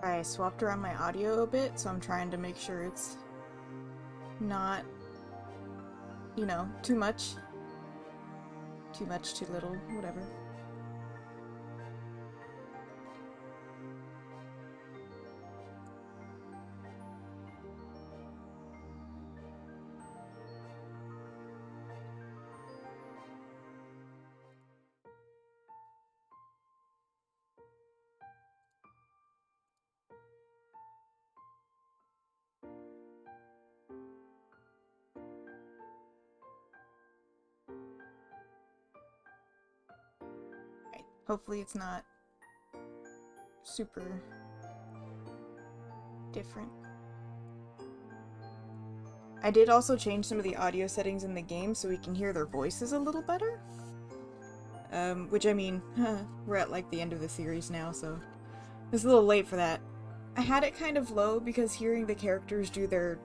I swapped around my audio a bit, so I'm trying to make sure it's not, you know, too much. Too much, too little, whatever. Right. Hopefully it's not super different. I did also change some of the audio settings in the game so we can hear their voices a little better. Which I mean, we're at like the end of the series now, so it's a little late for that. I had it kind of low because hearing the characters do their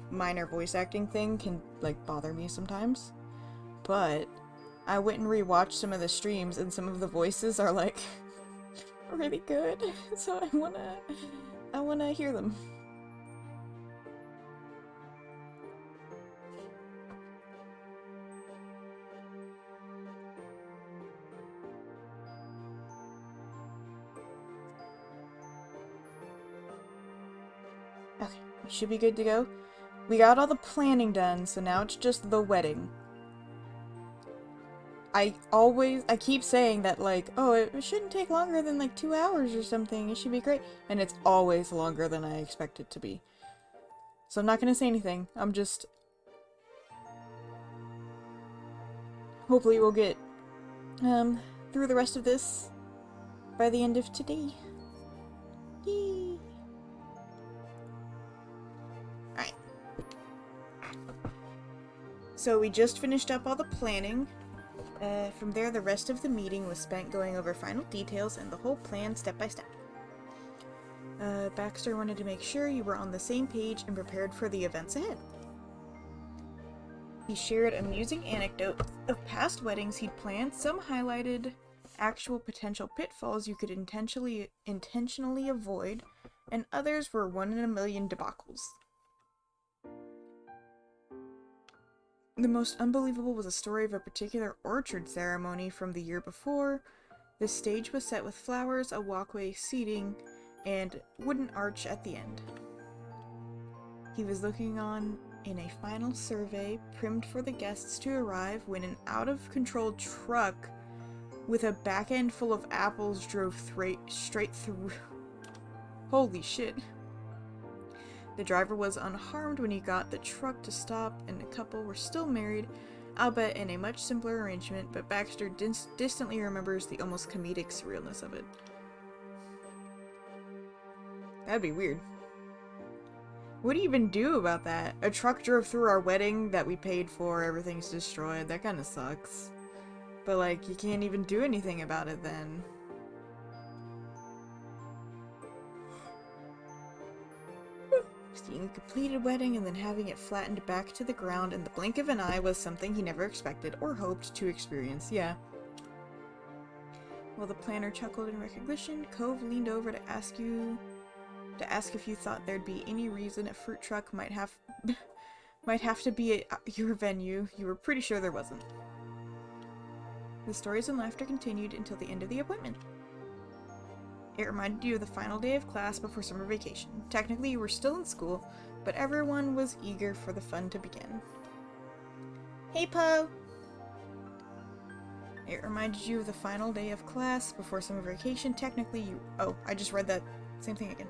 minor voice acting thing can like bother me sometimes. But I went and rewatched some of the streams and some of the voices are like really good. So I wanna hear them. Okay, we should be good to go. We got all the planning done, so now it's just the wedding. I keep saying that like, oh, it shouldn't take longer than like 2 hours or something. It should be great. And it's always longer than I expect it to be. So I'm not gonna say anything. I'm just... Hopefully we'll get through the rest of this by the end of today. Yay! Alright. So we just finished up all the planning. From there, the rest of the meeting was spent going over final details and the whole plan step by step. Baxter wanted to make sure you were on the same page and prepared for the events ahead. He shared amusing anecdotes of past weddings he'd planned. Some highlighted actual potential pitfalls you could intentionally avoid, and others were 1 in a million debacles. The most unbelievable was a story of a particular orchard ceremony from the year before. The stage was set with flowers, a walkway, seating, and wooden arch at the end. He was looking on in a final survey, primed for the guests to arrive, when an out-of-control truck with a back end full of apples drove straight through. Holy shit. The driver was unharmed when he got the truck to stop, and the couple were still married, albeit in a much simpler arrangement, but Baxter distantly remembers the almost comedic surrealness of it. That'd be weird. What do you even do about that? A truck drove through our wedding that we paid for, everything's destroyed, that kinda sucks. But like, you can't even do anything about it then. Seeing a completed wedding and then having it flattened back to the ground in the blink of an eye was something he never expected or hoped to experience, yeah. While the planner chuckled in recognition, Cove leaned over to ask if you thought there'd be any reason a fruit truck might have to be at your venue. You were pretty sure there wasn't. The stories and laughter continued until the end of the appointment. It reminded you of the final day of class before summer vacation. Technically, you were still in school, but everyone was eager for the fun to begin. Hey, Poe! It reminded you of the final day of class before summer vacation. Technically, you... Oh, I just read that same thing again.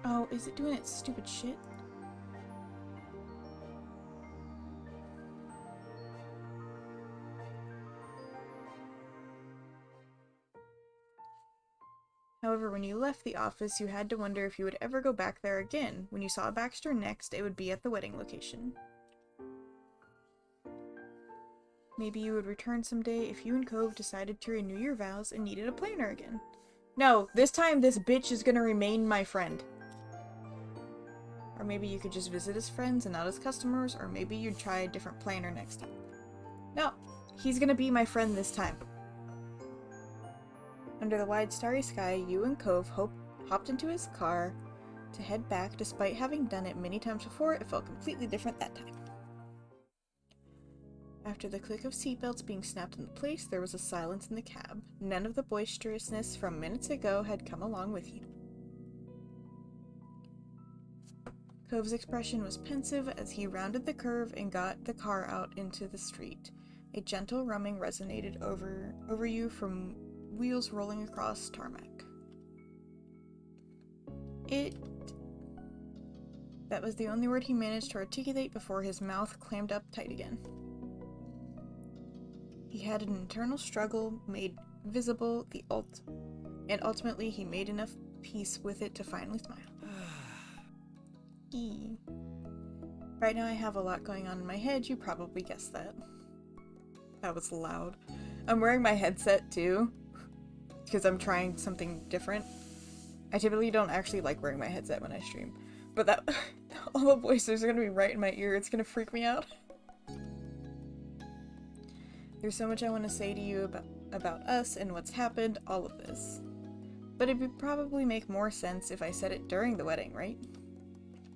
Oh, is it doing its stupid shit? However, when you left the office, you had to wonder if you would ever go back there again. When you saw Baxter next, it would be at the wedding location. Maybe you would return someday if you and Cove decided to renew your vows and needed a planner again. No, this time this bitch is gonna remain my friend. Or maybe you could just visit as friends and not as customers, or maybe you'd try a different planner next time. No, he's gonna be my friend this time. Under the wide starry sky, you and Cove hopped into his car to head back. Despite having done it many times before, it felt completely different that time. After the click of seatbelts being snapped into place, there was a silence in the cab. None of the boisterousness from minutes ago had come along with you. Cove's expression was pensive as he rounded the curve and got the car out into the street. A gentle rumming resonated over you from wheels rolling across tarmac. That was the only word he managed to articulate before his mouth clammed up tight again. He had an internal struggle made visible, and ultimately he made enough peace with it to finally smile. Right now I have a lot going on in my head, you probably guessed that. That was loud. I'm wearing my headset too, because I'm trying something different. I typically don't actually like wearing my headset when I stream, but that all the voices are gonna be right in my ear, it's gonna freak me out. There's so much I want to say to you about us and what's happened, all of this. But it would probably make more sense if I said it during the wedding, right?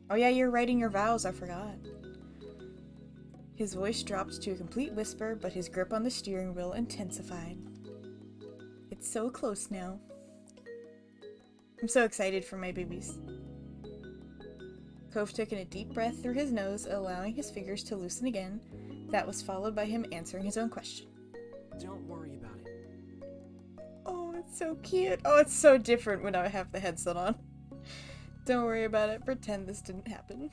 Oh yeah, you're writing your vows, I forgot. His voice dropped to a complete whisper, but his grip on the steering wheel intensified. It's so close now. I'm so excited for my babies. Cove took in a deep breath through his nose, allowing his fingers to loosen again. That was followed by him answering his own question. Don't worry about it. Oh, it's so cute. Oh, it's so different when I have the headset on. Don't worry about it. Pretend this didn't happen.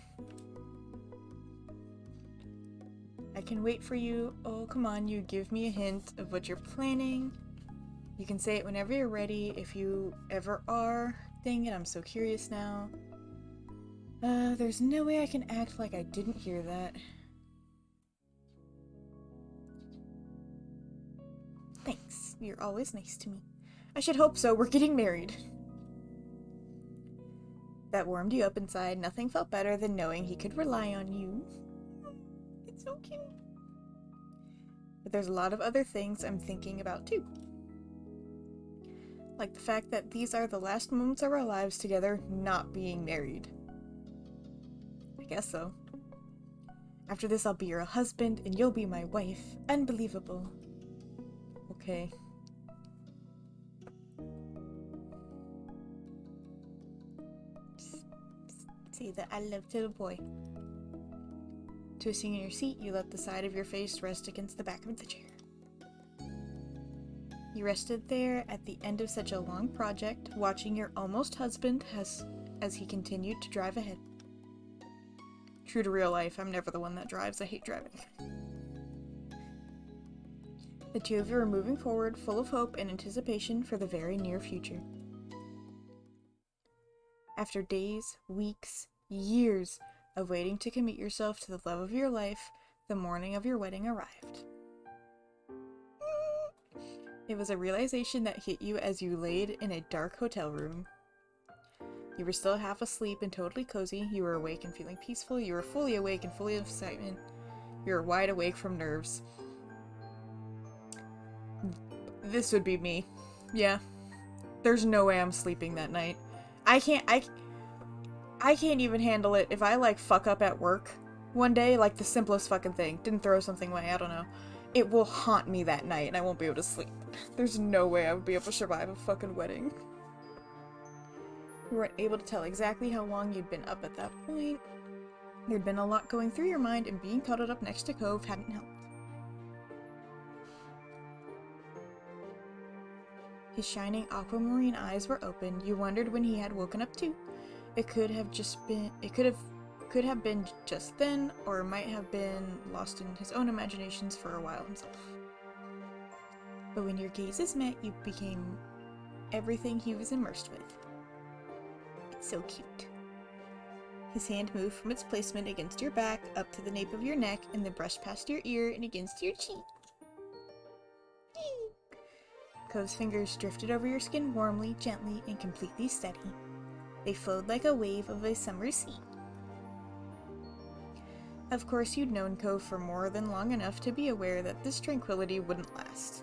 I can wait for you. Oh, come on, you give me a hint of what you're planning. You can say it whenever you're ready, if you ever are. Dang it, I'm so curious now. There's no way I can act like I didn't hear that. Thanks. You're always nice to me. I should hope so. We're getting married. That warmed you up inside. Nothing felt better than knowing he could rely on you. It's so cute. But there's a lot of other things I'm thinking about too. Like the fact that these are the last moments of our lives together, not being married. I guess so. After this, I'll be your husband and you'll be my wife. Unbelievable. Okay. Say that I love to the boy. Twisting in your seat, you let the side of your face rest against the back of the chair. You rested there at the end of such a long project, watching your almost husband as he continued to drive ahead. True to real life, I'm never the one that drives. I hate driving. The two of you are moving forward, full of hope and anticipation for the very near future. After days, weeks, years of waiting to commit yourself to the love of your life, the morning of your wedding arrived. It was a realization that hit you as you laid in a dark hotel room. You were still half asleep and totally cozy. You were awake and feeling peaceful. You were fully awake and full of excitement. You were wide awake from nerves. This would be me. Yeah. There's no way I'm sleeping that night. I can't even handle it if I, like, fuck up at work one day, like the simplest fucking thing. Didn't throw something away, I don't know. It will haunt me that night and I won't be able to sleep. There's no way I would be able to survive a fucking wedding. You weren't able to tell exactly how long you'd been up at that point. There'd been a lot going through your mind, and being cuddled up next to Cove hadn't helped. His shining aquamarine eyes were open. You wondered when he had woken up too. It could have been just then, or might have been lost in his own imaginations for a while himself. But when your gazes met, you became everything he was immersed with. It's so cute. His hand moved from its placement against your back, up to the nape of your neck, and then brushed past your ear and against your cheek. Cove's fingers drifted over your skin warmly, gently, and completely steady. They flowed like a wave of a summer sea. Of course, you'd known Cove for more than long enough to be aware that this tranquility wouldn't last.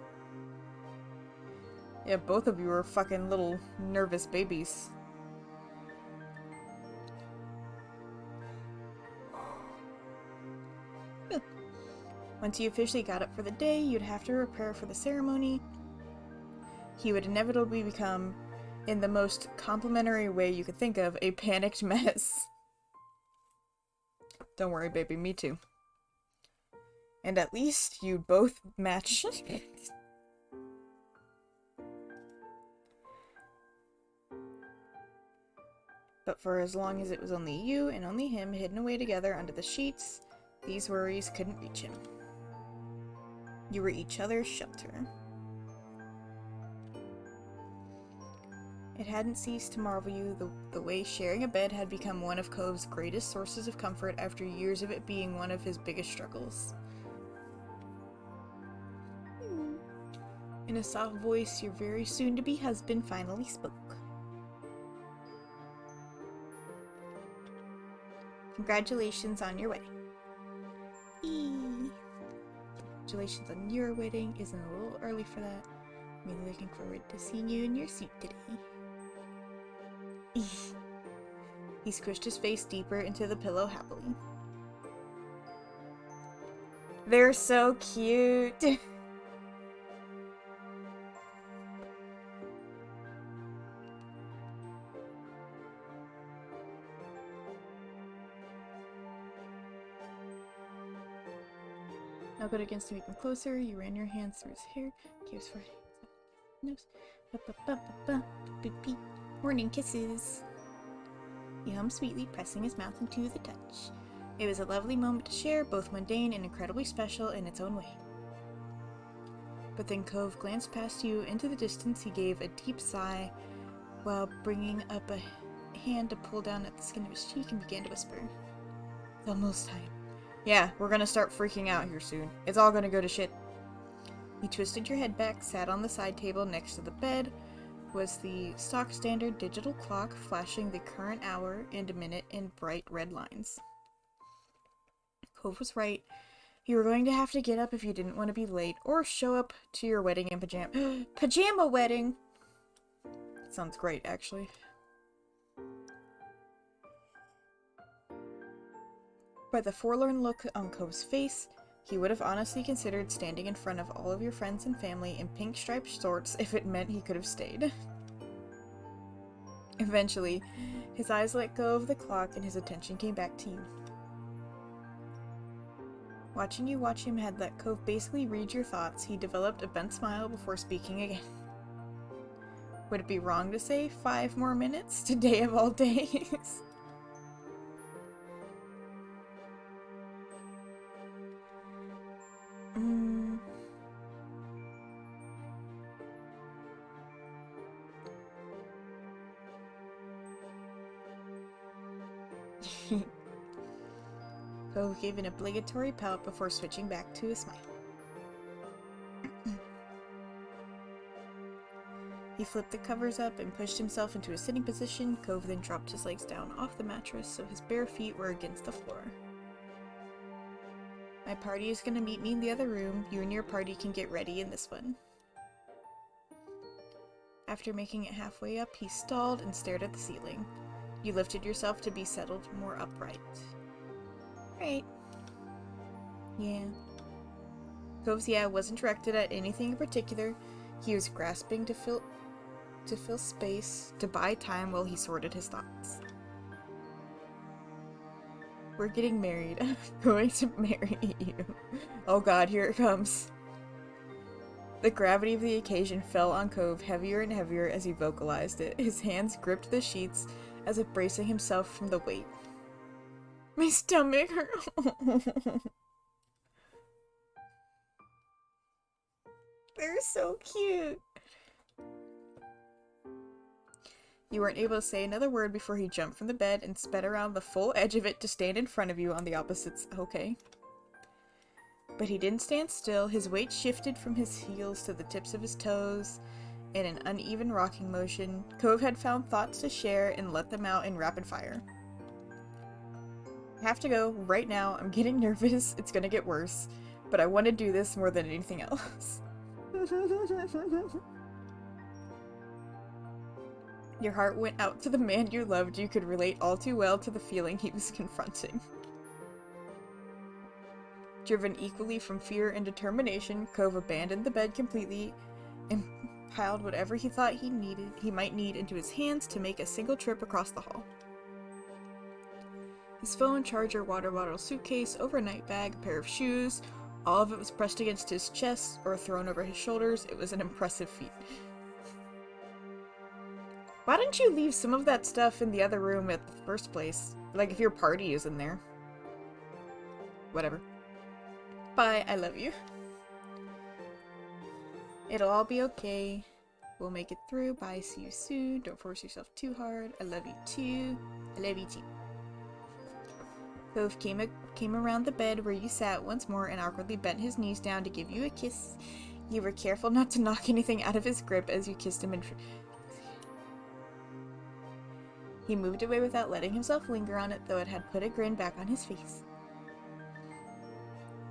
Yeah, both of you are fucking little nervous babies. Once you officially got up for the day, you'd have to prepare for the ceremony. He would inevitably become, in the most complimentary way you could think of, a panicked mess. Don't worry, baby, me too. And at least you both match. But for as long as it was only you and only him hidden away together under the sheets, these worries couldn't reach him. You were each other's shelter. It hadn't ceased to marvel you the way sharing a bed had become one of Cove's greatest sources of comfort after years of it being one of his biggest struggles. In a soft voice, your very soon-to-be husband finally spoke. Congratulations on your wedding. Congratulations on your wedding. Isn't a little early for that? I'm really looking forward to seeing you in your suit today. He squished his face deeper into the pillow happily. They're so cute. Now got against him even closer. You ran your hands through his hair. His forehead, nose. Morning kisses. He hummed sweetly, pressing his mouth into the touch. It was a lovely moment to share, both mundane and incredibly special in its own way. But then Cove glanced past you into the distance. He gave a deep sigh while bringing up a hand to pull down at the skin of his cheek and began to whisper. It's almost time. Yeah, we're gonna start freaking out here soon. It's all gonna go to shit. He twisted your head back, sat on the side table next to the bed, was the stock standard digital clock flashing the current hour and minute in bright red lines. Cove was right. You were going to have to get up if you didn't want to be late, or show up to your wedding in pajama. Pajama wedding! Sounds great, actually. By the forlorn look on Cove's face, he would have honestly considered standing in front of all of your friends and family in pink striped shorts if it meant he could have stayed. Eventually, his eyes let go of the clock and his attention came back to you. Watching you watch him had let Cove basically read your thoughts. He developed a bent smile before speaking again. Would it be wrong to say 5 more minutes? Today of all days? Cove gave an obligatory pout before switching back to a smile. He flipped the covers up and pushed himself into a sitting position. Cove then dropped his legs down off the mattress so his bare feet were against the floor. My party is gonna meet me in the other room. You and your party can get ready in this one. After making it halfway up, he stalled and stared at the ceiling. You lifted yourself to be settled more upright. Right. Yeah. Cove's yeah wasn't directed at anything in particular. He was grasping to fill space, to buy time while he sorted his thoughts. We're getting married. I'm going to marry you. Oh god, here it comes. The gravity of the occasion fell on Cove heavier and heavier as he vocalized it. His hands gripped the sheets as if bracing himself from the weight. My stomach hurt. They're so cute. You weren't able to say another word before he jumped from the bed and sped around the full edge of it to stand in front of you on the opposites. Okay. But he didn't stand still. His weight shifted from his heels to the tips of his toes in an uneven rocking motion. Cove had found thoughts to share and let them out in rapid fire. I have to go right now. I'm getting nervous. It's gonna get worse. But I want to do this more than anything else. Your heart went out to the man you loved. You could relate all too well to the feeling he was confronting. Driven equally from fear and determination, Cove abandoned the bed completely and piled whatever he thought he might need into his hands to make a single trip across the hall. His phone, charger, water bottle, suitcase, overnight bag, a pair of shoes, all of it was pressed against his chest or thrown over his shoulders. It was an impressive feat. Why didn't you leave some of that stuff in the other room at the first place? Like, if your party is in there. Whatever. Bye, I love you. It'll all be okay. We'll make it through. Bye, see you soon. Don't force yourself too hard. I love you too. I love you too. Cove came around the bed where you sat once more and awkwardly bent his knees down to give you a kiss. You were careful not to knock anything out of his grip as you kissed him. He moved away without letting himself linger on it, though it had put a grin back on his face.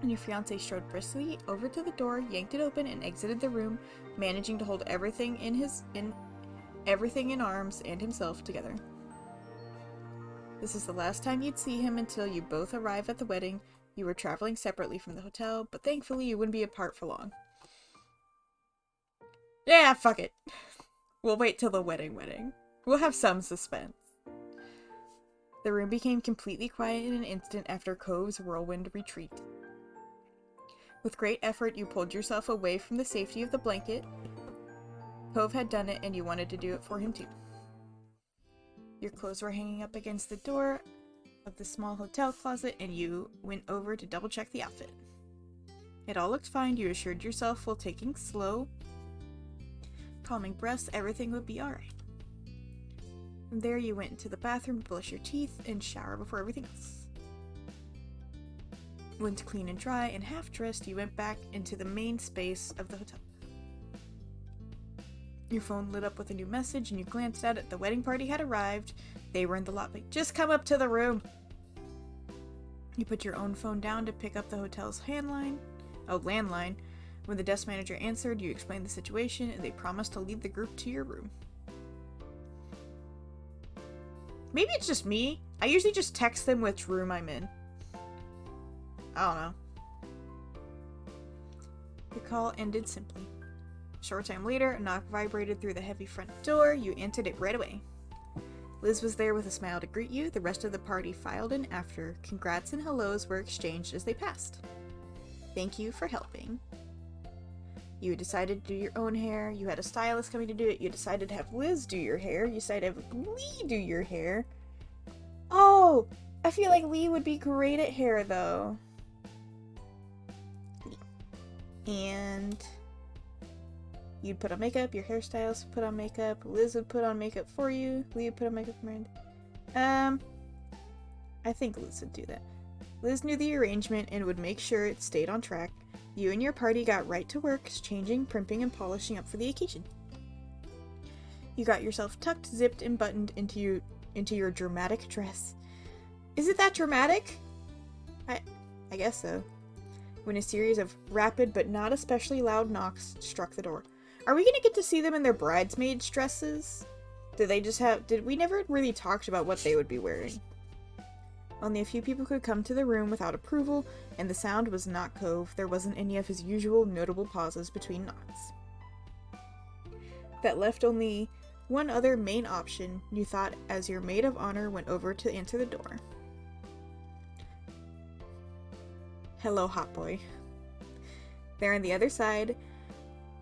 And your fiancé strode briskly over to the door, yanked it open, and exited the room, managing to hold everything in arms and himself together. This is the last time you'd see him until you both arrive at the wedding. You were traveling separately from the hotel, but thankfully you wouldn't be apart for long. Yeah, fuck it. We'll wait till the wedding. We'll have some suspense. The room became completely quiet in an instant after Cove's whirlwind retreat. With great effort, you pulled yourself away from the safety of the blanket. Cove had done it, and you wanted to do it for him too. Your clothes were hanging up against the door of the small hotel closet, and you went over to double-check the outfit. It all looked fine, you assured yourself, while taking slow, calming breaths. Everything would be alright. From there, you went into the bathroom to brush your teeth and shower before everything else. Once clean and dry and half-dressed, you went back into the main space of the hotel. Your phone lit up with a new message, and you glanced at it. The wedding party had arrived. They were in the lobby. Just come up to the room! You put your own phone down to pick up the hotel's landline. When the desk manager answered, you explained the situation, and they promised to lead the group to your room. Maybe it's just me. I usually just text them which room I'm in. I don't know. The call ended simply. A short time later, a knock vibrated through the heavy front door. You answered it right away. Liz was there with a smile to greet you. The rest of the party filed in after. Congrats and hellos were exchanged as they passed. Thank you for helping. You decided to do your own hair. You had a stylist coming to do it. You decided to have Liz do your hair. You decided to have Lee do your hair. Oh! I feel like Lee would be great at hair, though. And you'd put on makeup, your hairstylist would put on makeup, Liz would put on makeup for you, Lee would put on makeup for Miranda. I think Liz would do that. Liz knew the arrangement and would make sure it stayed on track. You and your party got right to work, changing, primping, and polishing up for the occasion. You got yourself tucked, zipped, and buttoned into your dramatic dress. Is it that dramatic? I guess so. When a series of rapid but not especially loud knocks struck the door. Are we gonna get to see them in their bridesmaids' dresses? Did we never really talked about what they would be wearing? Only a few people could come to the room without approval, and the sound was not Cove. There wasn't any of his usual notable pauses between knocks. That left only one other main option, you thought, as your maid of honor went over to answer the door. Hello, hot boy. There on the other side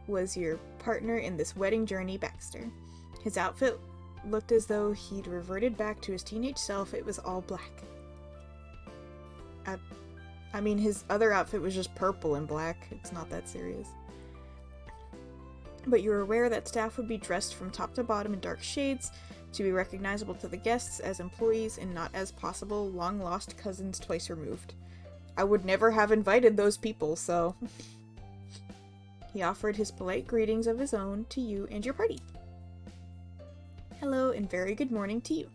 was your partner in this wedding journey, Baxter. His outfit looked as though he'd reverted back to his teenage self. It was all black. I mean, his other outfit was just purple and black. It's not that serious. But you were aware that staff would be dressed from top to bottom in dark shades to be recognizable to the guests as employees and not as possible long-lost cousins twice removed. I would never have invited those people, so... He offered his polite greetings of his own to you and your party. Hello and very good morning to you.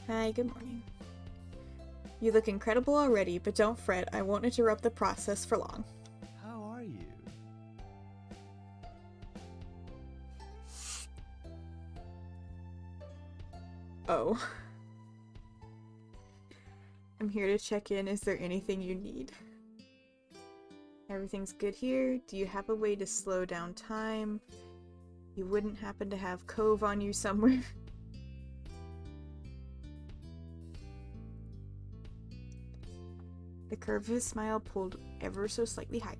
Hi, good morning. You look incredible already, but don't fret, I won't interrupt the process for long. How are you? Oh. I'm here to check in. Is there anything you need? Everything's good here. Do you have a way to slow down time? You wouldn't happen to have Cove on you somewhere? The curve of his smile pulled ever so slightly higher.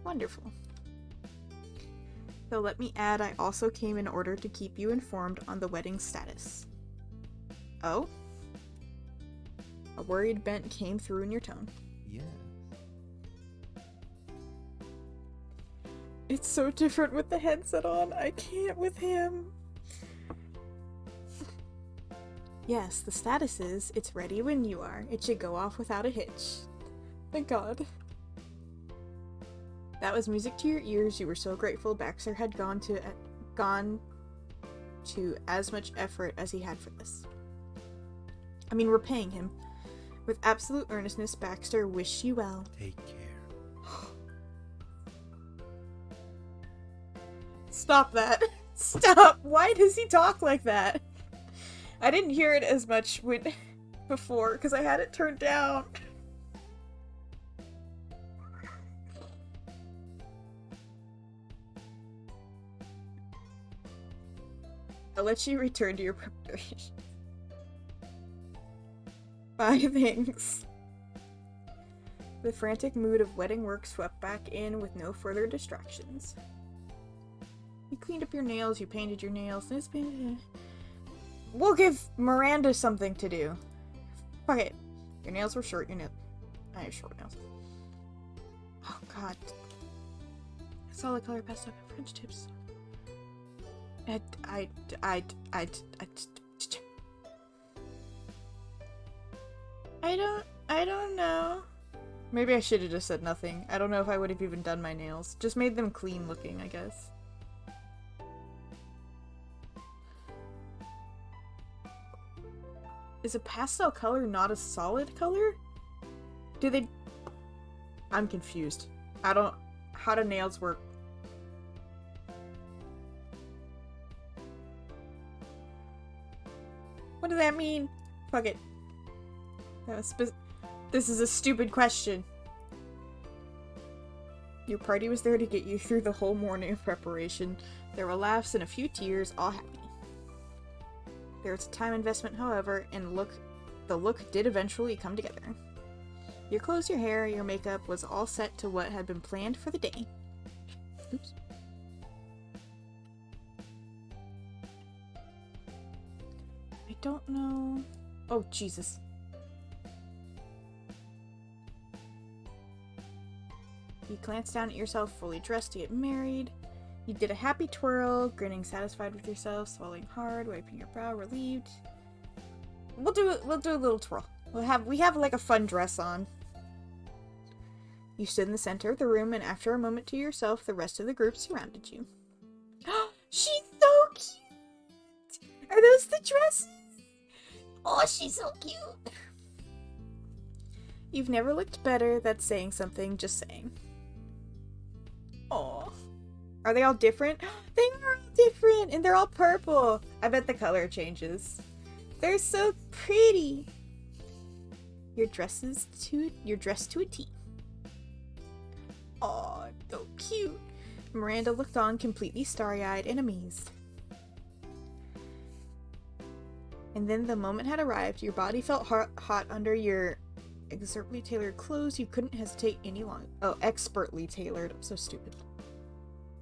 Wonderful. Though let me add, I also came in order to keep you informed on the wedding status. Oh? A worried bent came through in your tone. Yes. It's so different with the headset on. I can't with him. Yes, the status is, it's ready when you are. It should go off without a hitch. Thank God. That was music to your ears. You were so grateful Baxter had gone to as much effort as he had for this. I mean, we're paying him. With absolute earnestness, Baxter wished you well. Take care. Stop that. Stop. Why does he talk like that? I didn't hear it as much before because I had it turned down. I'll let you return to your preparation. Bye, thanks. The frantic mood of wedding work swept back in with no further distractions. You cleaned up your nails, you painted your nails. We'll give Miranda something to do. Fuck it. Your nails were short, I have short nails. Oh god. Solid color pastel French tips. I don't know. Maybe I should have just said nothing. I don't know if I would have even done my nails. Just made them clean looking, I guess. Is a pastel color not a solid color? I'm confused. How do nails work? What does that mean? Fuck it. This is a stupid question. Your party was there to get you through the whole morning of preparation. There were laughs and a few tears, all happy. There was a time investment, however, and the look did eventually come together. Your clothes, your hair, your makeup was all set to what had been planned for the day. Oops. I don't know. Oh, Jesus. You glanced down at yourself, fully dressed to get married. You did a happy twirl, grinning satisfied with yourself, swallowing hard, wiping your brow, relieved. We'll do a little twirl. We have like a fun dress on. You stood in the center of the room, and after a moment to yourself, the rest of the group surrounded you. She's so cute! Are those the dresses? Oh, she's so cute! You've never looked better. That's saying something, just saying. Aw. Are they all different? They are all different, and they're all purple. I bet the color changes. They're so pretty. You're dressed to a T. Aw, so cute. Miranda looked on, completely starry-eyed and amazed. And then the moment had arrived. Your body felt hot under your expertly tailored clothes. You couldn't hesitate any longer. Oh, expertly tailored. I'm so stupid.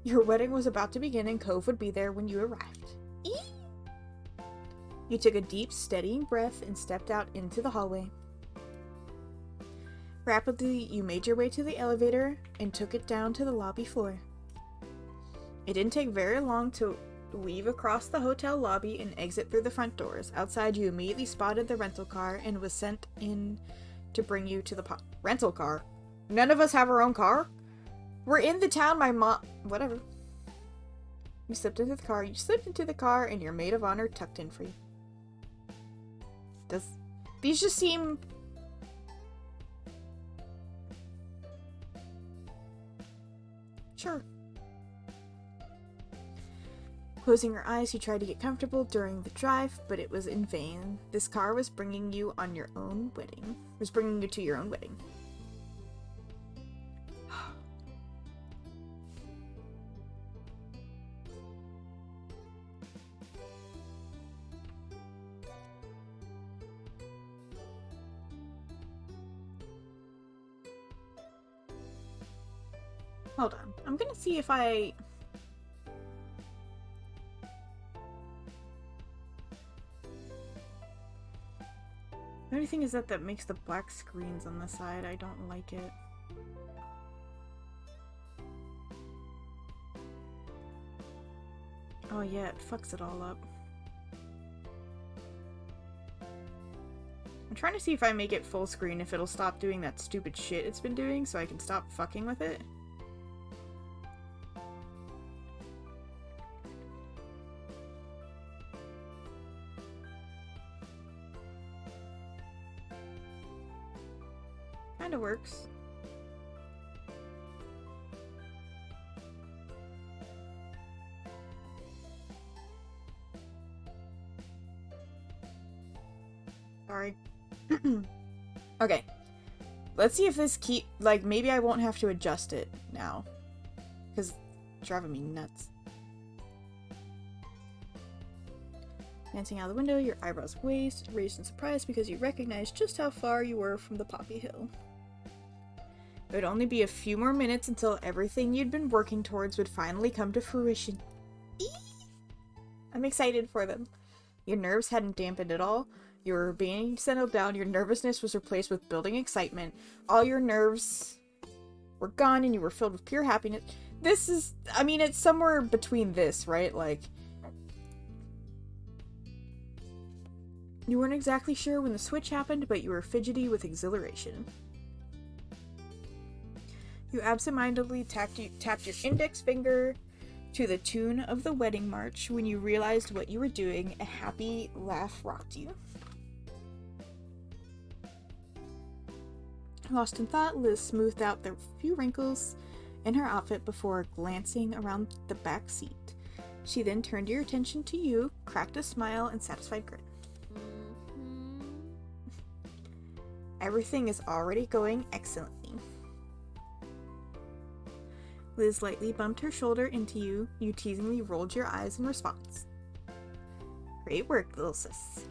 Your wedding was about to begin, and Cove would be there when you arrived. Eee! You took a deep, steadying breath and stepped out into the hallway. Rapidly, you made your way to the elevator and took it down to the lobby floor. It didn't take very long to weave across the hotel lobby and exit through the front doors. Outside, you immediately spotted the rental car and was sent in to bring you to the rental car. None of us have our own car? We're in the town, my mom... Whatever. You slipped into the car, and your maid of honor tucked in for you. These just seem... Sure. Closing your eyes, you tried to get comfortable during the drive, but it was in vain. This car was bringing you to your own wedding. Hold on. I'm gonna see if I... The only thing is that makes the black screens on the side. I don't like it. Oh yeah, it fucks it all up. I'm trying to see if I make it full screen, if it'll stop doing that stupid shit it's been doing, so I can stop fucking with it. Kinda works. Sorry. Okay. Let's see if this maybe I won't have to adjust it now. Because it's driving me nuts. Glancing out the window, your eyebrows raised in surprise because you recognized just how far you were from the Poppy Hill. It would only be a few more minutes until everything you'd been working towards would finally come to fruition. Eee! I'm excited for them. Your nerves hadn't dampened at all. You were being settled down. Your nervousness was replaced with building excitement. All your nerves were gone and you were filled with pure happiness. This is, I mean, it's somewhere between this, right? Like, you weren't exactly sure when the switch happened, but you were fidgety with exhilaration. You absentmindedly tapped your index finger to the tune of the wedding march. When you realized what you were doing, a happy laugh rocked you. Lost in thought, Liz smoothed out the few wrinkles in her outfit before glancing around the back seat. She then turned your attention to you, cracked a smile, and satisfied grin. Everything is already going excellently. Liz lightly bumped her shoulder into you. You teasingly rolled your eyes in response. Great work, little sis.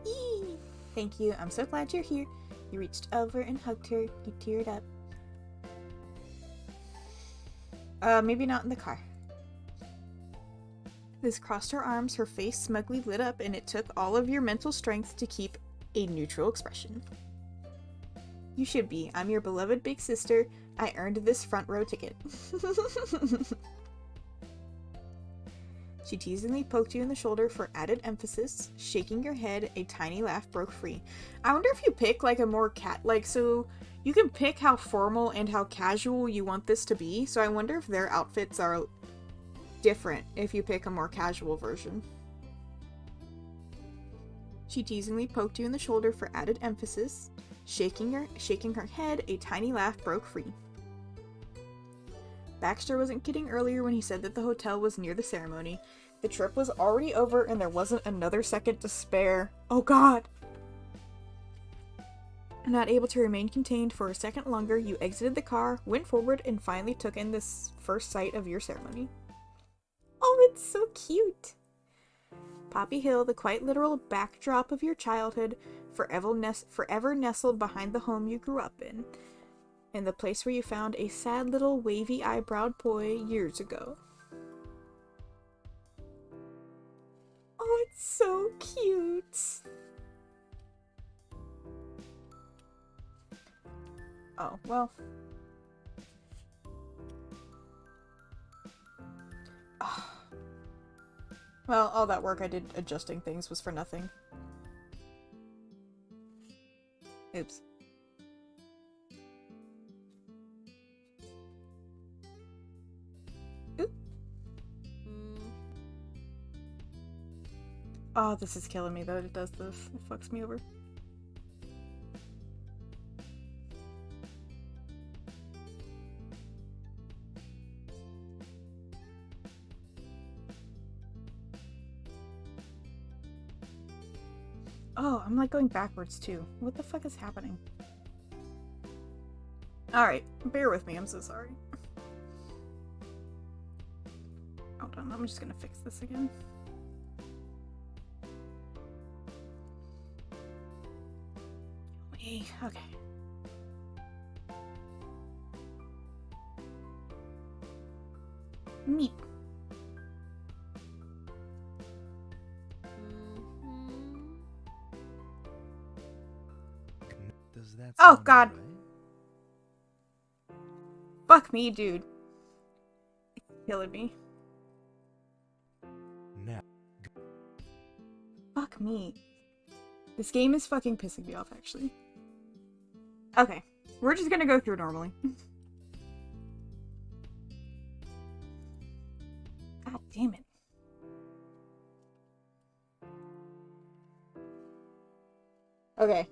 Eee! Thank you. I'm so glad you're here. You reached over and hugged her. You teared up. Maybe not in the car. Liz crossed her arms, her face smugly lit up, and it took all of your mental strength to keep a neutral expression. You should be. I'm your beloved big sister. I earned this front row ticket. She teasingly poked you in the shoulder for added emphasis. Shaking your head, a tiny laugh broke free. I wonder if you pick like a more so you can pick how formal and how casual you want this to be. So I wonder if their outfits are different if you pick a more casual version. She teasingly poked you in the shoulder for added emphasis. Shaking her head, a tiny laugh broke free. Baxter wasn't kidding earlier when he said that the hotel was near the ceremony. The trip was already over and there wasn't another second to spare. Oh god! Not able to remain contained for a second longer, you exited the car, went forward, and finally took in this first sight of your ceremony. Oh, it's so cute! Poppy Hill, the quite literal backdrop of your childhood, forever nestled behind the home you grew up in the place where you found a sad little wavy-eyebrowed boy years ago. Oh, it's so cute! Oh, well. Oh. Well, all that work I did adjusting things was for nothing. Oops. Oop. Oh, this is killing me though. It does this. It fucks me over. Oh, I'm like going backwards too. What the fuck is happening? Alright, bear with me, I'm so sorry. Hold on, I'm just gonna fix this again. Okay. Meep. Does that Oh, sound God. alright? Fuck me, dude. It's killing me. Now, Fuck me. This game is fucking pissing me off, actually. Okay. We're just gonna go through normally. God damn it. Okay.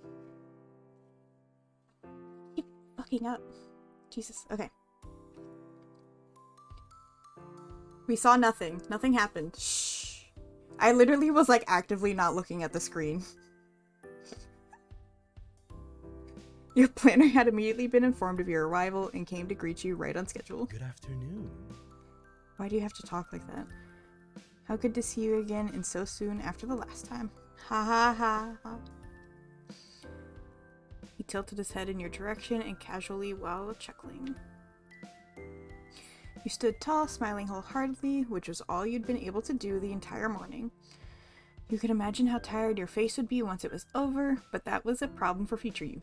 Keep fucking up. Jesus. Okay. We saw nothing. Nothing happened. Shh. I literally was like actively not looking at the screen. Your planner had immediately been informed of your arrival and came to greet you right on schedule. good afternoon. Why do you have to talk like that? How good to see you again and so soon after the last time. Ha ha ha ha. He tilted his head in your direction and casually while chuckling. You stood tall, smiling wholeheartedly, which was all you'd been able to do the entire morning. You could imagine how tired your face would be once it was over, but that was a problem for future you.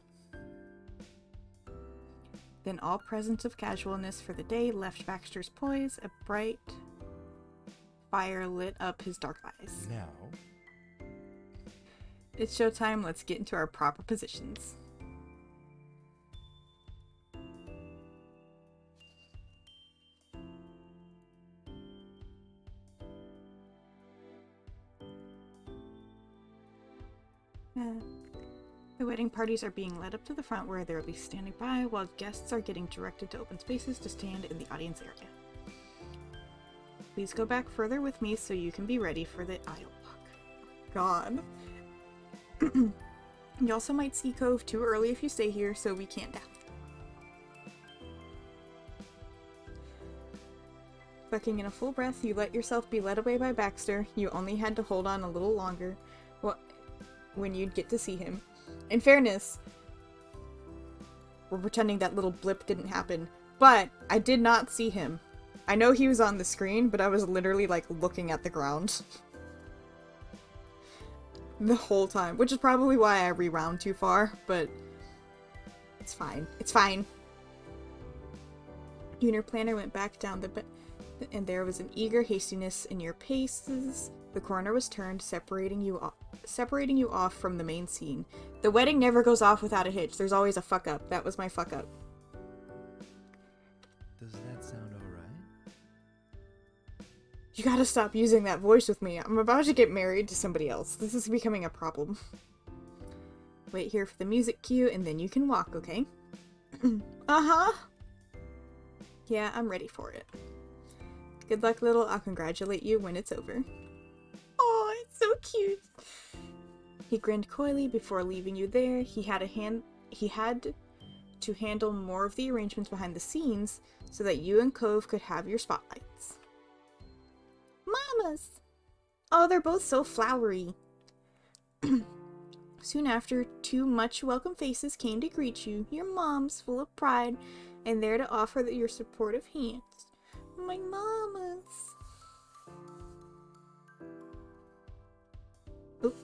Then all presence of casualness for the day left Baxter's poise. A bright fire lit up his dark eyes. Now, It's showtime, let's get into our proper positions. The wedding parties are being led up to the front where they'll be standing by, while guests are getting directed to open spaces to stand in the audience area. Please go back further with me so you can be ready for the aisle walk. God. You also might see Cove too early if you stay here, so we can't down. Sucking in a full breath, you let yourself be led away by Baxter. You only had to hold on a little longer when you'd get to see him. In fairness, we're pretending that little blip didn't happen, but I did not see him. I know he was on the screen, but I was literally like looking at the ground the whole time, which is probably why I rewound too far, but it's fine. It's fine. You and your planner went back down and there was an eager hastiness in your paces. The corner was turned, separating you off from the main scene. The wedding never goes off without a hitch. There's always a fuck up. That was my fuck up. does that sound alright? You gotta stop using that voice with me. I'm about to get married to somebody else. This is becoming a problem. Wait here for the music cue and then you can walk, okay? Uh-huh. Yeah, I'm ready for it. Good luck, little. I'll congratulate you when it's over. Oh, it's so cute. He grinned coyly before leaving you there. He had to handle more of the arrangements behind the scenes so that you and Cove could have your spotlights. Mamas! Oh, they're both so flowery. Soon after, two much welcome faces came to greet you, your moms full of pride, and there to offer your supportive hands. My mamas. Oop.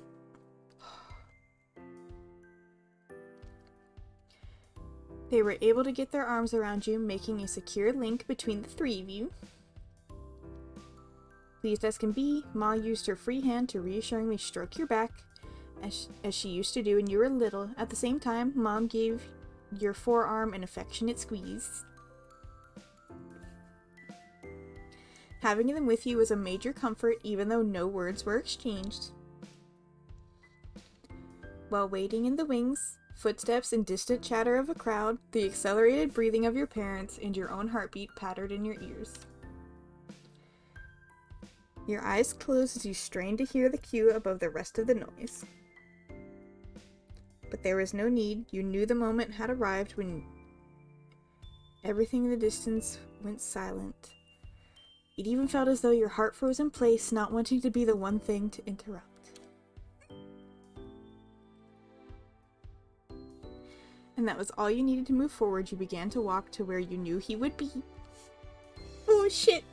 They were able to get their arms around you, making a secure link between the three of you. Pleased as can be, Ma used her free hand to reassuringly stroke your back, as she used to do when you were little. At the same time, Mom gave your forearm an affectionate squeeze. Having them with you was a major comfort, even though no words were exchanged. While waiting in the wings, footsteps and distant chatter of a crowd, the accelerated breathing of your parents, and your own heartbeat pattered in your ears. Your eyes closed as you strained to hear the cue above the rest of the noise. But there was no need. You knew the moment had arrived when everything in the distance went silent. It even felt as though your heart froze in place, not wanting to be the one thing to interrupt. And that was all you needed to move forward. You began to walk to where you knew he would be. Oh, shit.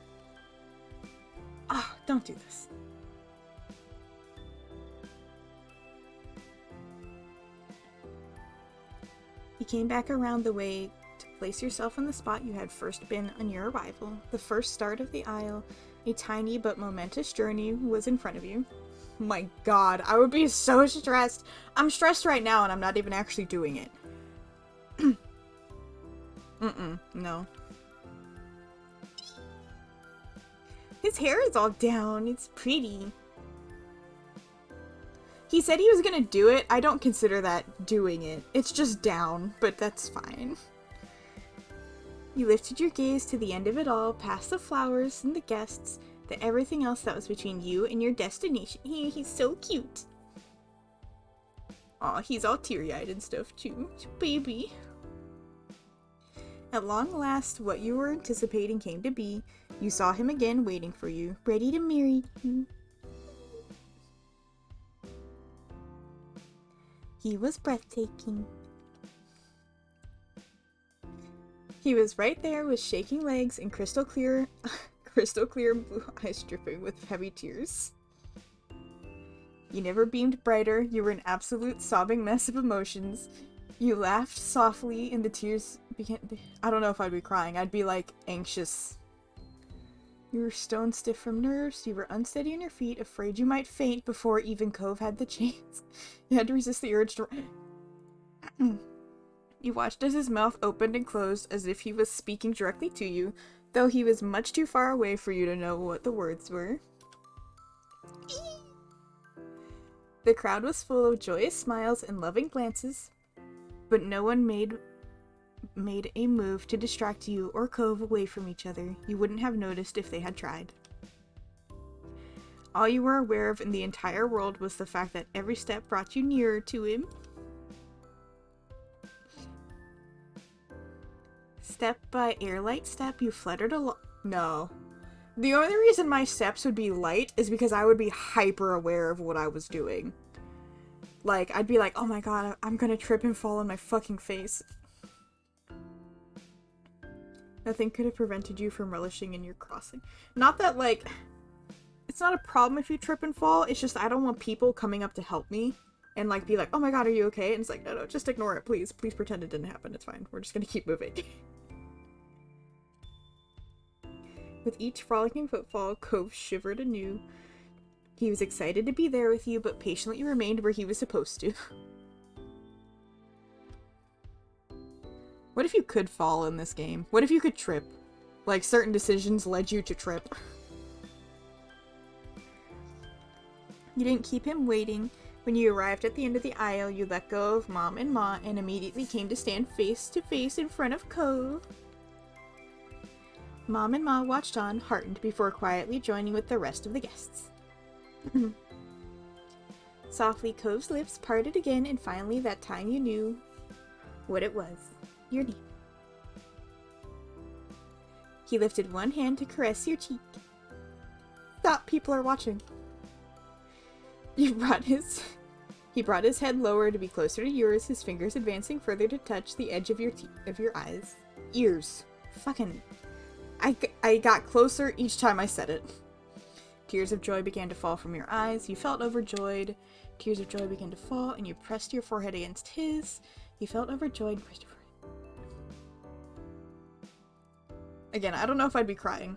Ah, don't do this. You came back around the way to place yourself in the spot you had first been on your arrival. The first start of the Isle, a tiny but momentous journey, was in front of you. My god, I would be so stressed. I'm stressed right now and I'm not even actually doing it. No. His hair is all down. It's pretty. He said he was gonna do it. I don't consider that doing it. It's just down, but that's fine. You lifted your gaze to the end of it all, past the flowers and the guests, to everything else that was between you and your destination. He's so cute. Aw, he's all teary-eyed and stuff too. Baby. At long last, what you were anticipating came to be. You saw him again waiting for you, ready to marry you. He was breathtaking. He was right there with shaking legs and crystal clear blue eyes dripping with heavy tears. You never beamed brighter. You were an absolute sobbing mess of emotions. You laughed softly and the tears began. I don't know if I'd be crying. I'd be like anxious. You were stone stiff from nerves. You were unsteady on your feet, afraid you might faint before even Cove had the chance. You had to resist the urge to. You watched as his mouth opened and closed as if he was speaking directly to you, though he was much too far away for you to know what the words were. The crowd was full of joyous smiles and loving glances, but no one made a move to distract you or Cove away from each other. You wouldn't have noticed if they had tried. All you were aware of in the entire world was the fact that every step brought you nearer to him. Step by airlight step, you fluttered along. No. The only reason my steps would be light is because I would be hyper aware of what I was doing. Like, I'd be like, oh my god, I'm gonna trip and fall on my fucking face. Nothing could have prevented you from relishing in your crossing. Not that, like, it's not a problem if you trip and fall, it's just I don't want people coming up to help me and, like, be like, oh my god, are you okay? And it's like, no, just ignore it, please. Please pretend it didn't happen, it's fine. We're just gonna keep moving. With each frolicking footfall, Cove shivered anew. He was excited to be there with you, but patiently remained where he was supposed to. What if you could fall in this game? What if you could trip? Like, certain decisions led you to trip. You didn't keep him waiting. When you arrived at the end of the aisle, you let go of Mom and Ma and immediately came to stand face to face in front of Cove. Mom and Ma watched on, heartened, before quietly joining with the rest of the guests. Softly, Cove's lips parted again, and finally that time you knew what it was. Your name. He lifted one hand to caress your cheek. Stop, people are watching. He brought his head lower to be closer to yours, his fingers advancing further to touch the edge of your eyes. Ears. Fucking... I got closer each time I said it. Tears of joy began to fall from your eyes. You felt overjoyed. Tears of joy began to fall, and you pressed your forehead against his. You felt overjoyed and pressed your forehead. Again, I don't know if I'd be crying.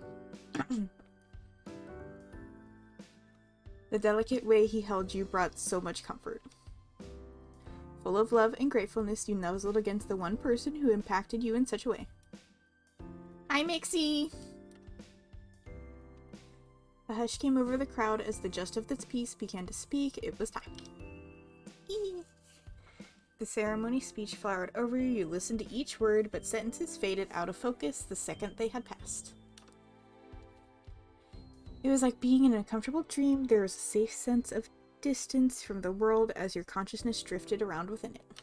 The delicate way he held you brought so much comfort. Full of love and gratefulness, you nuzzled against the one person who impacted you in such a way. Hi, Mixie! A hush came over the crowd as the just of this piece began to speak. It was time. The ceremony speech flowered over you. You listened to each word, but sentences faded out of focus the second they had passed. It was like being in a comfortable dream. There was a safe sense of distance from the world as your consciousness drifted around within it.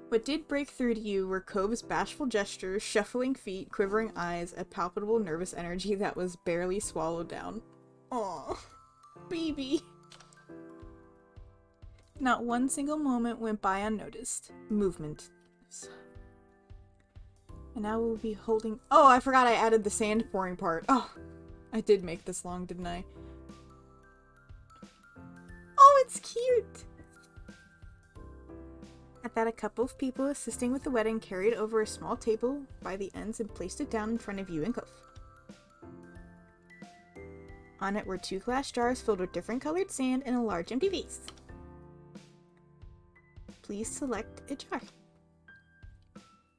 What did break through to you were Cove's bashful gestures, shuffling feet, quivering eyes, a palpable nervous energy that was barely swallowed down. Aww, baby. Not one single moment went by unnoticed. Movement. And now we'll be holding... Oh, I forgot I added the sand pouring part. Oh, I did make this long, didn't I? Oh, it's cute! At that, a couple of people assisting with the wedding carried over a small table by the ends and placed it down in front of you and Cove. On it were 2 glass jars filled with different colored sand and a large empty vase. Please select a jar.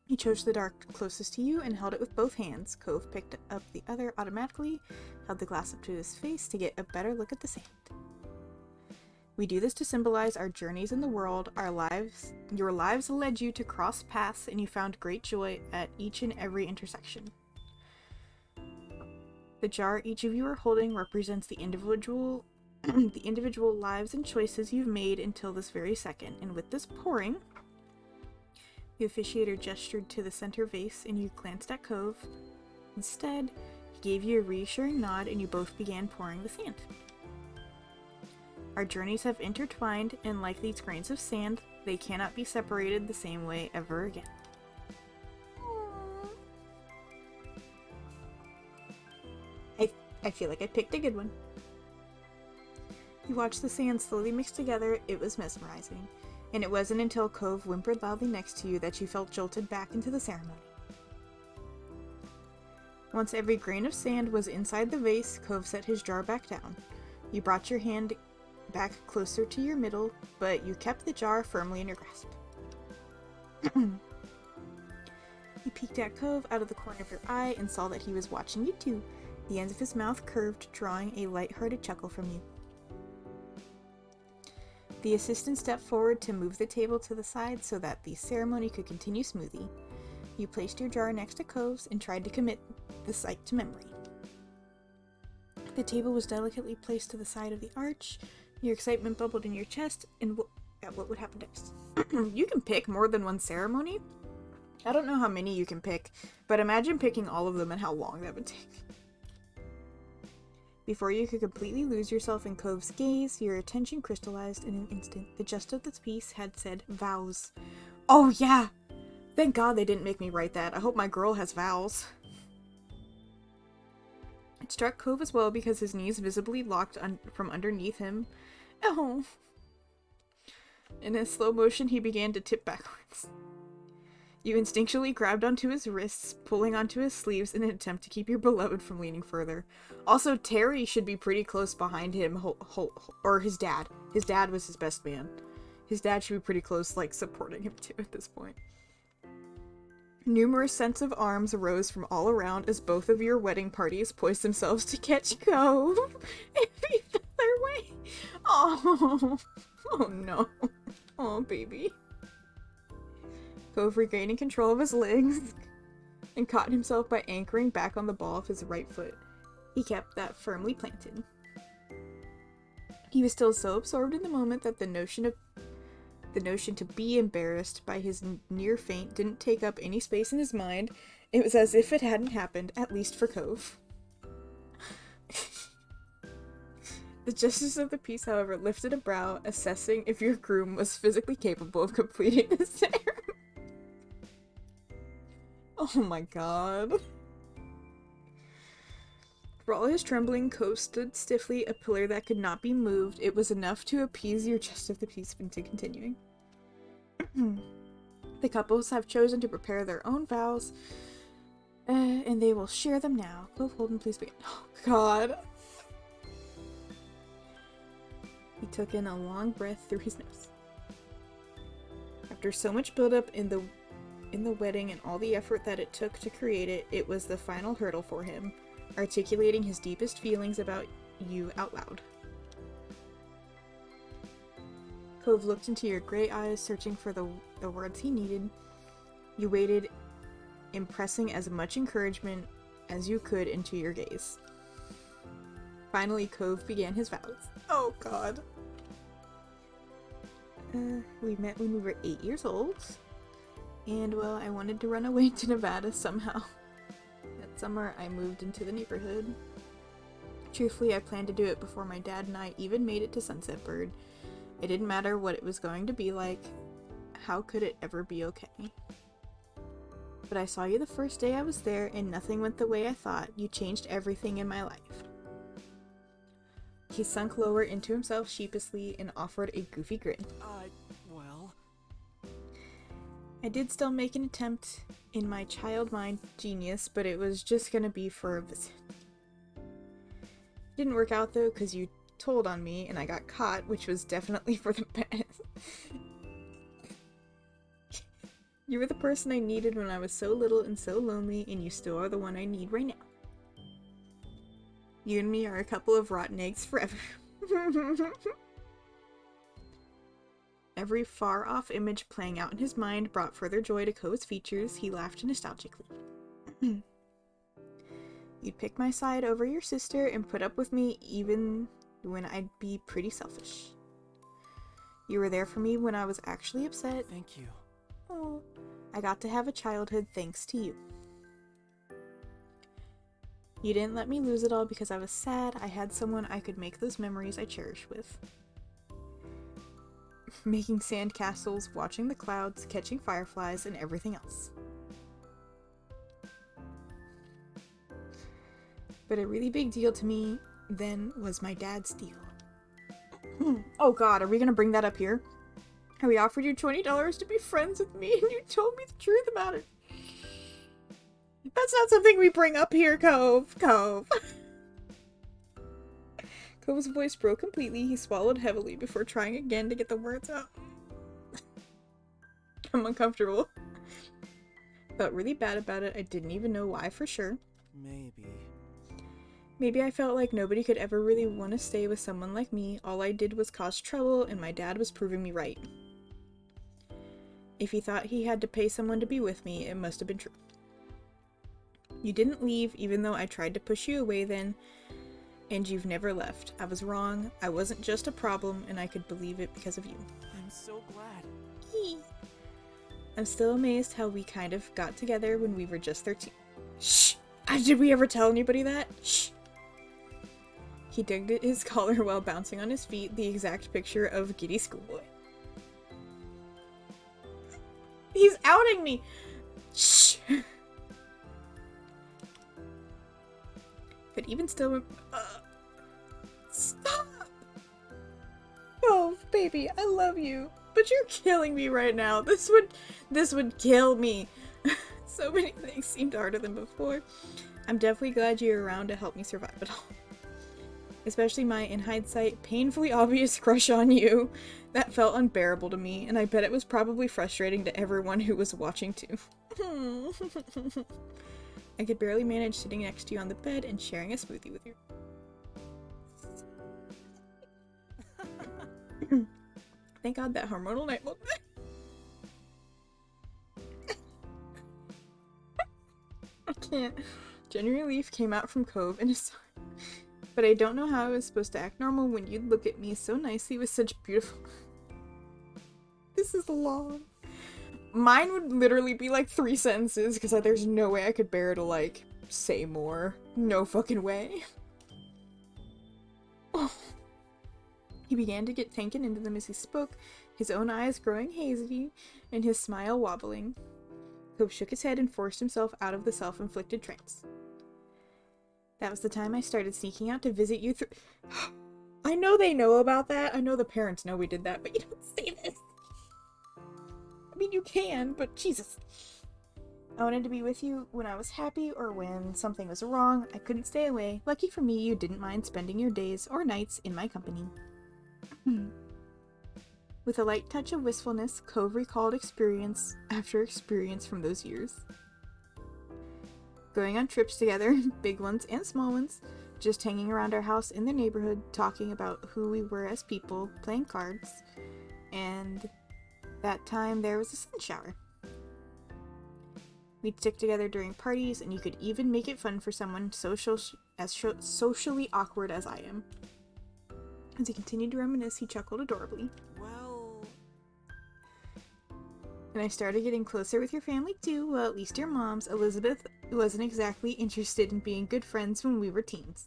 He chose the jar closest to you and held it with both hands. Cove picked up the other automatically, held the glass up to his face to get a better look at the sand. We do this to symbolize our journeys in the world, our lives. Your lives led you to cross paths and you found great joy at each and every intersection. The jar each of you are holding represents the individual lives and choices you've made until this very second. And with this pouring, the officiator gestured to the center vase and you glanced at Cove. Instead, he gave you a reassuring nod and you both began pouring the sand. Our journeys have intertwined, and like these grains of sand, they cannot be separated the same way ever again. I feel like I picked a good one. You watched the sand slowly mix together. It was mesmerizing, and it wasn't until Cove whimpered loudly next to you that you felt jolted back into the ceremony. Once every grain of sand was inside the vase, Cove set his jar back down. You brought your hand back closer to your middle, but you kept the jar firmly in your grasp. You peeked at Cove out of the corner of your eye and saw that he was watching you too, the ends of his mouth curved, drawing a light-hearted chuckle from you. The assistant stepped forward to move the table to the side so that the ceremony could continue smoothly. You placed your jar next to Cove's and tried to commit the sight to memory. The table was delicately placed to the side of the arch. Your excitement bubbled in your chest, and what would happen next? You can pick more than one ceremony. I don't know how many you can pick, but imagine picking all of them and how long that would take. Before you could completely lose yourself in Cove's gaze, your attention crystallized in an instant. The gist of this piece had said vows. Oh yeah! Thank God they didn't make me write that. I hope my girl has vows. It struck Cove as well because his knees visibly locked from underneath him. Oh! In a slow motion, he began to tip backwards. You instinctually grabbed onto his wrists, pulling onto his sleeves in an attempt to keep your beloved from leaning further. Also, Terry should be pretty close behind him, or his dad. His dad was his best man. His dad should be pretty close, like, supporting him too at this point. Numerous sets of arms arose from all around as both of your wedding parties poised themselves to catch Cove and be their way. Oh, oh no. Oh, baby. Cove regaining control of his legs and caught himself by anchoring back on the ball of his right foot. He kept that firmly planted. He was still so absorbed in the moment that the notion to be embarrassed by his near faint didn't take up any space in his mind. It was as if it hadn't happened, at least for Cove. The justice of the peace, however, lifted a brow, assessing if your groom was physically capable of completing the ceremony. Oh my god. For all his trembling, Cove stood stiffly, a pillar that could not be moved. It was enough to appease your justice of the peace into continuing. The couples have chosen to prepare their own vows, and they will share them now. Cove Holden, please begin. Oh god. He took in a long breath through his nose. After so much buildup in the wedding and all the effort that it took to create it, it was the final hurdle for him, articulating his deepest feelings about you out loud. Cove looked into your gray eyes, searching for the words he needed. You waited, impressing as much encouragement as you could into your gaze. Finally, Cove began his vows. Oh god. We met when we were 8 years old. And, well, I wanted to run away to Nevada somehow. That summer, I moved into the neighborhood. Truthfully, I planned to do it before my dad and I even made it to Sunset Bird. It didn't matter what it was going to be like. How could it ever be okay? But I saw you the first day I was there, and nothing went the way I thought. You changed everything in my life. He sunk lower into himself sheepishly and offered a goofy grin. Well... I did still make an attempt in my child mind genius, but it was just gonna be for a visit. Didn't work out though, because you told on me and I got caught, which was definitely for the best. You were the person I needed when I was so little and so lonely, and you still are the one I need right now. You and me are a couple of rotten eggs forever. Every far-off image playing out in his mind brought further joy to Cove's features. He laughed nostalgically. You'd pick my side over your sister and put up with me even when I'd be pretty selfish. You were there for me when I was actually upset. Thank you. Oh, I got to have a childhood thanks to you. You didn't let me lose it all because I was sad. I had someone I could make those memories I cherish with. Making sandcastles, watching the clouds, catching fireflies, and everything else. But a really big deal to me then was my dad's deal. Oh god, are we gonna bring that up here? How he offered you $20 to be friends with me and you told me the truth about it. That's not something we bring up here, Cove. Cove's voice broke completely. He swallowed heavily before trying again to get the words out. I'm uncomfortable. Felt really bad about it. I didn't even know why for sure. Maybe I felt like nobody could ever really want to stay with someone like me. All I did was cause trouble, and my dad was proving me right. If he thought he had to pay someone to be with me, it must have been true. You didn't leave, even though I tried to push you away then, and you've never left. I was wrong. I wasn't just a problem, and I could believe it because of you. I'm so glad. I'm still amazed how we kind of got together when we were just 13. Shh! Did we ever tell anybody that? Shh! He tugged at his collar while bouncing on his feet, the exact picture of giddy schoolboy. He's outing me! Shh! But even still, stop! Oh, baby, I love you. But you're killing me right now. This would kill me. So many things seemed harder than before. I'm definitely glad you're around to help me survive it all. Especially my, in hindsight, painfully obvious crush on you. That felt unbearable to me, and I bet it was probably frustrating to everyone who was watching too. I could barely manage sitting next to you on the bed and sharing a smoothie with you. Thank God that hormonal night will... I can't. Genuine relief came out from Cove in his... But I don't know how I was supposed to act normal when you'd look at me so nicely with such beautiful... This is long. Mine would literally be like 3 sentences because there's no way I could bear to like say more. No fucking way. Oh. He began to get taken into them as he spoke, his own eyes growing hazy and his smile wobbling. Cove shook his head and forced himself out of the self-inflicted trance. That was the time I started sneaking out to visit you I know they know about that. I know the parents know we did that, but you don't say this. I mean, you can, but Jesus. I wanted to be with you when I was happy or when something was wrong. I couldn't stay away. Lucky for me, you didn't mind spending your days or nights in my company. With a light touch of wistfulness, Cove recalled experience after experience from those years. Going on trips together, big ones and small ones, just hanging around our house in the neighborhood, talking about who we were as people, playing cards, and that time there was a sun shower. We'd stick together during parties, and you could even make it fun for someone socially awkward as I am. As he continued to reminisce, he chuckled adorably. Well... And I started getting closer with your family too, well, at least your mom's. Elizabeth wasn't exactly interested in being good friends when we were teens.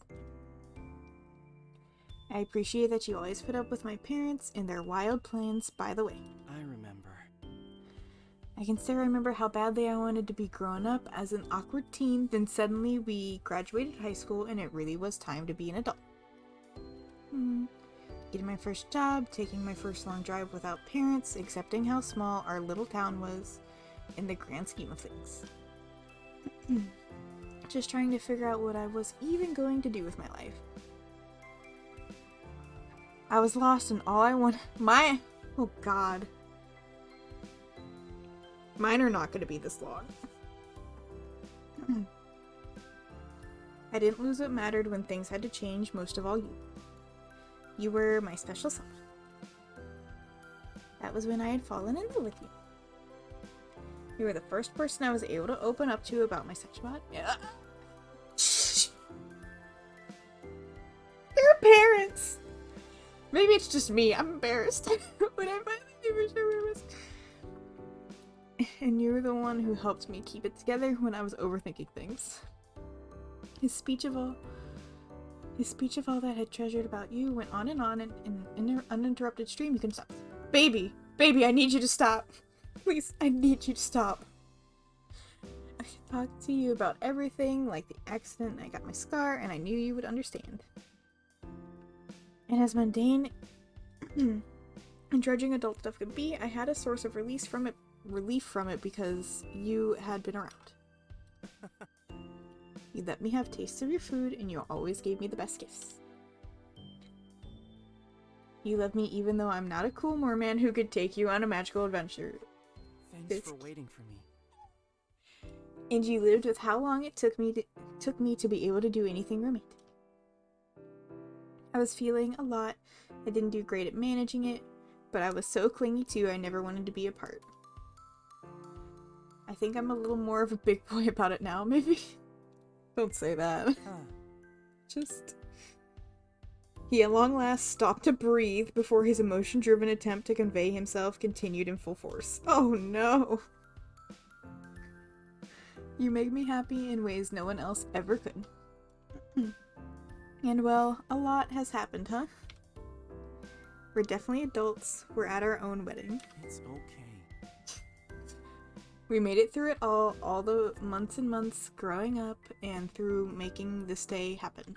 I appreciate that you always put up with my parents and their wild plans, by the way. I remember. I can still remember how badly I wanted to be grown up as an awkward teen, then suddenly we graduated high school and it really was time to be an adult. Getting my first job, taking my first long drive without parents, accepting how small our little town was in the grand scheme of things. Just trying to figure out what I was even going to do with my life. I was lost and all I wanted... Oh god. Mine are not going to be this long. I didn't lose what mattered when things had to change, most of all you. You were my special someone. That was when I had fallen in love with you. You were the first person I was able to open up to about my sexuality. Yeah. Your parents! Maybe it's just me. I'm embarrassed. When I finally knew for sure where it was. And you were the one who helped me keep it together when I was overthinking things. His speech of all that I had treasured about you went on in an uninterrupted stream. You can stop. Baby, I need you to stop. Please, I need you to stop. I talked to you about everything, like the accident, I got my scar, and I knew you would understand. And as mundane and drudging adult stuff could be, I had a source of relief from it because you had been around. You let me have tastes of your food, and you always gave me the best gifts. You love me even though I'm not a cool merman who could take you on a magical adventure. Thanks for waiting for me. And you lived with how long it took me to be able to do anything romantic. I was feeling a lot. I didn't do great at managing it, but I was so clingy too, I never wanted to be apart. I think I'm a little more of a big boy about it now, maybe? Don't say that. Just... He at long last stopped to breathe before his emotion-driven attempt to convey himself continued in full force. Oh no! You make me happy in ways no one else ever could. And well, a lot has happened, huh? We're definitely adults. We're at our own wedding. It's okay. We made it through it all the months and months growing up, and through making this day happen.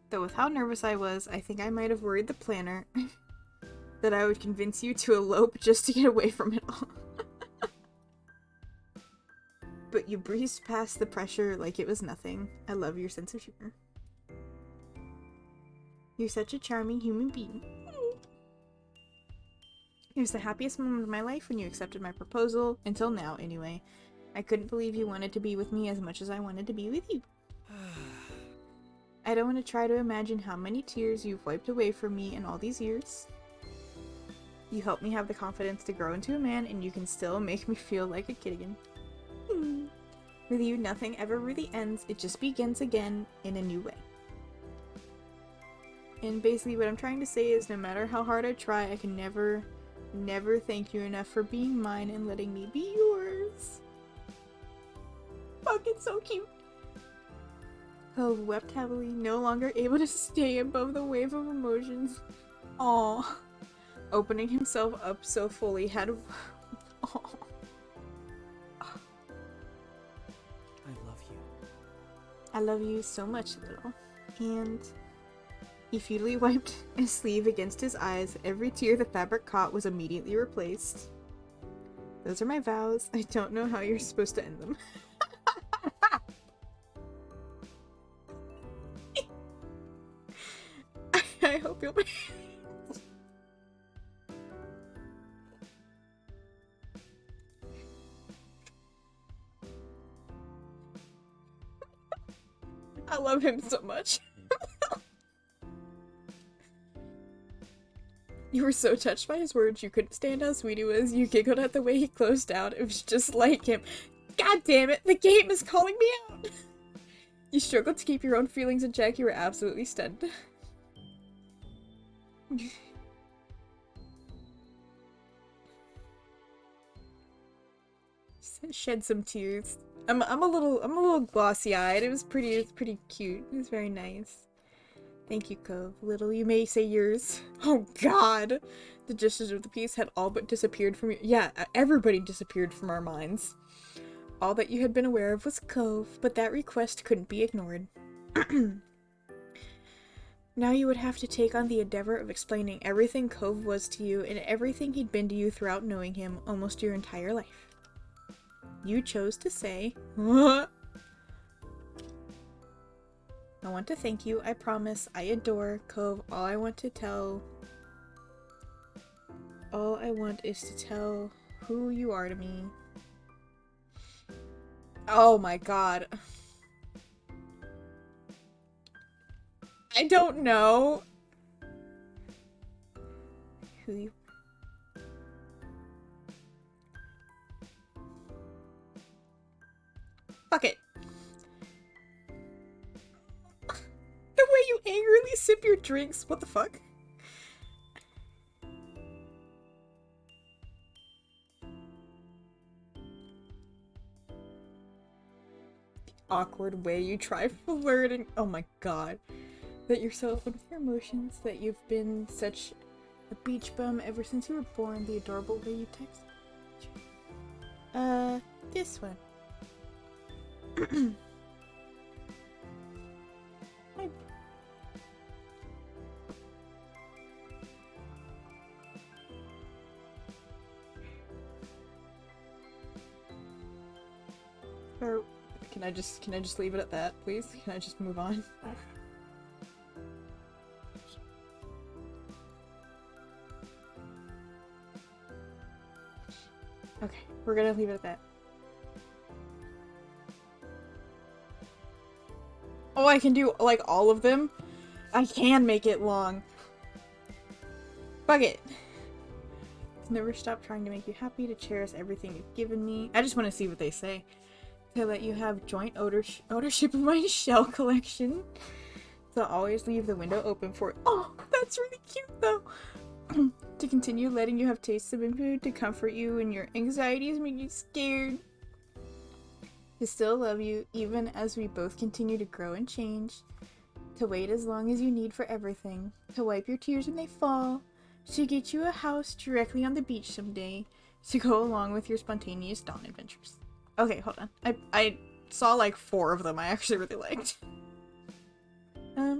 Though with how nervous I was, I think I might have worried the planner that I would convince you to elope just to get away from it all. But you breezed past the pressure like it was nothing. I love your sense of humor. You're such a charming human being. It was the happiest moment of my life when you accepted my proposal, until now anyway. I couldn't believe you wanted to be with me as much as I wanted to be with you. I don't want to try to imagine how many tears you've wiped away from me in all these years. You helped me have the confidence to grow into a man, and you can still make me feel like a kid again. With you, nothing ever really ends, it just begins again in a new way. And basically what I'm trying to say is no matter how hard I try, I can never thank you enough for being mine and letting me be yours. Fuck, it's so cute. Cove wept heavily, no longer able to stay above the wave of emotions. Aw. Opening himself up so fully had... Aww. I love you so much, little. And he futilely wiped his sleeve against his eyes. Every tear the fabric caught was immediately replaced. Those are my vows. I don't know how you're supposed to end them. I hope you'll be... I love him so much. You were so touched by his words, you couldn't stand how sweet he was. You giggled at the way he closed down. It was just like him. God damn it, the game is calling me out! You struggled to keep your own feelings in check. You were absolutely stunned. Shed some tears. I'm a little glossy-eyed. It's pretty cute. It was very nice. Thank you, Cove. Little, you may say yours. Oh god! The gisters of the piece had all but disappeared from your— yeah, everybody disappeared from our minds. All that you had been aware of was Cove, but that request couldn't be ignored. Now you would have to take on the endeavor of explaining everything Cove was to you and everything he'd been to you throughout knowing him almost your entire life. You chose to say, I want to thank you, I promise, I adore, Cove, all I want is to tell who you are to me. Oh my god. I don't know. Who you— fuck it. The way you angrily sip your drinks, what the fuck? The awkward way you try flirting. Oh my god. That yourself and with your emotions, that you've been such a beach bum ever since you were born, the adorable way you text. This one. Or can I just leave it at that, please? Can I just move on? Okay, we're gonna leave it at that. Oh, I can do, like, all of them? I can make it long. Fuck it. Never stop trying to make you happy, to cherish everything you've given me. I just want to see what they say. To let you have joint ownership of my shell collection. To always leave the window open for— oh, that's really cute, though. To continue letting you have tastes of food, to comfort you when your anxieties make you scared. To still love you, even as we both continue to grow and change. To wait as long as you need for everything. To wipe your tears when they fall. To get you a house directly on the beach someday. To go along with your spontaneous dawn adventures. Okay, hold on. I saw like 4 of them I actually really liked. Ah!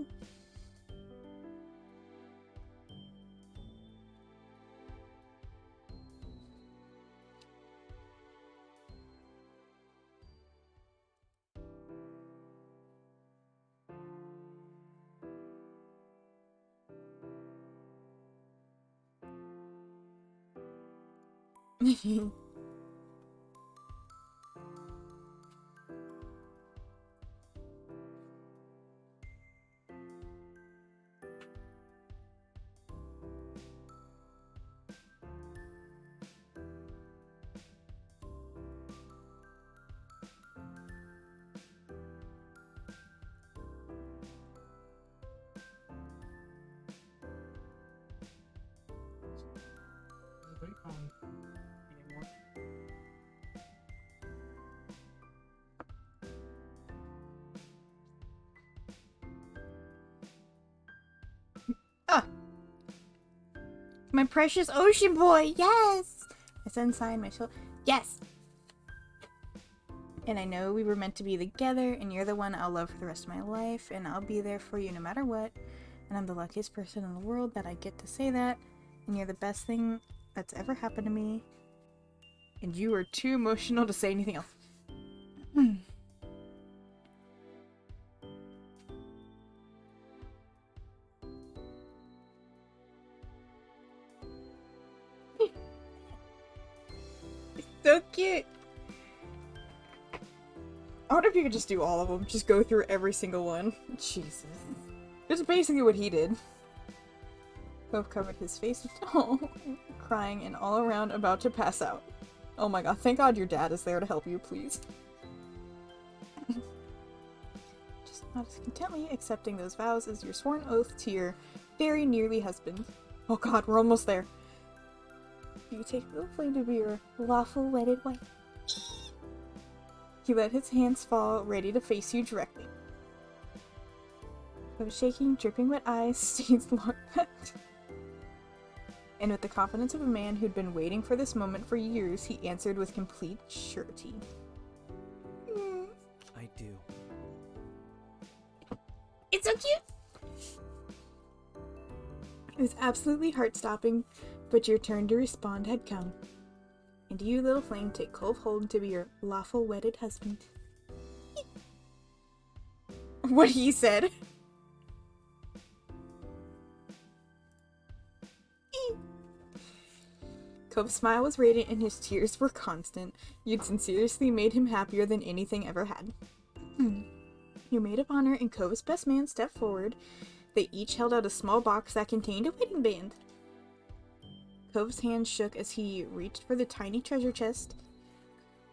My precious ocean boy, yes! My sunshine, my soul, yes! And I know we were meant to be together, and you're the one I'll love for the rest of my life, and I'll be there for you no matter what. And I'm the luckiest person in the world that I get to say that, and you're the best thing that's ever happened to me. And you are too emotional to say anything else. So cute! I wonder if you could just do all of them. Just go through every single one. Jesus. It's basically what he did. Cove covered his face with crying and all around about to pass out. Oh my god, thank god your dad is there to help you, please. Just not as contently accepting those vows as your sworn oath to your very nearly husband. Oh god, we're almost there. You take Little Flame to be your lawful wedded wife. He let his hands fall, ready to face you directly. With shaking, dripping wet eyes, Steve's long backed. And with the confidence of a man who'd been waiting for this moment for years, he answered with complete surety. I do. It's so cute! It was absolutely heart-stopping, but your turn to respond had come. And you, Little Flame, take Cove Holden to be your lawful wedded husband. What he said. Cove's smile was radiant and his tears were constant. You'd sincerely made him happier than anything ever had. Your maid of honor and Cove's best man stepped forward. They each held out a small box that contained a wedding band. Cove's hand shook as he reached for the tiny treasure chest.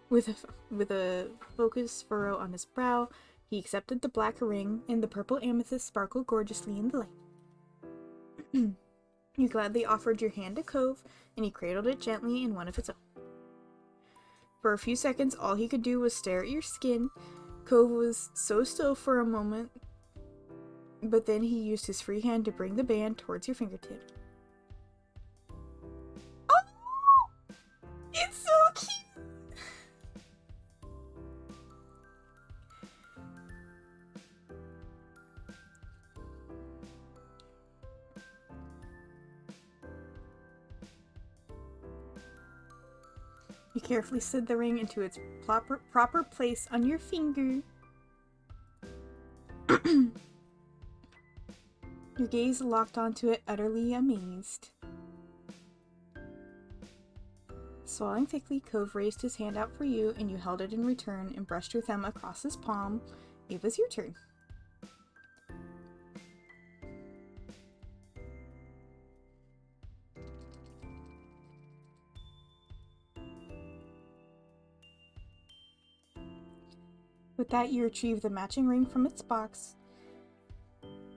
With a focused furrow on his brow, he accepted the black ring, and the purple amethyst sparkled gorgeously in the light. You gladly offered your hand to Cove, and he cradled it gently in one of his own. For a few seconds, all he could do was stare at your skin. Cove was so still for a moment, but then he used his free hand to bring the band towards your fingertip. Oh! It's so cute! You carefully slid the ring into its proper place on your finger. Your gaze locked onto it, utterly amazed. Swallowing thickly, Cove raised his hand out for you, and you held it in return and brushed your thumb across his palm. It was your turn. With that, you retrieved the matching ring from its box.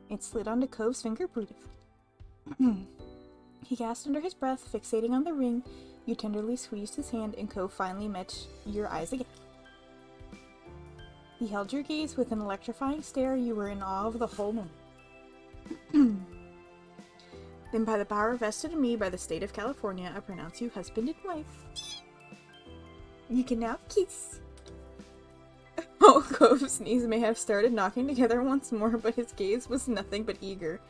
It slid onto Cove's finger beautifully. He gasped under his breath, fixating on the ring. You tenderly squeezed his hand, and Cove finally met your eyes again. He held your gaze with an electrifying stare. You were in awe of the whole moment. Then, by the power vested in me by the state of California, I pronounce you husband and wife. You can now kiss. Oh, Cove's knees may have started knocking together once more, but his gaze was nothing but eager.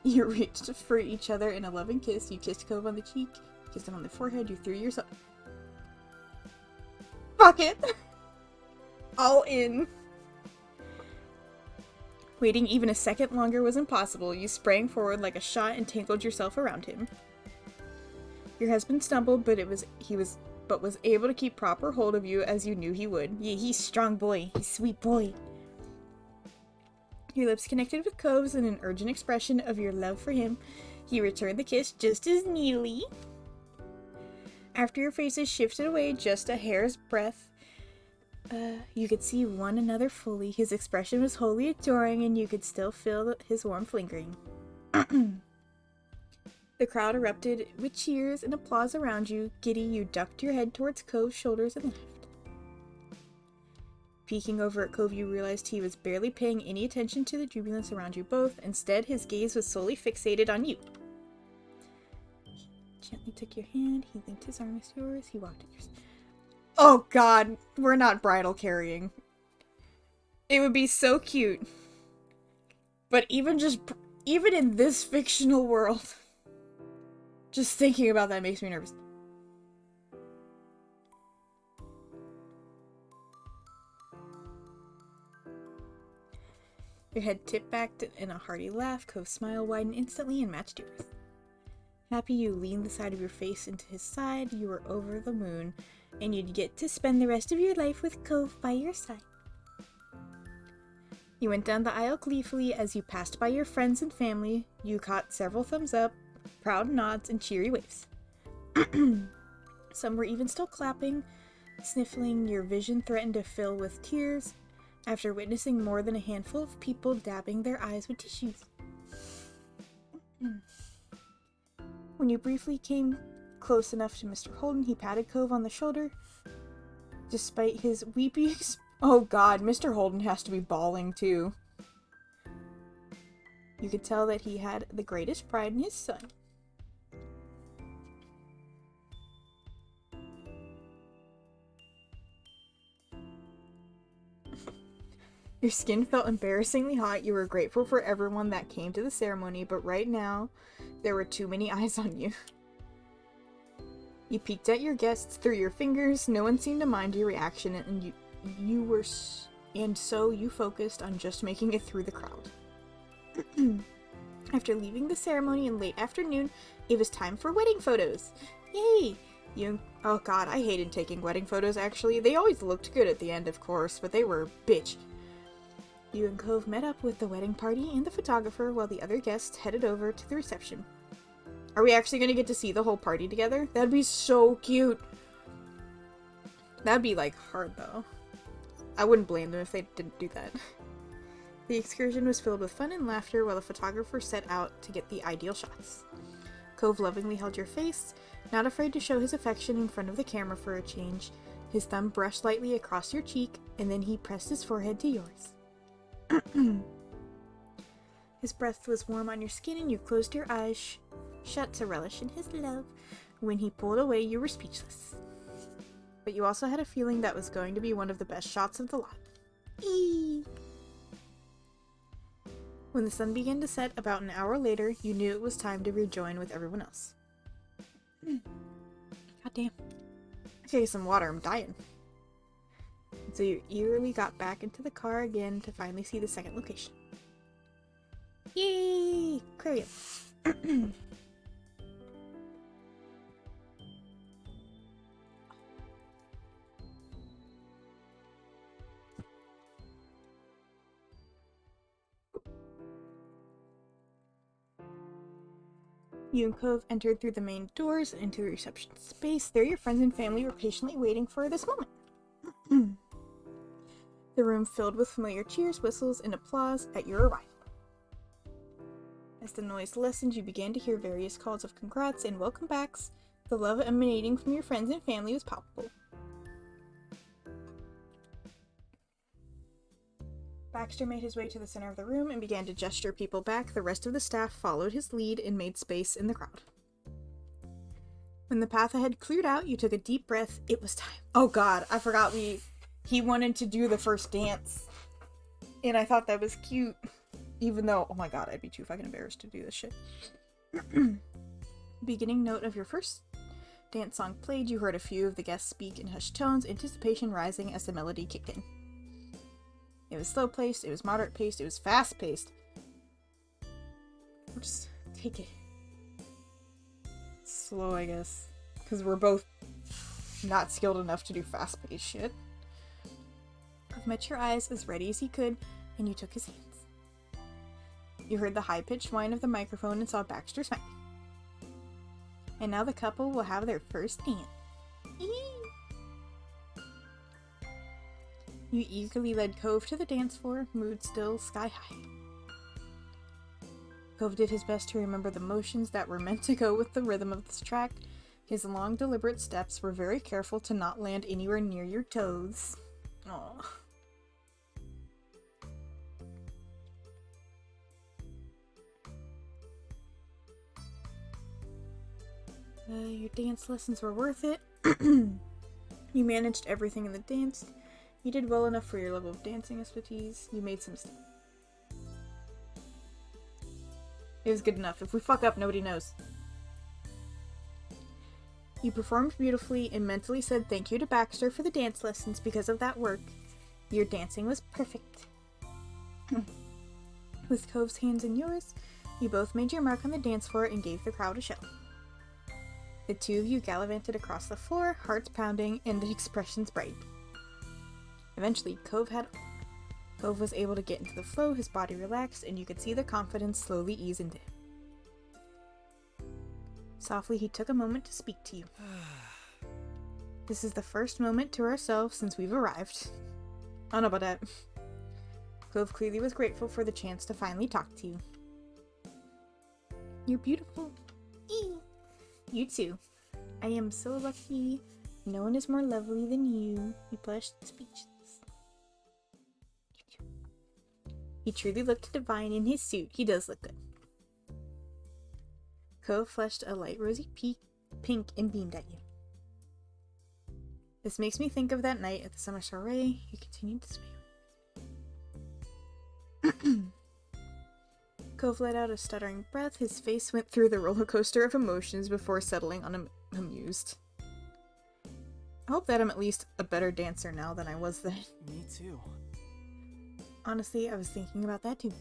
You reached for each other in a loving kiss. You kissed Cove on the cheek, kissed him on the forehead. You threw yourself. Fuck it! All in. Waiting even a second longer was impossible. You sprang forward like a shot and tangled yourself around him. Your husband stumbled, but was able to keep proper hold of you as you knew he would. Yeah, he's strong boy. He's sweet boy. Your lips connected with Cove's in an urgent expression of your love for him. He returned the kiss just as neatly. After your faces shifted away just a hair's breadth, you could see one another fully. His expression was wholly adoring, and you could still feel his warmth lingering. The crowd erupted with cheers and applause around you. Giddy, you ducked your head towards Cove's shoulders and laughed. Peeking over at Cove, you realized he was barely paying any attention to the jubilance around you both. Instead, his gaze was solely fixated on you. He gently took your hand. He linked his arm with yours. He walked at your side. Oh god, we're not bridal carrying. It would be so cute. But even in this fictional world, just thinking about that makes me nervous. Your head tipped back in a hearty laugh. Cove's smile widened instantly and matched yours. Happy, you leaned the side of your face into his side. You were over the moon, and you'd get to spend the rest of your life with Cove by your side. You went down the aisle gleefully as you passed by your friends and family. You caught several thumbs up, proud nods, and cheery waves. Some were even still clapping, sniffling. Your vision threatened to fill with tears after witnessing more than a handful of people dabbing their eyes with tissues. When you briefly came close enough to Mr. Holden, he patted Cove on the shoulder. Despite his weepy oh god, Mr. Holden has to be bawling too. You could tell that he had the greatest pride in his son. Your skin felt embarrassingly hot. You were grateful for everyone that came to the ceremony, but right now, there were too many eyes on you. You peeked at your guests through your fingers. No one seemed to mind your reaction, and so you focused on just making it through the crowd. After leaving the ceremony in late afternoon, it was time for wedding photos. Yay! Oh god, I hated taking wedding photos actually. They always looked good at the end, of course, but they were bitch. You and Cove met up with the wedding party and the photographer while the other guests headed over to the reception. Are we actually going to get to see the whole party together? That'd be so cute. That'd be, like, hard, though. I wouldn't blame them if they didn't do that. The excursion was filled with fun and laughter while the photographer set out to get the ideal shots. Cove lovingly held your face, not afraid to show his affection in front of the camera for a change. His thumb brushed lightly across your cheek, and then he pressed his forehead to yours. His breath was warm on your skin and you closed your eyes shut to relish in his love. When he pulled away, you were speechless. But you also had a feeling that was going to be one of the best shots of the lot. Eee! When the sun began to set about an hour later, you knew it was time to rejoin with everyone else. God damn. Okay, some water, I'm dying. So you eagerly got back into the car again to finally see the second location. Yay! Aquarium. You and Cove entered through the main doors and into the reception space. There your friends and family were patiently waiting for this moment. The room filled with familiar cheers, whistles, and applause at your arrival. As the noise lessened, you began to hear various calls of congrats and welcome backs. The love emanating from your friends and family was palpable. Baxter made his way to the center of the room and began to gesture people back. The rest of the staff followed his lead and made space in the crowd. When the path ahead cleared out, you took a deep breath. It was time. Oh god, I forgot he wanted to do the first dance. And I thought that was cute. Even though, oh my god, I'd be too fucking embarrassed to do this shit. Beginning note of your first dance song played, you heard a few of the guests speak in hushed tones, anticipation rising as the melody kicked in. It was slow-paced, it was moderate-paced, it was fast-paced. We'll just take it slow, I guess. Because we're both not skilled enough to do fast-paced shit. Cove met your eyes as ready as he could, and you took his hands. You heard the high-pitched whine of the microphone and saw Baxter smiling. And now the couple will have their first dance. You eagerly led Cove to the dance floor, mood still sky high. Cove did his best to remember the motions that were meant to go with the rhythm of this track. His long, deliberate steps were very careful to not land anywhere near your toes. Aww. Your dance lessons were worth it. You managed everything in the dance. You did well enough for your level of dancing expertise. You made some mistakes. It was good enough. If we fuck up, nobody knows. You performed beautifully and mentally said thank you to Baxter for the dance lessons because of that work. Your dancing was perfect. With Cove's hands in yours, you both made your mark on the dance floor and gave the crowd a show. The two of you gallivanted across the floor, hearts pounding and the expressions bright. Eventually, Cove had Cove was able to get into the flow, his body relaxed, and you could see the confidence slowly ease into him. Softly, he took a moment to speak to you. This is the first moment to ourselves since we've arrived. I don't know about that. Cove clearly was grateful for the chance to finally talk to you. You're beautiful. Eee. You too. I am so lucky. No one is more lovely than you. He blushed, speechless. He truly looked divine in his suit. He does look good. Cove flushed a light rosy pink and beamed at you. This makes me think of that night at the summer soiree. He continued to smile. Cove let out a stuttering breath. His face went through the roller coaster of emotions before settling on amused. I hope that I'm at least a better dancer now than I was then. Me too. Honestly, I was thinking about that too.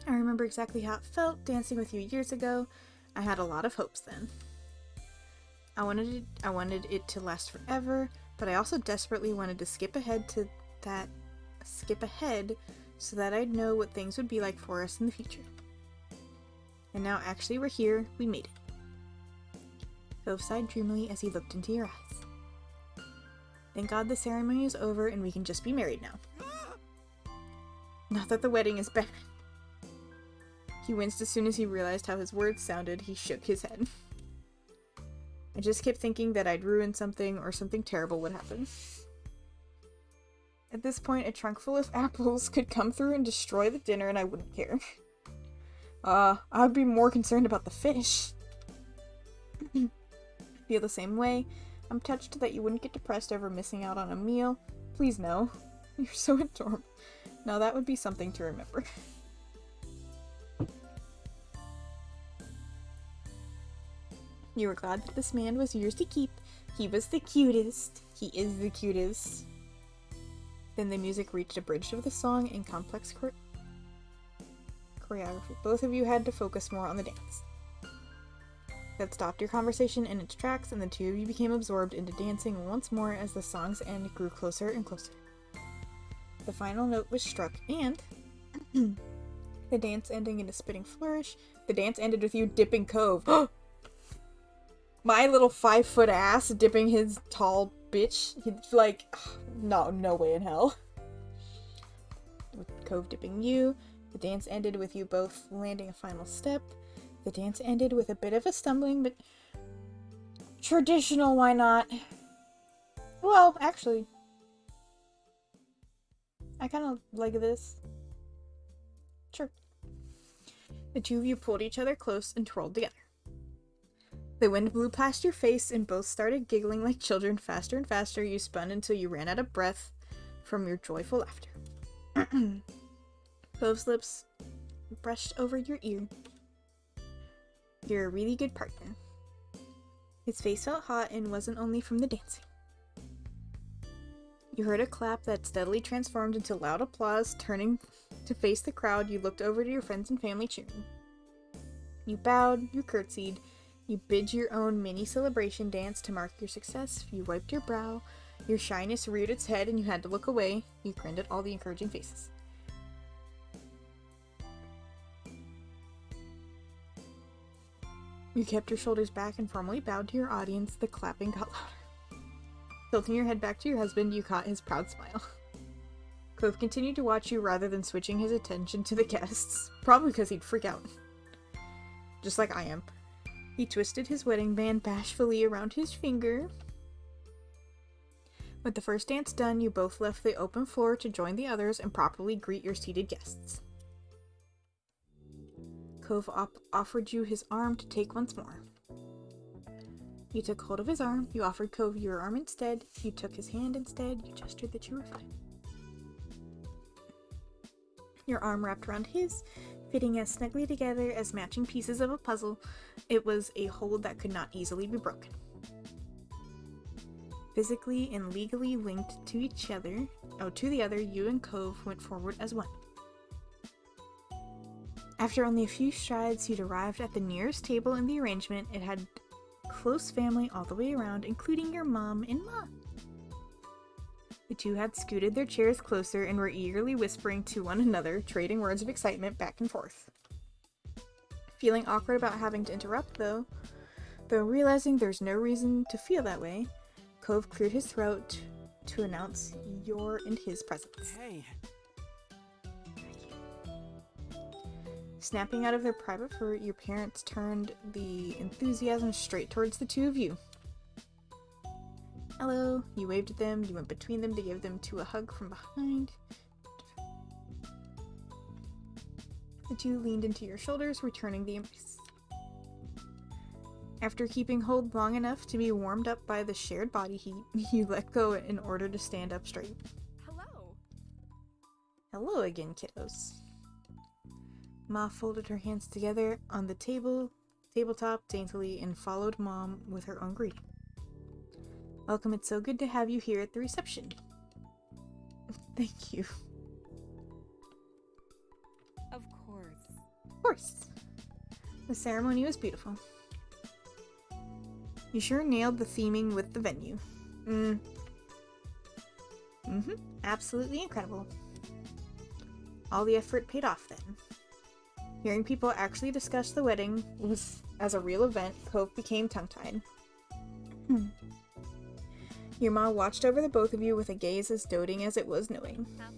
I remember exactly how it felt dancing with you years ago. I had a lot of hopes then. I wanted it to last forever, but I also desperately wanted to skip ahead so that I'd know what things would be like for us in the future. And now actually we're here, we made it. Cove sighed dreamily as he looked into your eyes. Thank God the ceremony is over and we can just be married now. Not that the wedding is bad. He winced as soon as he realized how his words sounded. He shook his head. I just kept thinking that I'd ruin something or something terrible would happen. At this point, a trunk full of apples could come through and destroy the dinner and I wouldn't care. I'd be more concerned about the fish. Feel the same way. I'm touched that you wouldn't get depressed over missing out on a meal. Please no. You're so adorable. Now that would be something to remember. You were glad that this man was yours to keep. He was the cutest. He is the cutest. Then the music reached a bridge of the song in complex choreography. Both of you had to focus more on the dance. That stopped your conversation in its tracks, and the two of you became absorbed into dancing once more as the song's end grew closer and closer. The final note was struck, and the dance ending in a spitting flourish. The dance ended with you dipping Cove. My little 5-foot ass dipping his tall bitch. He's like, no way in hell. With Cove dipping you, the dance ended with you both landing a final step. The dance ended with a bit of a stumbling, but traditional, why not? Well, actually, I kind of like this. Sure. The two of you pulled each other close and twirled together. The wind blew past your face and both started giggling like children. Faster and faster, you spun until you ran out of breath from your joyful laughter. Cove's lips brushed over your ear. You're a really good partner. His face felt hot and wasn't only from the dancing. You heard a clap that steadily transformed into loud applause. Turning to face the crowd, you looked over to your friends and family cheering. You bowed, you curtsied, you bid your own mini celebration dance to mark your success. You wiped your brow. Your shyness reared its head and you had to look away. You grinned at all the encouraging faces. You kept your shoulders back and formally bowed to your audience. The clapping got louder. Tilting your head back to your husband, you caught his proud smile. Cove continued to watch you rather than switching his attention to the guests. Probably because he'd freak out. Just like I am. He twisted his wedding band bashfully around his finger. With the first dance done, you both left the open floor to join the others and properly greet your seated guests. Cove offered you his arm to take once more. You took hold of his arm. You offered Cove your arm instead. You took his hand instead. You gestured that you were fine. Your arm wrapped around his, fitting as snugly together as matching pieces of a puzzle. It was a hold that could not easily be broken. Physically and legally linked to the other, you and Cove went forward as one. After only a few strides, you'd arrived at the nearest table in the arrangement. It had close family all the way around, including your mom and Ma. The two had scooted their chairs closer and were eagerly whispering to one another, trading words of excitement back and forth. Feeling awkward about having to interrupt, though realizing there's no reason to feel that way, Cove cleared his throat to announce your and his presence. Hey. Snapping out of their private fur, your parents turned the enthusiasm straight towards the two of you. Hello, you waved at them, you went between them to give them a hug from behind. The two leaned into your shoulders, returning the embrace. After keeping hold long enough to be warmed up by the shared body heat, you let go in order to stand up straight. Hello. Hello again, kiddos. Ma folded her hands together on the tabletop daintily and followed Mom with her own greeting. Welcome, it's so good to have you here at the reception. Thank you. Of course. Of course. The ceremony was beautiful. You sure nailed the theming with the venue. Absolutely incredible. All the effort paid off then. Hearing people actually discuss the wedding was as a real event, Cove became tongue-tied. Your mom watched over the both of you with a gaze as doting as it was knowing. Have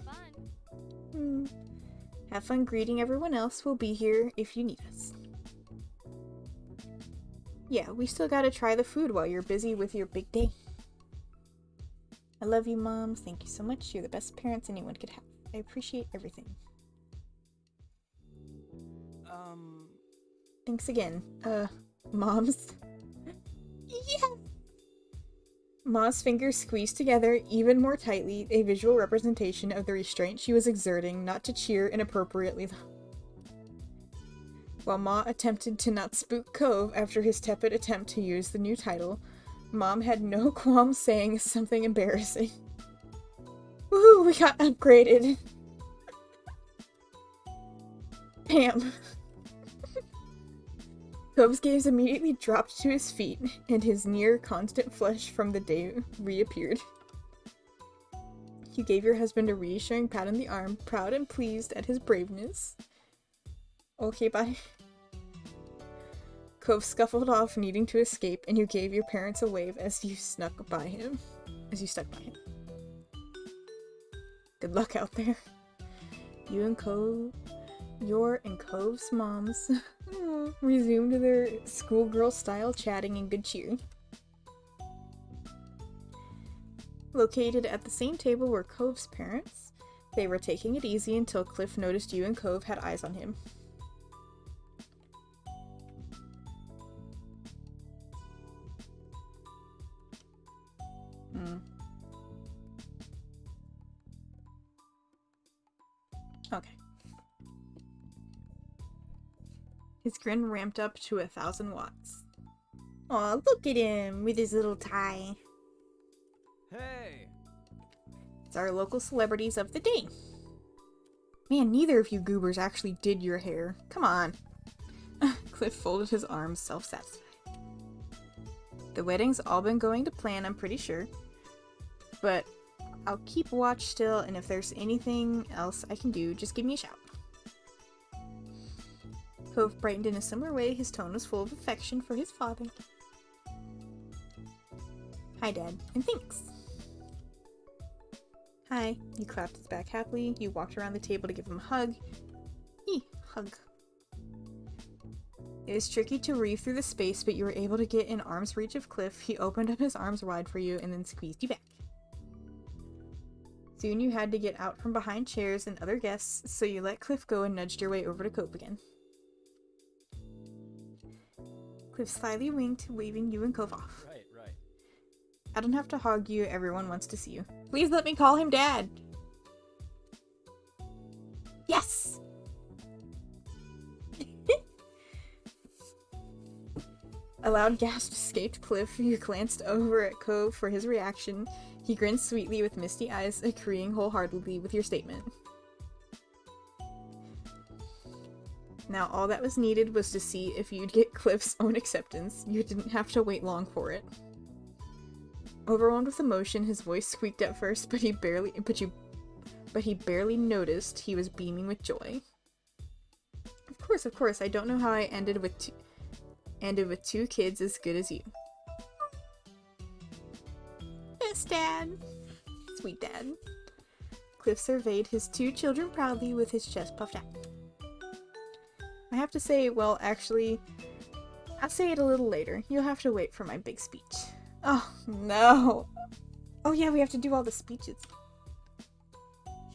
fun. Have fun greeting everyone else. We'll be here if you need us. Yeah, we still gotta try the food while you're busy with your big day. I love you, Moms. Thank you so much. You're the best parents anyone could have. I appreciate everything. Thanks again. Moms. Yeah! Ma's fingers squeezed together even more tightly, a visual representation of the restraint she was exerting not to cheer inappropriately. While Ma attempted to not spook Cove after his tepid attempt to use the new title, Mom had no qualms saying something embarrassing. Woohoo, we got upgraded! Pam. Cove's gaze immediately dropped to his feet, and his near-constant flush from the day reappeared. You gave your husband a reassuring pat on the arm, proud and pleased at his braveness. Okay, bye. Cove scuffled off, needing to escape, and you gave your parents a wave as you stuck by him. Good luck out there. Your and Cove's moms resumed their schoolgirl-style chatting in good cheer. Located at the same table were Cove's parents. They were taking it easy until Cliff noticed you and Cove had eyes on him. Okay. His grin ramped up to 1,000 watts. Aw, look at him with his little tie. Hey! It's our local celebrities of the day. Man, neither of you goobers actually did your hair. Come on. Cliff folded his arms, self-satisfied. The wedding's all been going to plan, I'm pretty sure. But I'll keep watch still, and if there's anything else I can do, just give me a shout. Cove brightened in a similar way. His tone was full of affection for his father. Hi, Dad, and thanks. Hi. You clapped his back happily. You walked around the table to give him a hug. Hug. It was tricky to weave through the space, but you were able to get in arm's reach of Cliff. He opened up his arms wide for you and then squeezed you back. Soon you had to get out from behind chairs and other guests, so you let Cliff go and nudged your way over to Cove again. Cliff slyly winked, waving you and Cove off. Right. I don't have to hog you, everyone wants to see you. Please let me call him Dad! Yes! A loud gasp escaped Cliff. You glanced over at Cove for his reaction. He grinned sweetly with misty eyes, agreeing wholeheartedly with your statement. Now all that was needed was to see if you'd get Cliff's own acceptance. You didn't have to wait long for it. Overwhelmed with emotion, his voice squeaked at first, but he barely noticed he was beaming with joy. Of course, I don't know how I ended with two kids as good as you. Yes, Dad. Sweet Dad. Cliff surveyed his 2 children proudly with his chest puffed out. I have to say, well, actually, I'll say it a little later. You'll have to wait for my big speech. Oh, no. Oh yeah, we have to do all the speeches.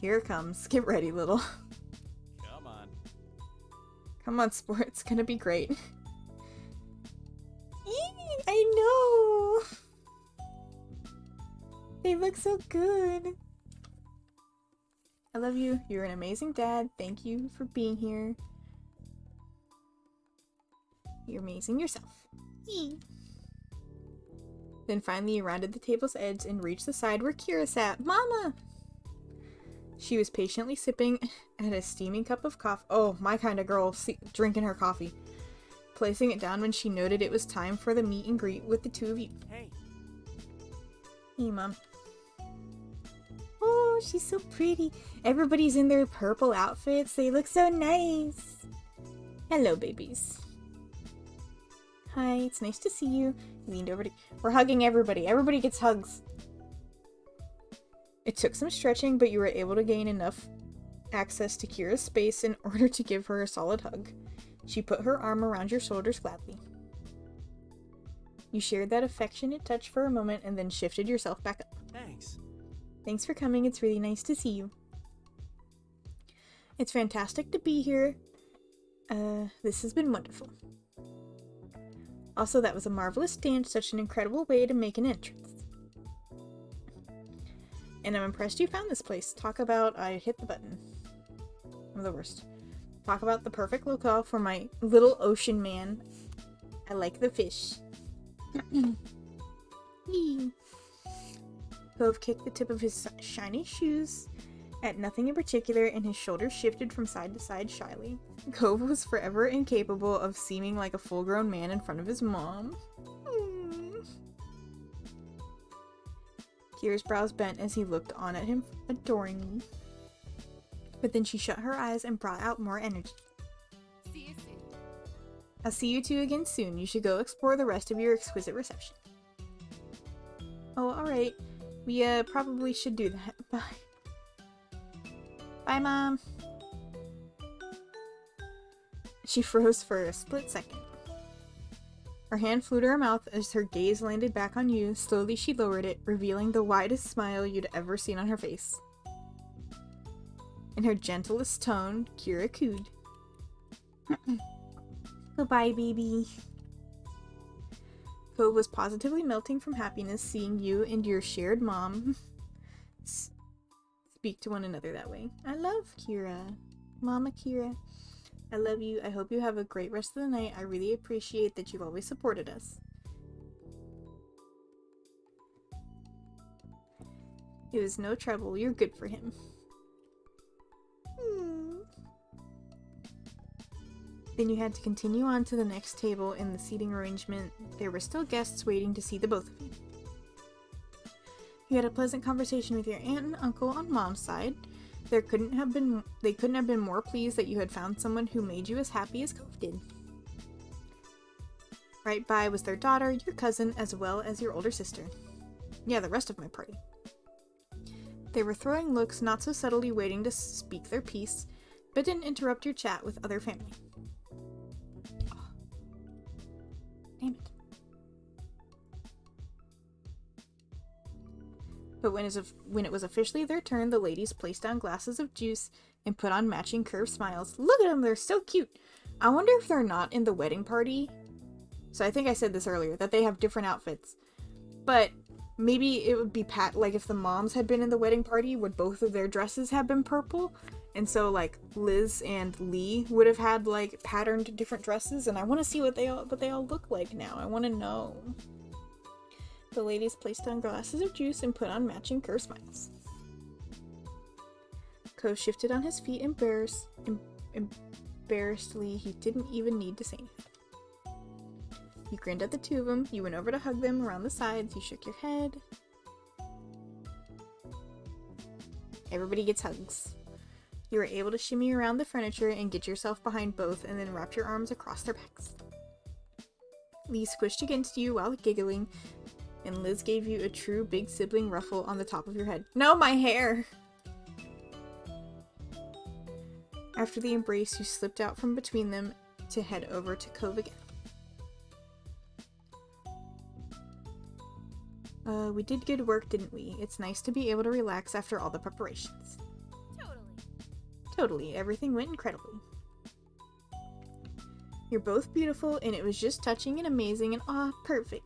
Here it comes. Get ready, little. Come on. Come on, sport. It's gonna be great. I know. They look so good. I love you. You're an amazing dad. Thank you for being here. You're amazing yourself. Yee. Then finally you rounded the table's edge and reached the side where Kira sat. Mama! She was patiently sipping at a steaming cup of coffee. Oh, my kind of girl, drinking her coffee. Placing it down when she noted it was time for the meet and greet with the 2 of you. Hey. Hey, Mom. Oh, she's so pretty. Everybody's in their purple outfits. They look so nice. Hello, babies. Hi, it's nice to see you. He leaned over to... We're hugging everybody. Everybody gets hugs. It took some stretching, but you were able to gain enough access to Kira's space in order to give her a solid hug. She put her arm around your shoulders gladly. You shared that affectionate touch for a moment and then shifted yourself back up. Thanks. Thanks for coming. It's really nice to see you. It's fantastic to be here. This has been wonderful. Also, that was a marvelous dance, such an incredible way to make an entrance. And I'm impressed you found this place. Talk about I hit the button. I'm the worst. Talk about the perfect locale for my little ocean man. I like the fish. Cove kicked the tip of his shiny shoes at nothing in particular, and his shoulders shifted from side to side shyly. Cove was forever incapable of seeming like a full-grown man in front of his mom. Kira's brows bent as he looked on at him adoringly. But then she shut her eyes and brought out more energy. See you soon. I'll see you 2 again soon. You should go explore the rest of your exquisite reception. Oh, alright. We probably should do that. Bye. Bye, Mom. She froze for a split second. Her hand flew to her mouth as her gaze landed back on you. Slowly she lowered it, revealing the widest smile you'd ever seen on her face. In her gentlest tone, Kira cooed. Goodbye, baby. Cove was positively melting from happiness seeing you and your shared mom speak to one another that way. I love Kira. Mama Kira. I love you. I hope you have a great rest of the night. I really appreciate that you've always supported us. It was no trouble. You're good for him. Then you had to continue on to the next table in the seating arrangement. There were still guests waiting to see the both of you. You had a pleasant conversation with your aunt and uncle on Mom's side. They couldn't have been more pleased that you had found someone who made you as happy as Cove did. Right by was their daughter, your cousin, as well as your older sister. Yeah, the rest of my party. They were throwing looks, not so subtly waiting to speak their piece, but didn't interrupt your chat with other family. Oh. Damn it. But when it was officially their turn, the ladies placed down glasses of juice and put on matching curved smiles. Look at them, they're so cute. I wonder if they're not in the wedding party. So I think I said this earlier, that they have different outfits. But maybe it would be like if the moms had been in the wedding party, would both of their dresses have been purple? And so like Liz and Lee would have had like patterned different dresses, and I want to see what they all look like now. I want to know. The ladies placed on glasses of juice and put on matching curved smiles. Cove shifted on his feet embarrassedly. He didn't even need to say anything. You grinned at the 2 of them. You went over to hug them around the sides. You shook your head. Everybody gets hugs. You were able to shimmy around the furniture and get yourself behind both and then wrap your arms across their backs. Lee squished against you while giggling, and Liz gave you a true big sibling ruffle on the top of your head. No, my hair! After the embrace, you slipped out from between them to head over to Cove again. We did good work, didn't we? It's nice to be able to relax after all the preparations. Totally, everything went incredibly. You're both beautiful, and it was just touching and amazing and perfect.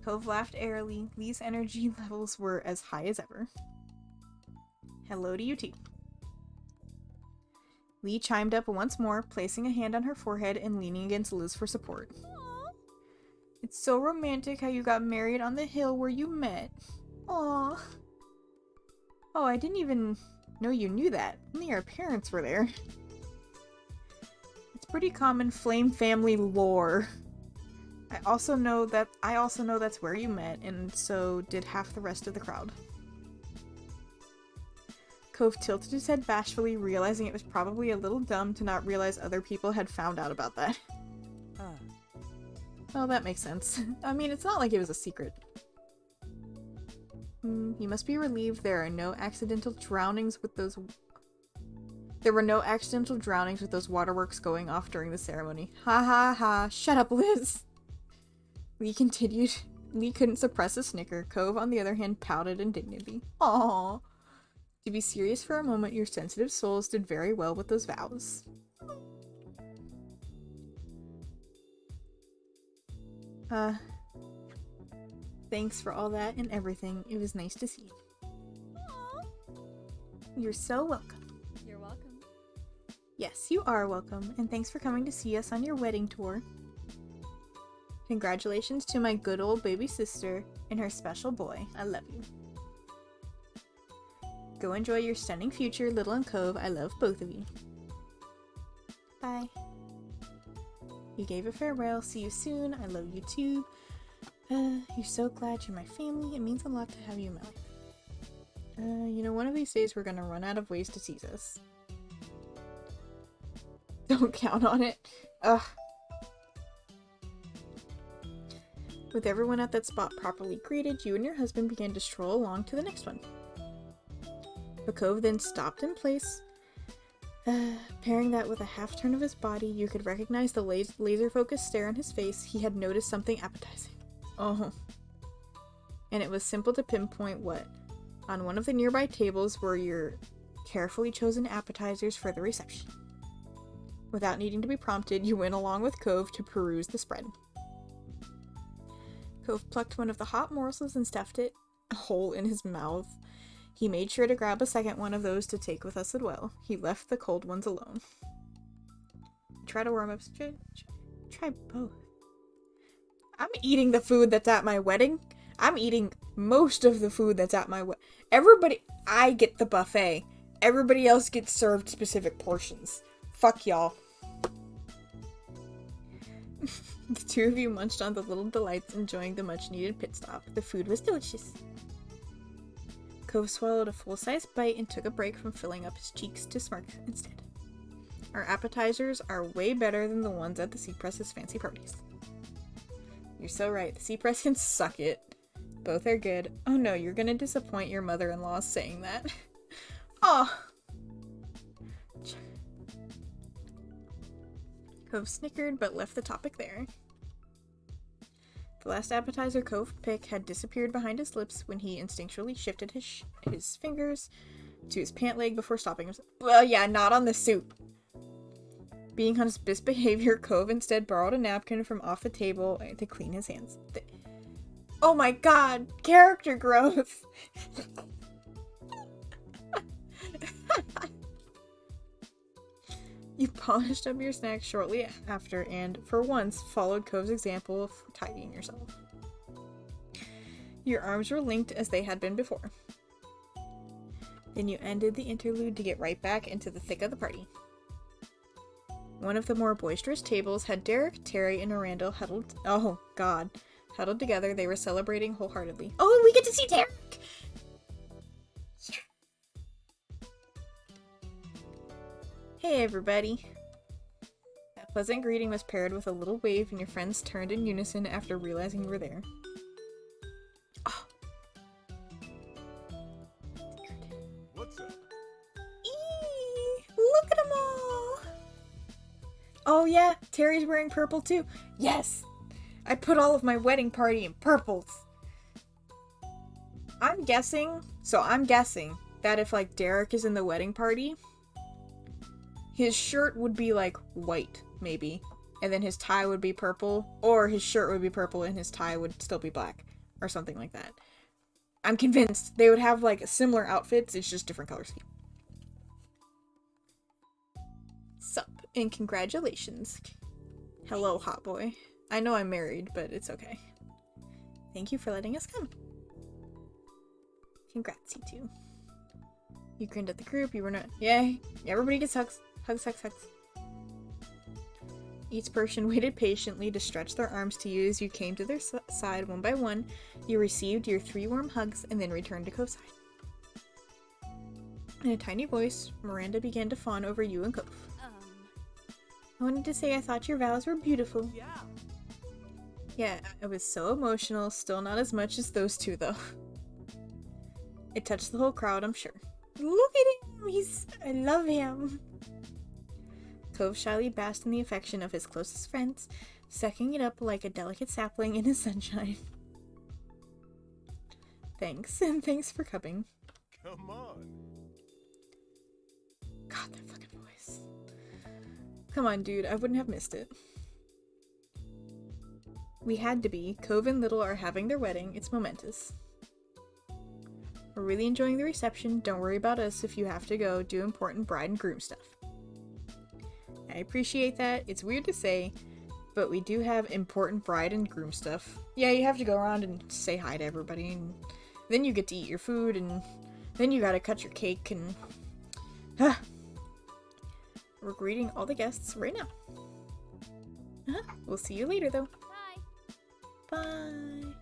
Cove laughed airily. Lee's energy levels were as high as ever. Hello to you too. Lee chimed up once more, placing a hand on her forehead and leaning against Liz for support. Aww. It's so romantic how you got married on the hill where you met. Aww. Oh, I didn't even know you knew that. Only our parents were there. It's pretty common Flame family lore. I also know that's where you met, and so did half the rest of the crowd. Cove tilted his head bashfully, realizing it was probably a little dumb to not realize other people had found out about that. Well, that makes sense. I mean, it's not like it was a secret. You must be relieved there were no accidental drownings with those waterworks going off during the ceremony. Ha ha ha, shut up, Liz! Lee continued. Lee couldn't suppress a snicker. Cove, on the other hand, pouted indignantly. Aww. To be serious for a moment, your sensitive souls did very well with those vows. Thanks for all that and everything. It was nice to see you. Aww. You're so welcome. You're welcome. Yes, you are welcome, and thanks for coming to see us on your wedding tour. Congratulations to my good old baby sister and her special boy. I love you. Go enjoy your stunning future, Little and Cove. I love both of you. Bye. You gave a farewell. See you soon. I love you too. You're so glad you're my family. It means a lot to have you in my life. You know, one of these days we're gonna run out of ways to tease us. Don't count on it. Ugh. With everyone at that spot properly greeted, you and your husband began to stroll along to the next one. The Cove then stopped in place. Pairing that with a half turn of his body, you could recognize the laser-focused stare on his face. He had noticed something appetizing. Oh. And it was simple to pinpoint what. On one of the nearby tables were your carefully chosen appetizers for the reception. Without needing to be prompted, you went along with Cove to peruse the spread. Cove plucked one of the hot morsels and stuffed it a hole in his mouth. He made sure to grab a second one of those to take with us as well. He left the cold ones alone. Try to warm up. Try both. I'm eating the food that's at my wedding. I'm eating most of the food that's at my wedding. I get the buffet. Everybody else gets served specific portions. Fuck y'all. The two of you munched on the little delights, enjoying the much-needed pit stop. The food was delicious. Cove swallowed a full-sized bite and took a break from filling up his cheeks to smirk instead. Our appetizers are way better than the ones at the Seapress's fancy parties. You're so right. The Seapress can suck it. Both are good. Oh no, you're gonna disappoint your mother-in-law saying that. Aw. Cove snickered, but left the topic there. The last appetizer Cove picked had disappeared behind his lips when he instinctually shifted his fingers to his pant leg before stopping himself. Well, yeah, not on the soup. Being on his best behavior, Cove instead borrowed a napkin from off the table to clean his hands. Oh my god! Character growth! You polished up your snack shortly after and, for once, followed Cove's example of tidying yourself. Your arms were linked as they had been before. Then you ended the interlude to get right back into the thick of the party. One of the more boisterous tables had Derek, Terry, and Randall huddled together. They were celebrating wholeheartedly. Oh, we get to see Derek! Hey everybody. That pleasant greeting was paired with a little wave and your friends turned in unison after realizing you were there. Oh. What's up? Eee, look at them all! Oh yeah, Terry's wearing purple too. Yes! I put all of my wedding party in purples. I'm guessing that if like Derek is in the wedding party, his shirt would be like white, maybe. And then his tie would be purple, or his shirt would be purple and his tie would still be black, or something like that. I'm convinced they would have like similar outfits, it's just different color scheme. Sup, and congratulations. Hello, hot boy. I know I'm married, but it's okay. Thank you for letting us come. Congrats, you two. You grinned at the group, you were not- Yay! Everybody gets hugs. Hugs, hugs, hugs. Each person waited patiently to stretch their arms to you as you came to their side one by one. You received your 3 warm hugs and then returned to Cove's side. In a tiny voice, Miranda began to fawn over you and Cove. I wanted to say I thought your vows were beautiful. Yeah, I was so emotional, still not as much as those two though. It touched the whole crowd, I'm sure. Look at him! I love him! Cove shyly basked in the affection of his closest friends, sucking it up like a delicate sapling in the sunshine. Thanks, and thanks for coming. Come on. God, that fucking voice. Come on, dude, I wouldn't have missed it. We had to be. Cove and Little are having their wedding. It's momentous. We're really enjoying the reception. Don't worry about us if you have to go do important bride and groom stuff. I appreciate that. It's weird to say, but we do have important bride and groom stuff. Yeah, you have to go around and say hi to everybody, and then you get to eat your food, and then you gotta cut your cake, and... We're greeting all the guests right now. We'll see you later, though. Bye. Bye.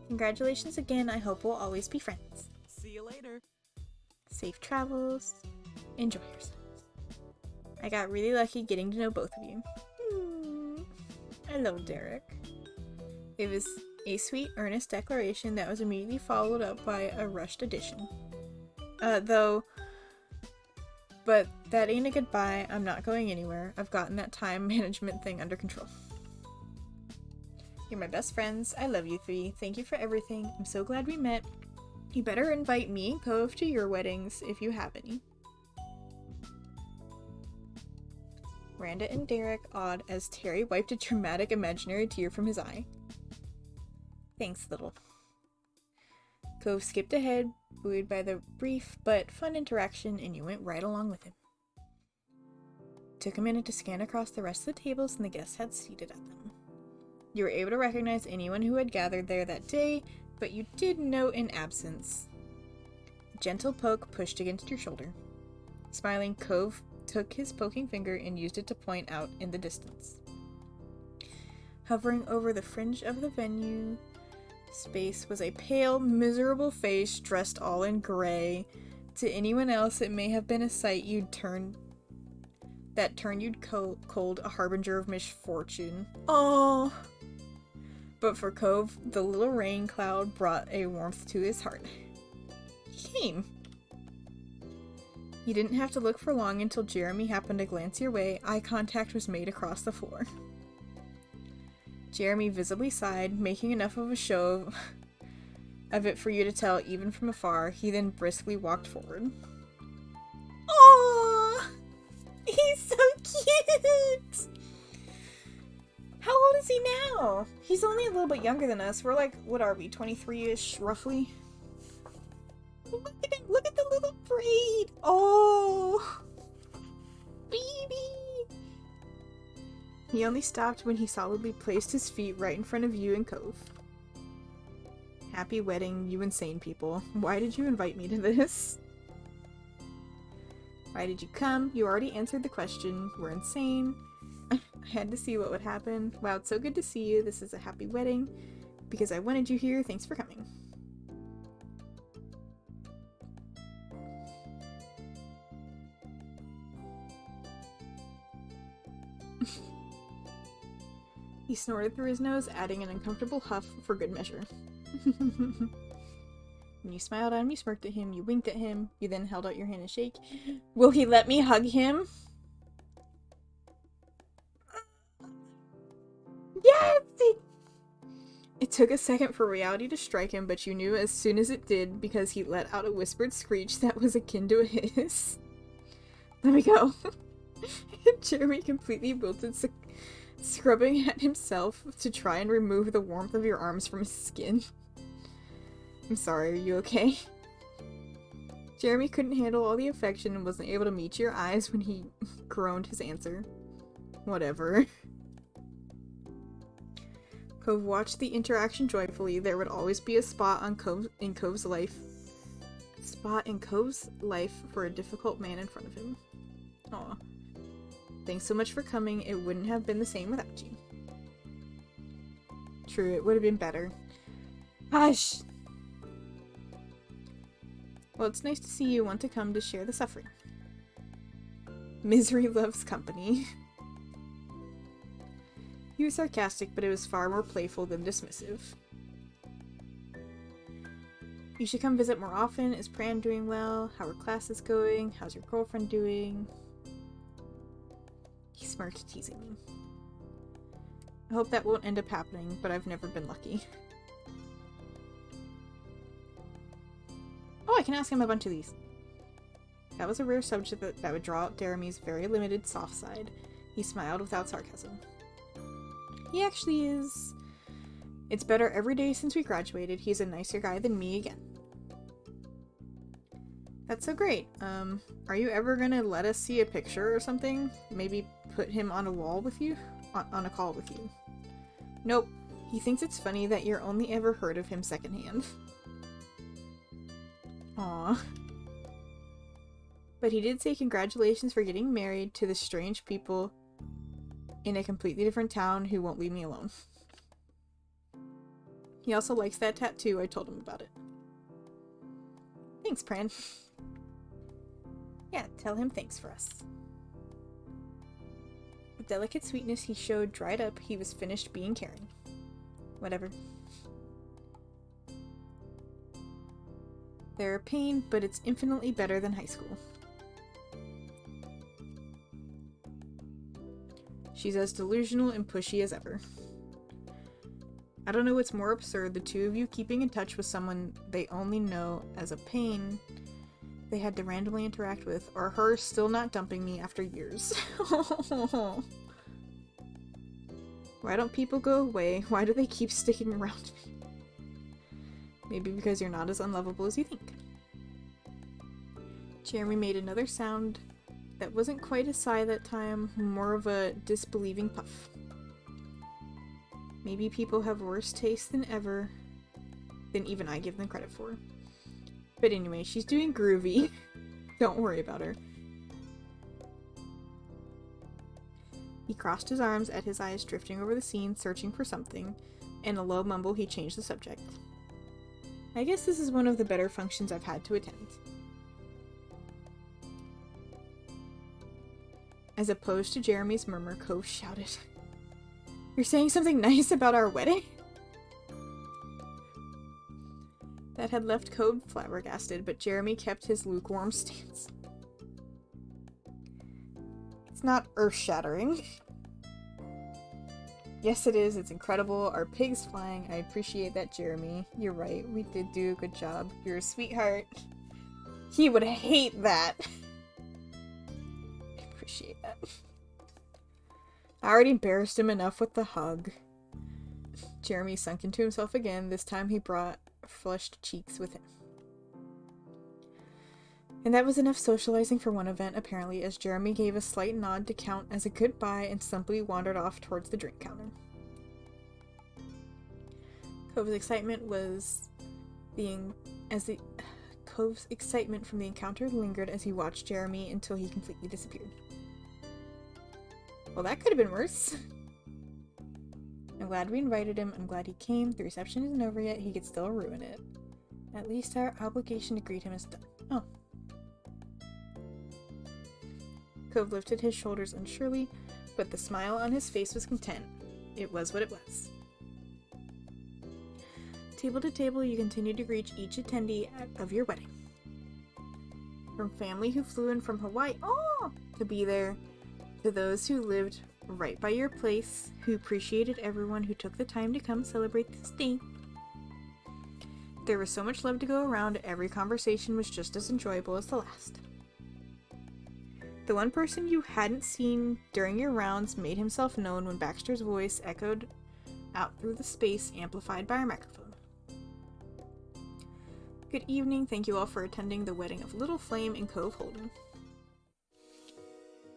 Congratulations again. I hope we'll always be friends. See you later. Safe travels. Enjoy yourselves. I got really lucky getting to know both of you. I love Derek. It was a sweet, earnest declaration that was immediately followed up by a rushed addition. But that ain't a goodbye. I'm not going anywhere. I've gotten that time management thing under control. You're my best friends. I love you 3. Thank you for everything. I'm so glad we met. You better invite me and Cove to your weddings if you have any. Miranda and Derek awed as Terry wiped a dramatic imaginary tear from his eye. Thanks, Little. Cove skipped ahead, buoyed by the brief but fun interaction, and you went right along with him. Took a minute to scan across the rest of the tables and the guests had seated at them. You were able to recognize anyone who had gathered there that day, but you did note an absence. A gentle poke pushed against your shoulder. Smiling, Cove took his poking finger and used it to point out in the distance. Hovering over the fringe of the venue space was a pale, miserable face dressed all in gray. To anyone else, it may have been a sight that turned you cold, a harbinger of misfortune. Oh! But for Cove, the little rain cloud brought a warmth to his heart. He came. You didn't have to look for long until Jeremy happened to glance your way. Eye contact was made across the floor. Jeremy visibly sighed, making enough of a show of it for you to tell even from afar. He then briskly walked forward. Aww! He's so cute! How old is he now? He's only a little bit younger than us. We're like, what are we, 23-ish, roughly? Look at him! Look at the little braid! Oh! Baby! He only stopped when he solidly placed his feet right in front of you and Cove. Happy wedding, you insane people. Why did you invite me to this? Why did you come? You already answered the question. We're insane. I had to see what would happen. Wow, it's so good to see you. This is a happy wedding. Because I wanted you here. Thanks for coming. He snorted through his nose, adding an uncomfortable huff for good measure. When you smiled at him, you smirked at him, you winked at him, you then held out your hand and shake. Will he let me hug him? Yes! It took a second for reality to strike him, but you knew as soon as it did because he let out a whispered screech that was akin to a hiss. Let me go. Jeremy completely wilted, scrubbing at himself to try and remove the warmth of your arms from his skin. I'm sorry, are you okay? Jeremy couldn't handle all the affection and wasn't able to meet your eyes when he groaned his answer. Whatever. Cove watched the interaction joyfully. There would always be a spot in Cove's life for a difficult man in front of him. Aw. Thanks so much for coming. It wouldn't have been the same without you. True, it would have been better. Hush! Well, it's nice to see you want to come to share the suffering. Misery loves company. He was sarcastic, but it was far more playful than dismissive. You should come visit more often. Is Pran doing well? How are classes going? How's your girlfriend doing? He smirked, teasing me. I hope that won't end up happening, but I've never been lucky. Oh, I can ask him a bunch of these. That was a rare subject that would draw out Jeremy's very limited soft side. He smiled without sarcasm. He actually is. It's better every day since we graduated. He's a nicer guy than me again. That's so great. Are you ever gonna let us see a picture or something? Maybe put him on a wall with you? On a call with you? Nope. He thinks it's funny that you're only ever heard of him secondhand. Aww. But he did say congratulations for getting married to the strange people in a completely different town who won't leave me alone. He also likes that tattoo. I told him about it. Thanks, Pran. Yeah, tell him thanks for us. The delicate sweetness he showed dried up. He was finished being caring. Whatever. They're a pain, but it's infinitely better than high school. She's as delusional and pushy as ever. I don't know what's more absurd, the two of you keeping in touch with someone they only know as a pain they had to randomly interact with, or her still not dumping me after years. Why don't people go away? Why do they keep sticking around me? Maybe because you're not as unlovable as you think. Jeremy made another sound that wasn't quite a sigh that time, more of a disbelieving puff. Maybe people have worse taste than even I give them credit for. But anyway, she's doing groovy. Don't worry about her. He crossed his arms at his eyes drifting over the scene, searching for something. In a low mumble, he changed the subject. I guess this is one of the better functions I've had to attend. As opposed to Jeremy's murmur, Cove shouted, "You're saying something nice about our wedding?" That had left Cove flabbergasted, but Jeremy kept his lukewarm stance. It's not earth-shattering. Yes, it is. It's incredible. Our pig's flying. I appreciate that, Jeremy. You're right. We did do a good job. You're a sweetheart. He would hate that. I appreciate that. I already embarrassed him enough with the hug. Jeremy sunk into himself again. This time he brought flushed cheeks with him. And that was enough socializing for one event, apparently, as Jeremy gave a slight nod to count as a goodbye and simply wandered off towards the drink counter. Cove's excitement Cove's excitement from the encounter lingered as he watched Jeremy until he completely disappeared. Well, that could have been worse. I'm glad we invited him. I'm glad he came. The reception isn't over yet. He could still ruin it. At least our obligation to greet him is done. Oh. Cove lifted his shoulders unsurely, but the smile on his face was content. it was what it was. Table to table, you continued to greet each attendee of your wedding. From family who flew in from Hawaii to be there, to those who lived right by your place, who appreciated everyone who took the time to come celebrate this day. There was so much love to go around, every conversation was just as enjoyable as the last. The one person you hadn't seen during your rounds made himself known when Baxter's voice echoed out through the space amplified by a microphone. Good evening, thank you all for attending the wedding of Little Flame and Cove Holden.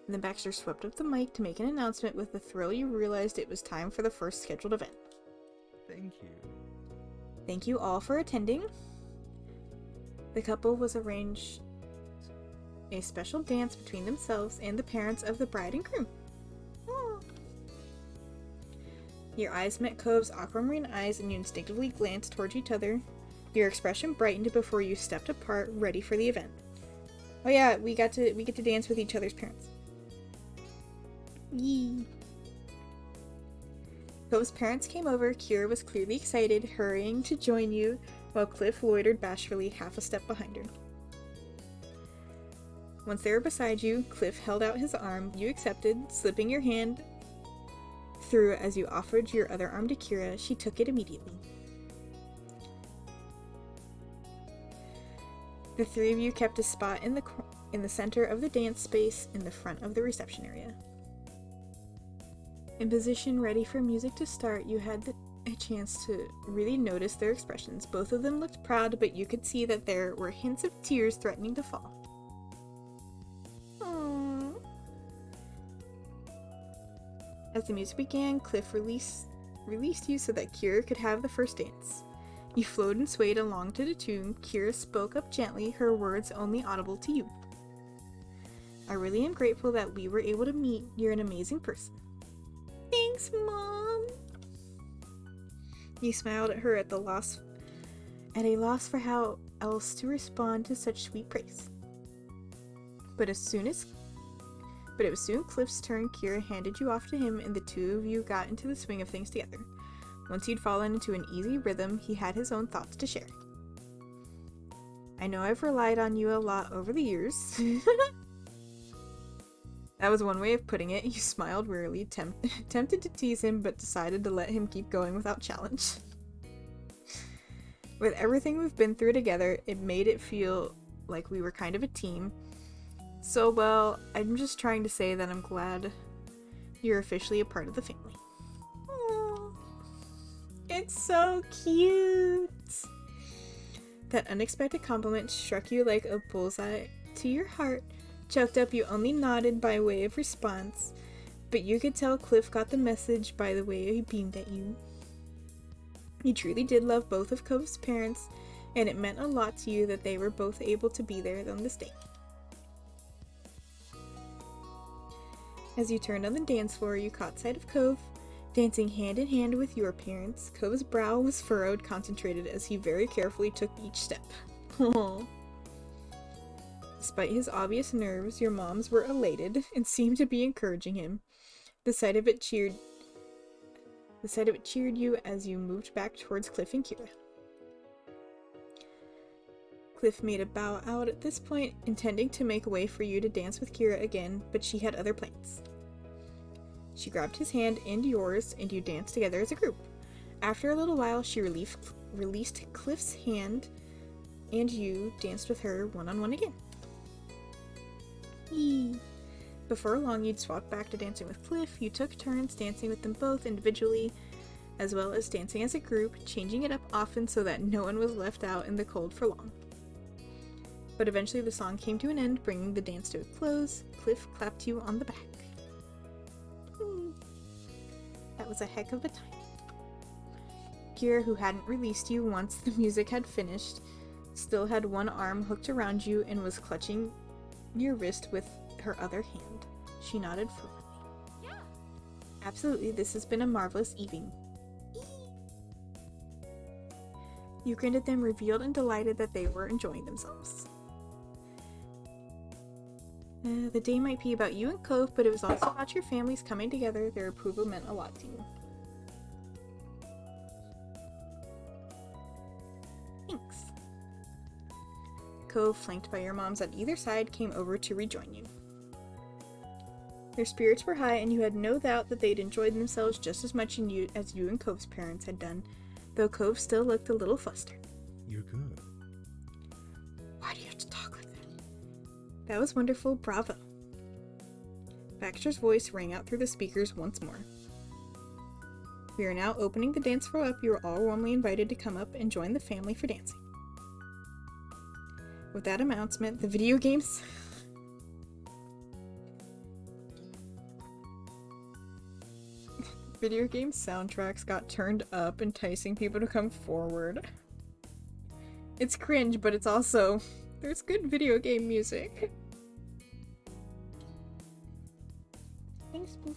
And then Baxter swept up the mic to make an announcement. With a thrill, you realized it was time for the first scheduled event. Thank you. Thank you all for attending. The couple was arranged a special dance between themselves and the parents of the bride and groom. Aww. Your eyes met Cove's aquamarine eyes and you instinctively glanced towards each other. Your expression brightened before you stepped apart, ready for the event. Oh yeah, we get to dance with each other's parents. Yee. Cove's parents came over. Kira was clearly excited, hurrying to join you, while Cliff loitered bashfully half a step behind her. Once they were beside you, Cliff held out his arm. You accepted, slipping your hand through as you offered your other arm to Kira. She took it immediately. The three of you kept a spot in the center of the dance space in the front of the reception area. In position, ready for music to start, you had a chance to really notice their expressions. Both of them looked proud, but you could see that there were hints of tears threatening to fall. Aww. As the music began, Cliff released you so that Kira could have the first dance. You flowed and swayed along to the tune. Kira spoke up gently, her words only audible to you. I really am grateful that we were able to meet. You're an amazing person. Thanks, Mom. You smiled at her at a loss for how else to respond to such sweet praise. But it was soon Cliff's turn. Kira handed you off to him, and the two of you got into the swing of things together. Once he'd fallen into an easy rhythm, he had his own thoughts to share. I know I've relied on you a lot over the years. That was one way of putting it. You smiled wearily, tempted to tease him, but decided to let him keep going without challenge. With everything we've been through together, it made it feel like we were kind of a team. So, well, I'm just trying to say that I'm glad you're officially a part of the family. Aww. It's so cute! That unexpected compliment struck you like a bullseye to your heart. Choked up, you only nodded by way of response, but you could tell Cliff got the message by the way he beamed at you. He truly did love both of Cove's parents, and it meant a lot to you that they were both able to be there on this day. As you turned on the dance floor, you caught sight of Cove, dancing hand in hand with your parents. Cove's brow was furrowed, concentrated as he very carefully took each step. Aww. Despite his obvious nerves, your moms were elated and seemed to be encouraging him. The sight of it cheered you as you moved back towards Cliff and Kira. Cliff made a bow out at this point, intending to make way for you to dance with Kira again, but she had other plans. She grabbed his hand and yours, and you danced together as a group. After a little while, she released Cliff's hand, and you danced with her one-on-one again. Yee. Before long, you'd swap back to dancing with Cliff. You took turns dancing with them both individually, as well as dancing as a group, changing it up often so that no one was left out in the cold for long. But eventually the song came to an end, bringing the dance to a close. Cliff clapped you on the back. That was a heck of a time. Kira, who hadn't released you once the music had finished, still had one arm hooked around you and was clutching your wrist with her other hand. She nodded fluently. Yeah. Absolutely, this has been a marvelous evening. You grinned at them, revealed and delighted that they were enjoying themselves. The day might be about you and Cove, but it was also about your families coming together. Their approval meant a lot to you. Thanks. Cove, flanked by your moms on either side, came over to rejoin you. Their spirits were high, and you had no doubt that they'd enjoyed themselves just as much as you and Cove's parents had done, though Cove still looked a little flustered. You're good. Why do you have to talk like that? That was wonderful, bravo. Baxter's voice rang out through the speakers once more. We are now opening the dance floor up. You are all warmly invited to come up and join the family for dancing. With that announcement, the video games... video game soundtracks got turned up, enticing people to come forward. It's cringe, but it's also... there's good video game music. Thanks, Boo.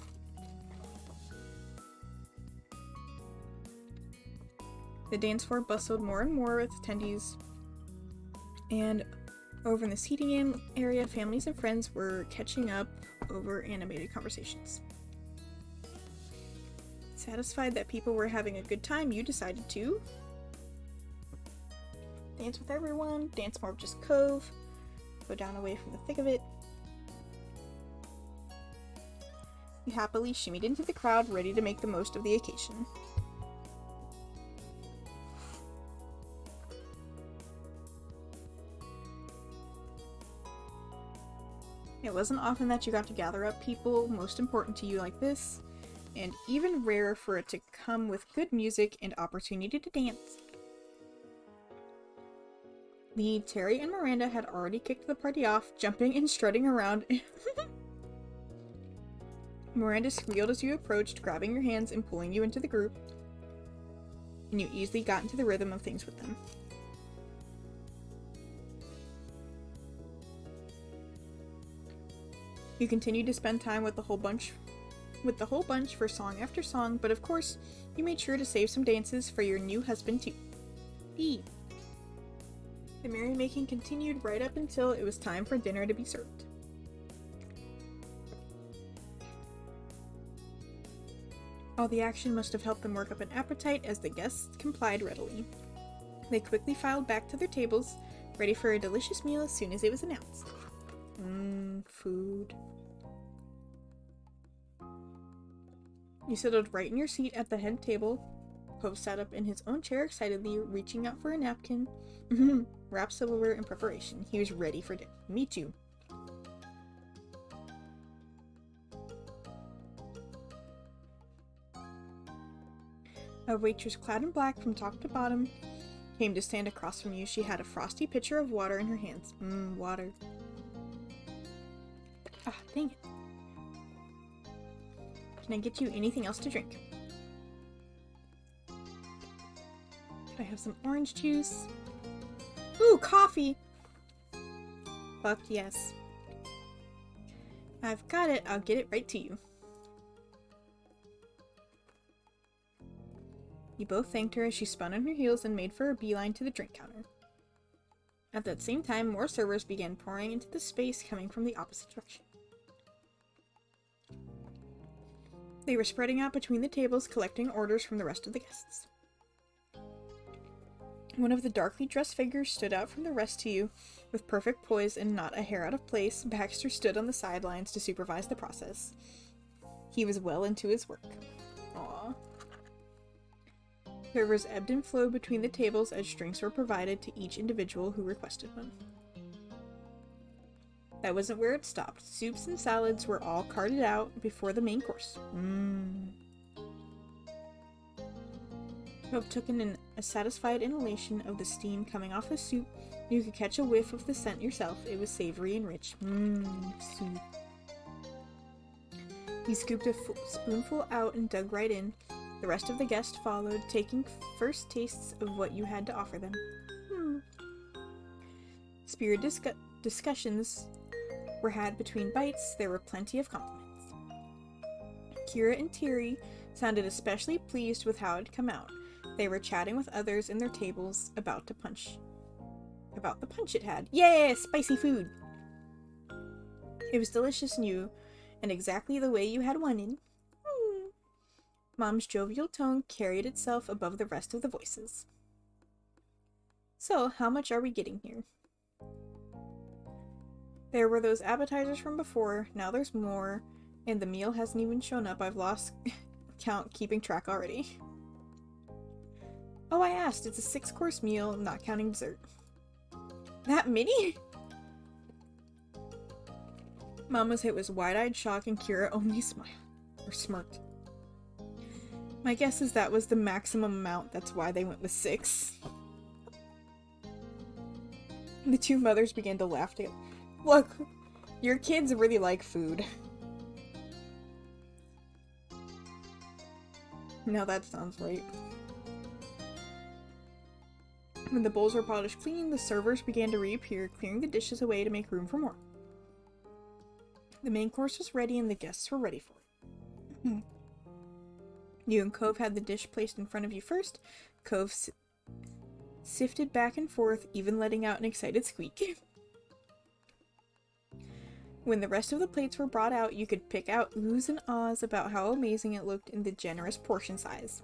The dance floor bustled more and more with attendees, and over in the seating area, families and friends were catching up over animated conversations. Satisfied that people were having a good time, you decided to dance with everyone, dance more of just Cove, go down away from the thick of it. You happily shimmied into the crowd, ready to make the most of the occasion. It wasn't often that you got to gather up people most important to you like this, and even rarer for it to come with good music and opportunity to dance. Lee, Terry, and Miranda had already kicked the party off, jumping and strutting around. Miranda squealed as you approached, grabbing your hands and pulling you into the group, and you easily got into the rhythm of things with them. You continued to spend time with the whole bunch for song after song, but of course, you made sure to save some dances for your new husband too. B. The merrymaking continued right up until it was time for dinner to be served. All the action must have helped them work up an appetite as the guests complied readily. They quickly filed back to their tables, ready for a delicious meal as soon as it was announced. Food. You settled right in your seat at the head table. Cove sat up in his own chair excitedly, reaching out for a napkin. Wrapped silverware in preparation. He was ready for dinner. Me too. A waitress clad in black from top to bottom came to stand across from you. She had a frosty pitcher of water in her hands. Water. Ah, dang it. Can I get you anything else to drink? Could I have some orange juice? Ooh, coffee! Fuck yes. I've got it. I'll get it right to you. You both thanked her as she spun on her heels and made for a beeline to the drink counter. At that same time, more servers began pouring into the space coming from the opposite direction. They were spreading out between the tables, collecting orders from the rest of the guests. One of the darkly dressed figures stood out from the rest to you. With perfect poise and not a hair out of place, Baxter stood on the sidelines to supervise the process. He was well into his work. Aww. Servers ebbed and flowed between the tables as drinks were provided to each individual who requested one. That wasn't where it stopped. Soups and salads were all carted out before the main course. Cove took in a satisfied inhalation of the steam coming off the soup. You could catch a whiff of the scent yourself. It was savory and rich. Soup. He scooped a spoonful out and dug right in. The rest of the guests followed, taking first tastes of what you had to offer them. Spirited discussions were had between bites. There were plenty of compliments. Kira and Terry sounded especially pleased with how it had come out. They were chatting with others in their tables about the punch it had. Yeah, spicy food! It was delicious new, and exactly the way you had wanted. Mom's jovial tone carried itself above the rest of the voices. So, how much are we getting here? There were those appetizers from before, now there's more, and the meal hasn't even shown up. I've lost count keeping track already. Oh, I asked. It's a 6-course meal, not counting dessert. That many? Mama's hit was wide-eyed shock and Kira only smiled. Or smirked. My guess is that was the maximum amount, that's why they went with 6. The two mothers began to laugh together. Look, your kids really like food. Now that sounds right. When the bowls were polished clean, the servers began to reappear, clearing the dishes away to make room for more. The main course was ready and the guests were ready for it. You and Cove had the dish placed in front of you first. Cove sifted back and forth, even letting out an excited squeak. When the rest of the plates were brought out, you could pick out oohs and ahs about how amazing it looked in the generous portion size.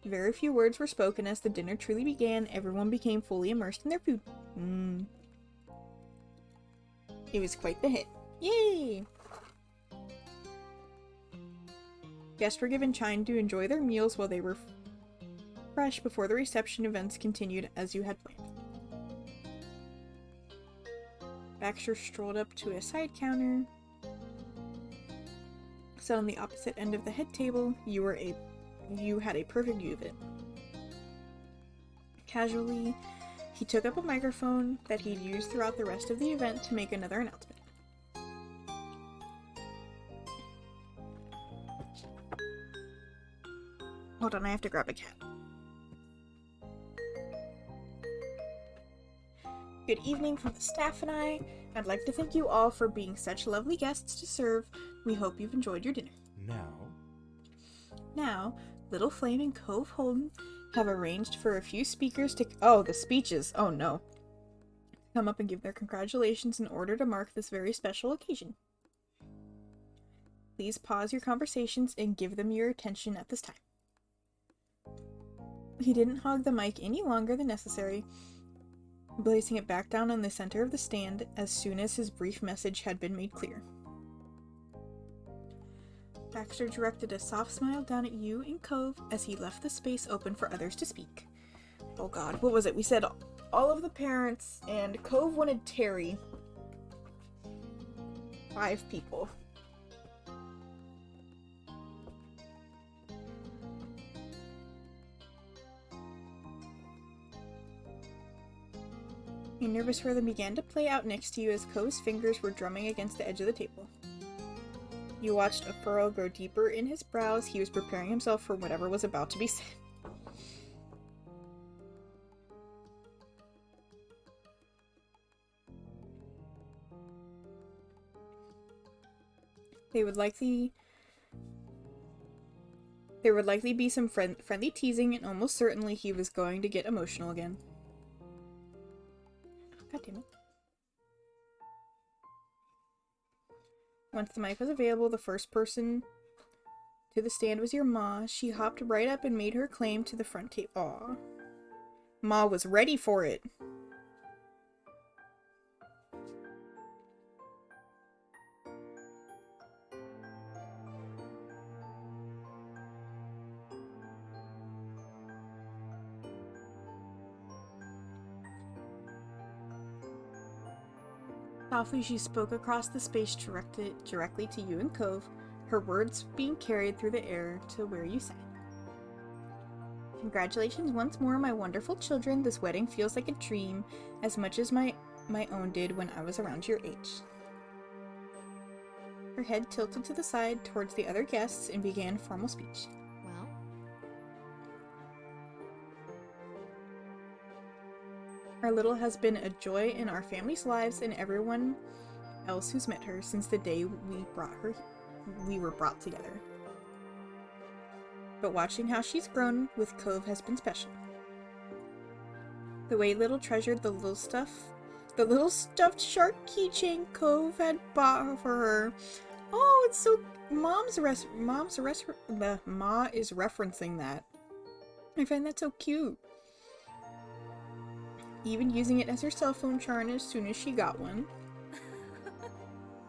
Very few words were spoken as the dinner truly began. Everyone became fully immersed in their food. It was quite the hit. Yay! Guests were given time to enjoy their meals while they were fresh before the reception events continued as you had planned. Baxter strolled up to a side counter. Sat on the opposite end of the head table. You had a perfect view of it. Casually, he took up a microphone that he'd used throughout the rest of the event to make another announcement. Hold on, I have to grab a cat. Good evening from the staff and I. I'd like to thank you all for being such lovely guests to serve. We hope you've enjoyed your dinner. Now, Little Flame and Cove Holden have arranged for a few speakers to— oh, the speeches! Oh no. Come up and give their congratulations in order to mark this very special occasion. Please pause your conversations and give them your attention at this time. He didn't hog the mic any longer than necessary, placing it back down on the center of the stand as soon as his brief message had been made clear. Baxter directed a soft smile down at you and Cove as he left the space open for others to speak. Oh god, what was it? We said all of the parents, and Cove wanted Terry. 5 people. A nervous rhythm began to play out next to you as Cove's fingers were drumming against the edge of the table. You watched a furrow grow deeper in his brows. He was preparing himself for whatever was about to be said. There would likely be some friendly teasing, and almost certainly he was going to get emotional again. God damn it. Once the mic was available, the first person to the stand was your Ma. She hopped right up and made her claim to the front table. Aw. Ma was ready for it. Softly, she spoke across the space directly to you and Cove, her words being carried through the air to where you sat. Congratulations once more, my wonderful children. This wedding feels like a dream, as much as my own did when I was around your age. Her head tilted to the side towards the other guests and began formal speech. Well, Our little has been a joy in our family's lives and everyone else who's met her since the day we were brought together. But watching how she's grown with Cove has been special. The way Little treasured the little stuffed shark keychain Cove had bought for her. Oh, it's so— Ma is referencing that. I find that so cute. Even using it as her cell phone charm as soon as she got one.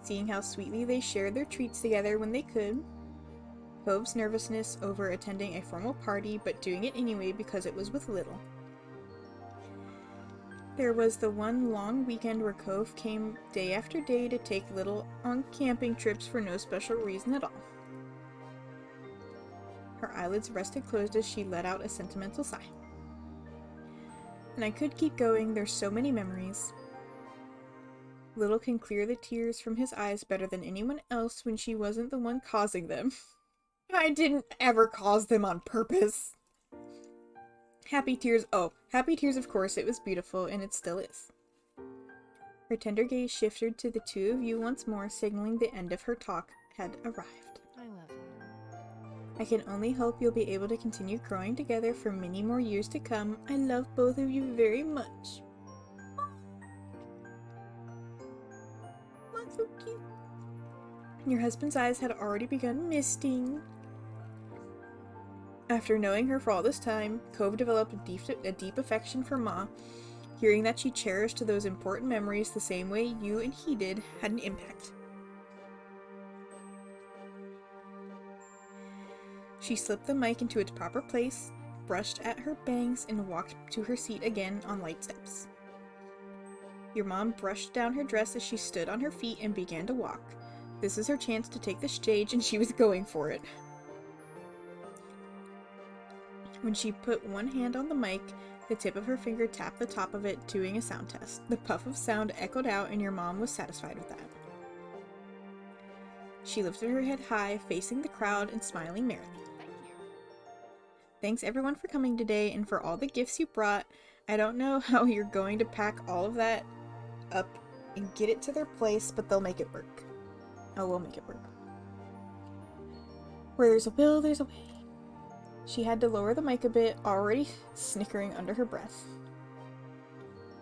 Seeing how sweetly they shared their treats together when they could. Cove's nervousness over attending a formal party but doing it anyway because it was with Little. There was the one long weekend where Cove came day after day to take Little on camping trips for no special reason at all. Her eyelids rested closed as she let out a sentimental sigh. And I could keep going, there's so many memories. Little can clear the tears from his eyes better than anyone else when she wasn't the one causing them. I didn't ever cause them on purpose. Happy tears, of course, it was beautiful, and it still is. Her tender gaze shifted to the two of you once more, signaling the end of her talk had arrived. I love you. I can only hope you'll be able to continue growing together for many more years to come. I love both of you very much. So cute. Your husband's eyes had already begun misting. After knowing her for all this time, Cove developed a deep affection for Ma. Hearing that she cherished those important memories the same way you and he did had an impact. She slipped the mic into its proper place, brushed at her bangs, and walked to her seat again on light steps. Your mom brushed down her dress as she stood on her feet and began to walk. This is her chance to take the stage, and she was going for it. When she put one hand on the mic, the tip of her finger tapped the top of it, doing a sound test. The puff of sound echoed out, and your mom was satisfied with that. She lifted her head high, facing the crowd and smiling merrily. Thank you. Thanks everyone for coming today and for all the gifts you brought. I don't know how you're going to pack all of that up and get it to their place, but they'll make it work. Oh, we'll make it work. Where there's a will, there's a way. She had to lower the mic a bit, already snickering under her breath.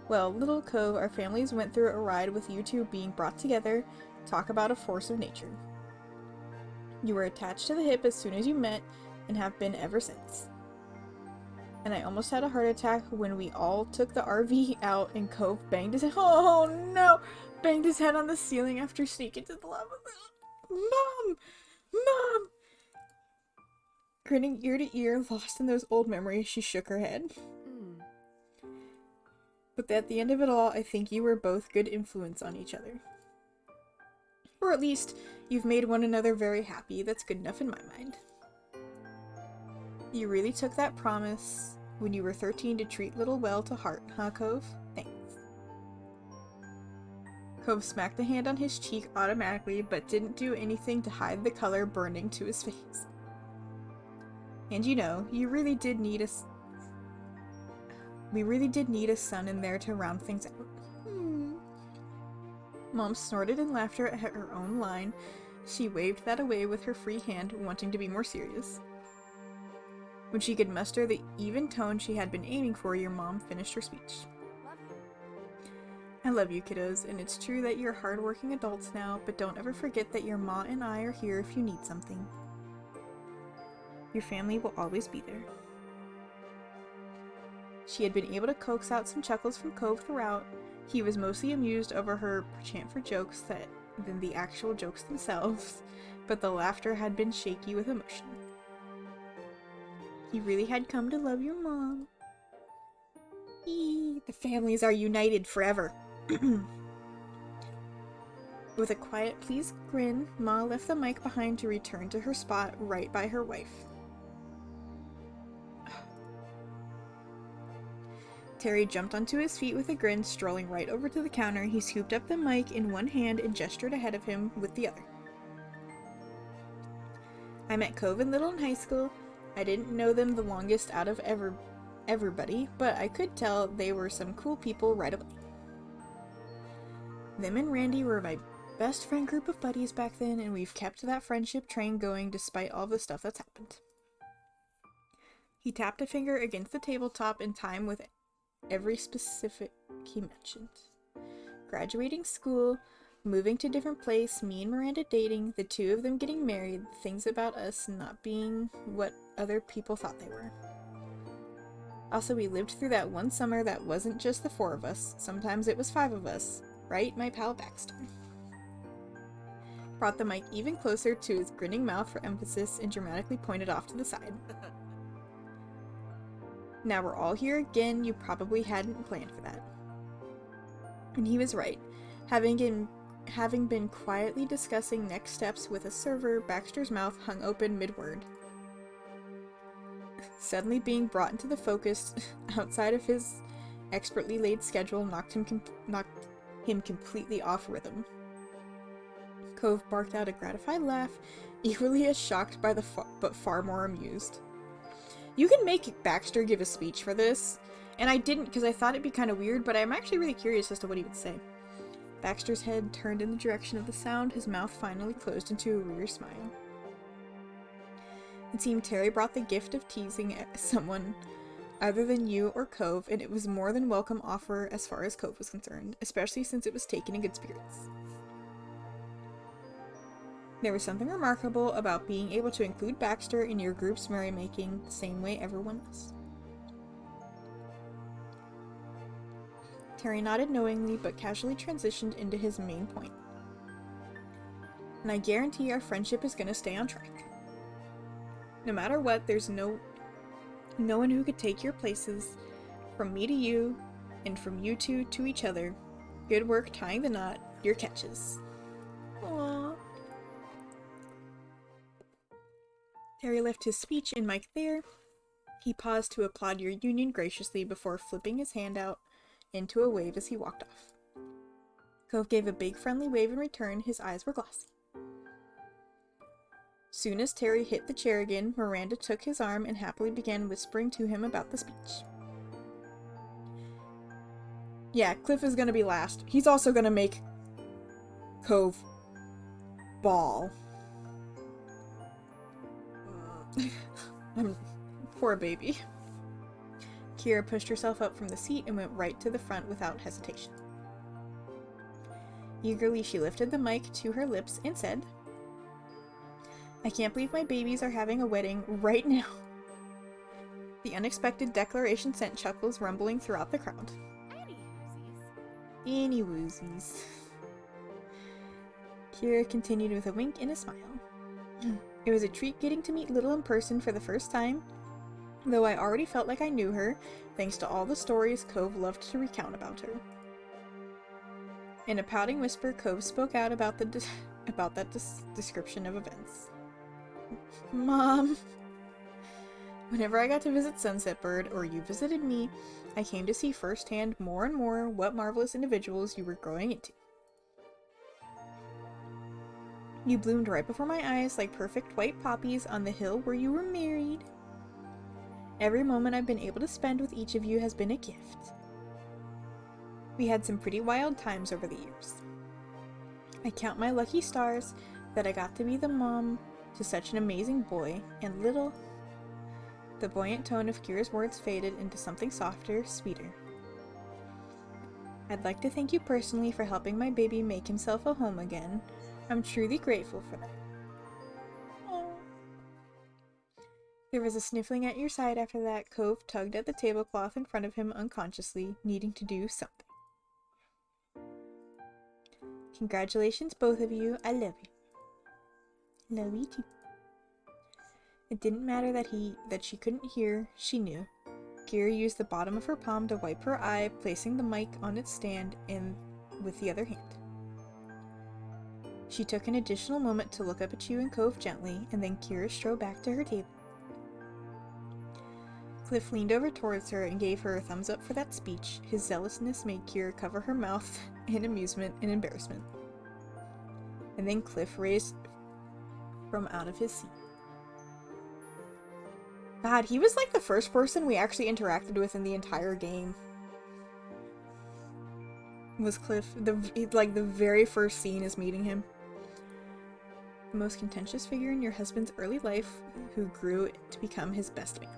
Well, Little Cove, our families went through a ride with you two being brought together. Talk about a force of nature. You were attached to the hip as soon as you met, and have been ever since. And I almost had a heart attack when we all took the RV out and Cove banged his head. Oh no! Banged his head on the ceiling after sneaking to the lava. Mom! Mom! Grinning ear to ear, lost in those old memories, she shook her head. But at the end of it all, I think you were both good influence on each other. Or at least, you've made one another very happy. That's good enough in my mind. You really took that promise when you were 13 to treat Little well to heart, huh, Cove? Thanks. Cove smacked a hand on his cheek automatically, but didn't do anything to hide the color burning to his face. And you know, you really did need a... We really did need a son in there to round things out. Mom snorted in laughter at her own line. She waved that away with her free hand, wanting to be more serious. When she could muster the even tone she had been aiming for, your mom finished her speech. Love you. I love you, kiddos, and it's true that you're hardworking adults now, but don't ever forget that your ma and I are here if you need something. Your family will always be there. She had been able to coax out some chuckles from Cove throughout. He was mostly amused over her chant for jokes than the actual jokes themselves, but the laughter had been shaky with emotion. He really had come to love your mom. The families are united forever. With a quiet, pleased grin, Ma left the mic behind to return to her spot right by her wife. Terry jumped onto his feet with a grin, strolling right over to the counter. He scooped up the mic in one hand and gestured ahead of him with the other. I met Cove and Little in high school. I didn't know them the longest out of everybody, but I could tell they were some cool people right away. Them and Randy were my best friend group of buddies back then, and we've kept that friendship train going despite all the stuff that's happened. He tapped a finger against the tabletop in time with every specific he mentioned. Graduating school, moving to a different place, me and Miranda dating, the two of them getting married, things about us not being what other people thought they were. Also, we lived through that one summer that wasn't just the 4 of us. Sometimes it was 5 of us. Right, my pal Baxter? Brought the mic even closer to his grinning mouth for emphasis and dramatically pointed off to the side. Now we're all here again, you probably hadn't planned for that. And he was right. Having been quietly discussing next steps with a server, Baxter's mouth hung open mid-word. Suddenly being brought into the focus outside of his expertly laid schedule knocked him completely off rhythm. Cove barked out a gratified laugh, equally as shocked by but far more amused. You can make Baxter give a speech for this, and I didn't because I thought it'd be kind of weird, but I'm actually really curious as to what he would say. Baxter's head turned in the direction of the sound, his mouth finally closed into a weird smile. It seemed Terry brought the gift of teasing someone other than you or Cove, and it was more than welcome offer as far as Cove was concerned, especially since it was taken in good spirits. There was something remarkable about being able to include Baxter in your group's merrymaking the same way everyone else. Terry nodded knowingly but casually transitioned into his main point. And I guarantee our friendship is going to stay on track. No matter what, there's no one who could take your places, from me to you, and from you two to each other. Good work tying the knot, your catches. Aww. Terry left his speech in mic there. He paused to applaud your union graciously before flipping his hand out into a wave as he walked off. Cove gave a big friendly wave in return, his eyes were glossy. Soon as Terry hit the chair again, Miranda took his arm and happily began whispering to him about the speech. Yeah, Cliff is gonna be last. He's also gonna make Cove bawl. Poor baby. Kira pushed herself up from the seat and went right to the front without hesitation. Eagerly, she lifted the mic to her lips and said, "I can't believe my babies are having a wedding right now." The unexpected declaration sent chuckles rumbling throughout the crowd. Any woozies. Kira continued with a wink and a smile. It was a treat getting to meet Little in person for the first time, though I already felt like I knew her, thanks to all the stories Cove loved to recount about her. In a pouting whisper, Cove spoke out about that description of events. Mom! Whenever I got to visit Sunset Bird, or you visited me, I came to see firsthand more and more what marvelous individuals you were growing into. You bloomed right before my eyes like perfect white poppies on the hill where you were married. Every moment I've been able to spend with each of you has been a gift. We had some pretty wild times over the years. I count my lucky stars that I got to be the mom to such an amazing boy, and Little... The buoyant tone of Kira's words faded into something softer, sweeter. I'd like to thank you personally for helping my baby make himself a home again. I'm truly grateful for that. Aww. There was a sniffling at your side after that. Cove tugged at the tablecloth in front of him unconsciously, needing to do something. Congratulations, both of you. I love you. Love you too. It didn't matter that she couldn't hear. She knew. Kira used the bottom of her palm to wipe her eye, placing the mic on its stand with the other hand. She took an additional moment to look up at you and Cove gently, and then Kira strode back to her table. Cliff leaned over towards her and gave her a thumbs up for that speech. His zealousness made Kira cover her mouth in amusement and embarrassment. And then Cliff raised from out of his seat. God, he was like the first person we actually interacted with in the entire game. Was Cliff. The very first scene is meeting him. The most contentious figure in your husband's early life, who grew to become his best man.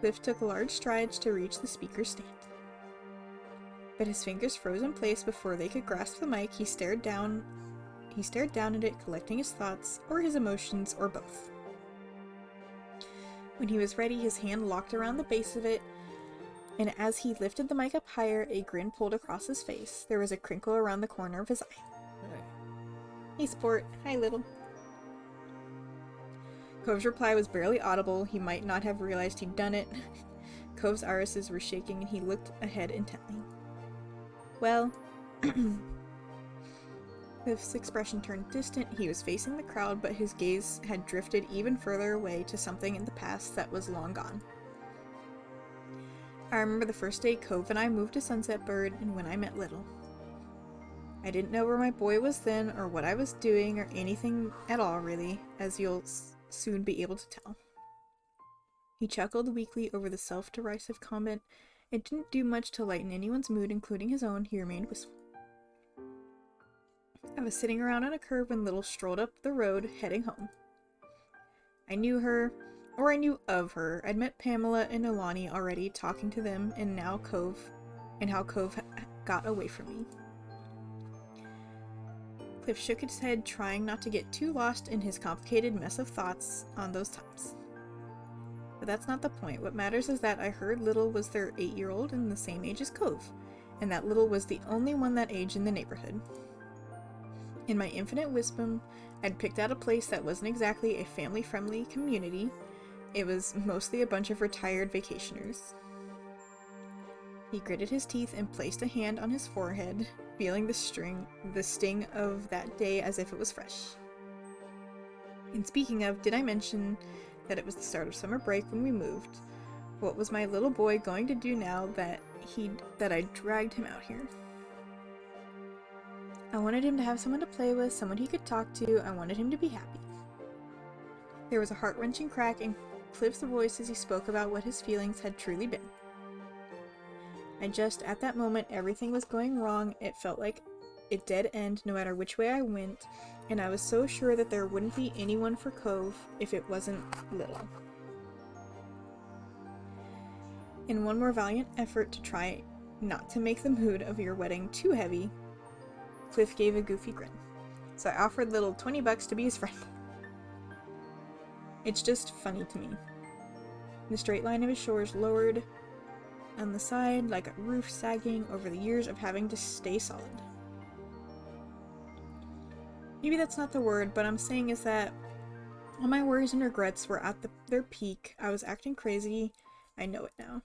Cliff took large strides to reach the speaker's stand. But his fingers froze in place before they could grasp the mic. He stared down at it, collecting his thoughts, or his emotions, or both. When he was ready, his hand locked around the base of it, and as he lifted the mic up higher, a grin pulled across his face. There was a crinkle around the corner of his eye. Hey. Hey, sport. Hi, little. Cove's reply was barely audible. He might not have realized he'd done it. Cove's irises were shaking, and he looked ahead intently. Well... Cliff's expression turned distant. He was facing the crowd, but his gaze had drifted even further away to something in the past that was long gone. I remember the first day Cove and I moved to Sunset Bird and when I met Little. I didn't know where my boy was then or what I was doing or anything at all really, as you'll soon be able to tell. He chuckled weakly over the self-derisive comment. It didn't do much to lighten anyone's mood, including his own. He remained wistful. I was sitting around on a curb when Little strolled up the road, heading home. I knew her, or I knew of her. I'd met Pamela and Ilani already, talking to them, and now Cove, and how Cove got away from me. Cliff shook his head, trying not to get too lost in his complicated mess of thoughts on those times. But that's not the point. What matters is that I heard Little was their 8-year-old and the same age as Cove, and that Little was the only one that age in the neighborhood. In my infinite wisdom, I'd picked out a place that wasn't exactly a family-friendly community. It was mostly a bunch of retired vacationers. He gritted his teeth and placed a hand on his forehead, feeling the sting of that day as if it was fresh. And speaking of, did I mention that it was the start of summer break when we moved? What was my little boy going to do now that I dragged him out here? I wanted him to have someone to play with, someone he could talk to. I wanted him to be happy. There was a heart-wrenching crack in Cliff's voice as he spoke about what his feelings had truly been. At that moment, everything was going wrong. It felt like a dead end no matter which way I went, and I was so sure that there wouldn't be anyone for Cove if it wasn't Little. In one more valiant effort to try not to make the mood of your wedding too heavy, Cliff gave a goofy grin. So I offered Little $20 to be his friend. It's just funny to me. The straight line of his shoulders lowered on the side like a roof sagging over the years of having to stay solid. Maybe that's not the word, but I'm saying is that all my worries and regrets were at their peak. I was acting crazy. I know it now.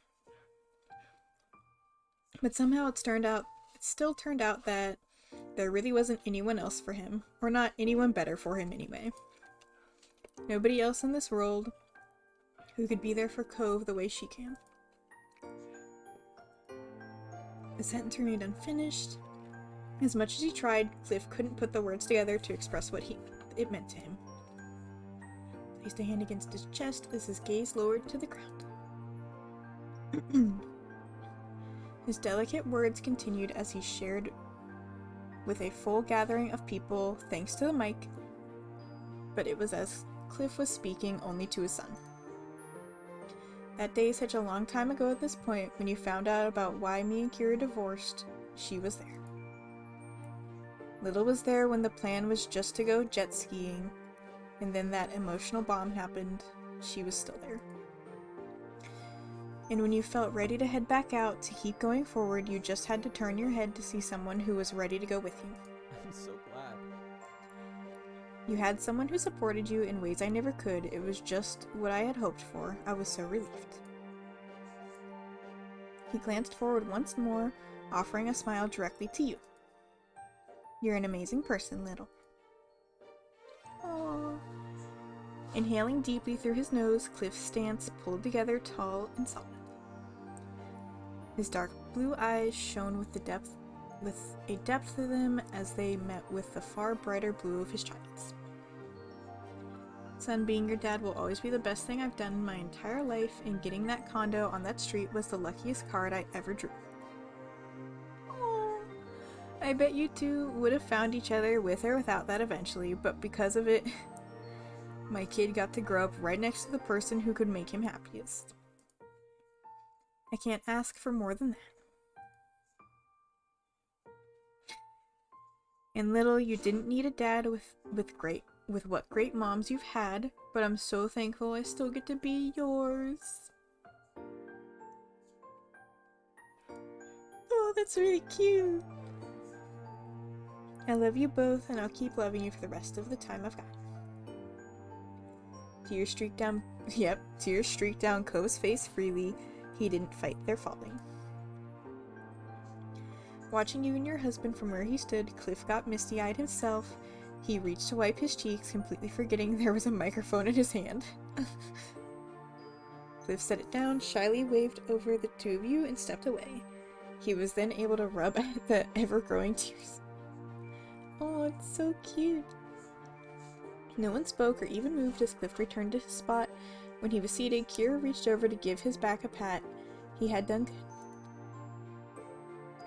But somehow it still turned out that there really wasn't anyone else for him, or not anyone better for him anyway. Nobody else in this world who could be there for Cove the way she can. The sentence remained unfinished. As much as he tried, Cliff couldn't put the words together to express what it meant to him. He placed a hand against his chest as his gaze lowered to the ground. His delicate words continued as he shared with a full gathering of people, thanks to the mic, but it was as Cliff was speaking only to his son. That day, such a long time ago at this point, when you found out about why me and Kira divorced, she was there. Little was there when the plan was just to go jet skiing, and then that emotional bomb happened. She was still there. And when you felt ready to head back out to keep going forward, you just had to turn your head to see someone who was ready to go with you. I'm so glad. You had someone who supported you in ways I never could. It was just what I had hoped for. I was so relieved. He glanced forward once more, offering a smile directly to you. You're an amazing person, Little. Aww. Inhaling deeply through his nose, Cliff's stance pulled together, tall and solid. His dark blue eyes shone with a depth to them as they met with the far brighter blue of his child's. Son, being your dad will always be the best thing I've done in my entire life, and getting that condo on that street was the luckiest card I ever drew. Aww. I bet you two would have found each other with or without that eventually, but because of it, my kid got to grow up right next to the person who could make him happiest. I can't ask for more than that. And Little, you didn't need a dad with with what great moms you've had, but I'm so thankful I still get to be yours. Oh, that's really cute. I love you both, and I'll keep loving you for the rest of the time I've got. Tears streaked down Cove's face freely. He didn't fight their falling. Watching you and your husband from where he stood, Cliff got misty-eyed himself. He reached to wipe his cheeks, completely forgetting there was a microphone in his hand. Cliff set it down, shyly waved over the two of you, and stepped away. He was then able to rub at the ever-growing tears. Oh, it's so cute. No one spoke or even moved as Cliff returned to his spot. When he was seated, Kira reached over to give his back a pat. He had done good.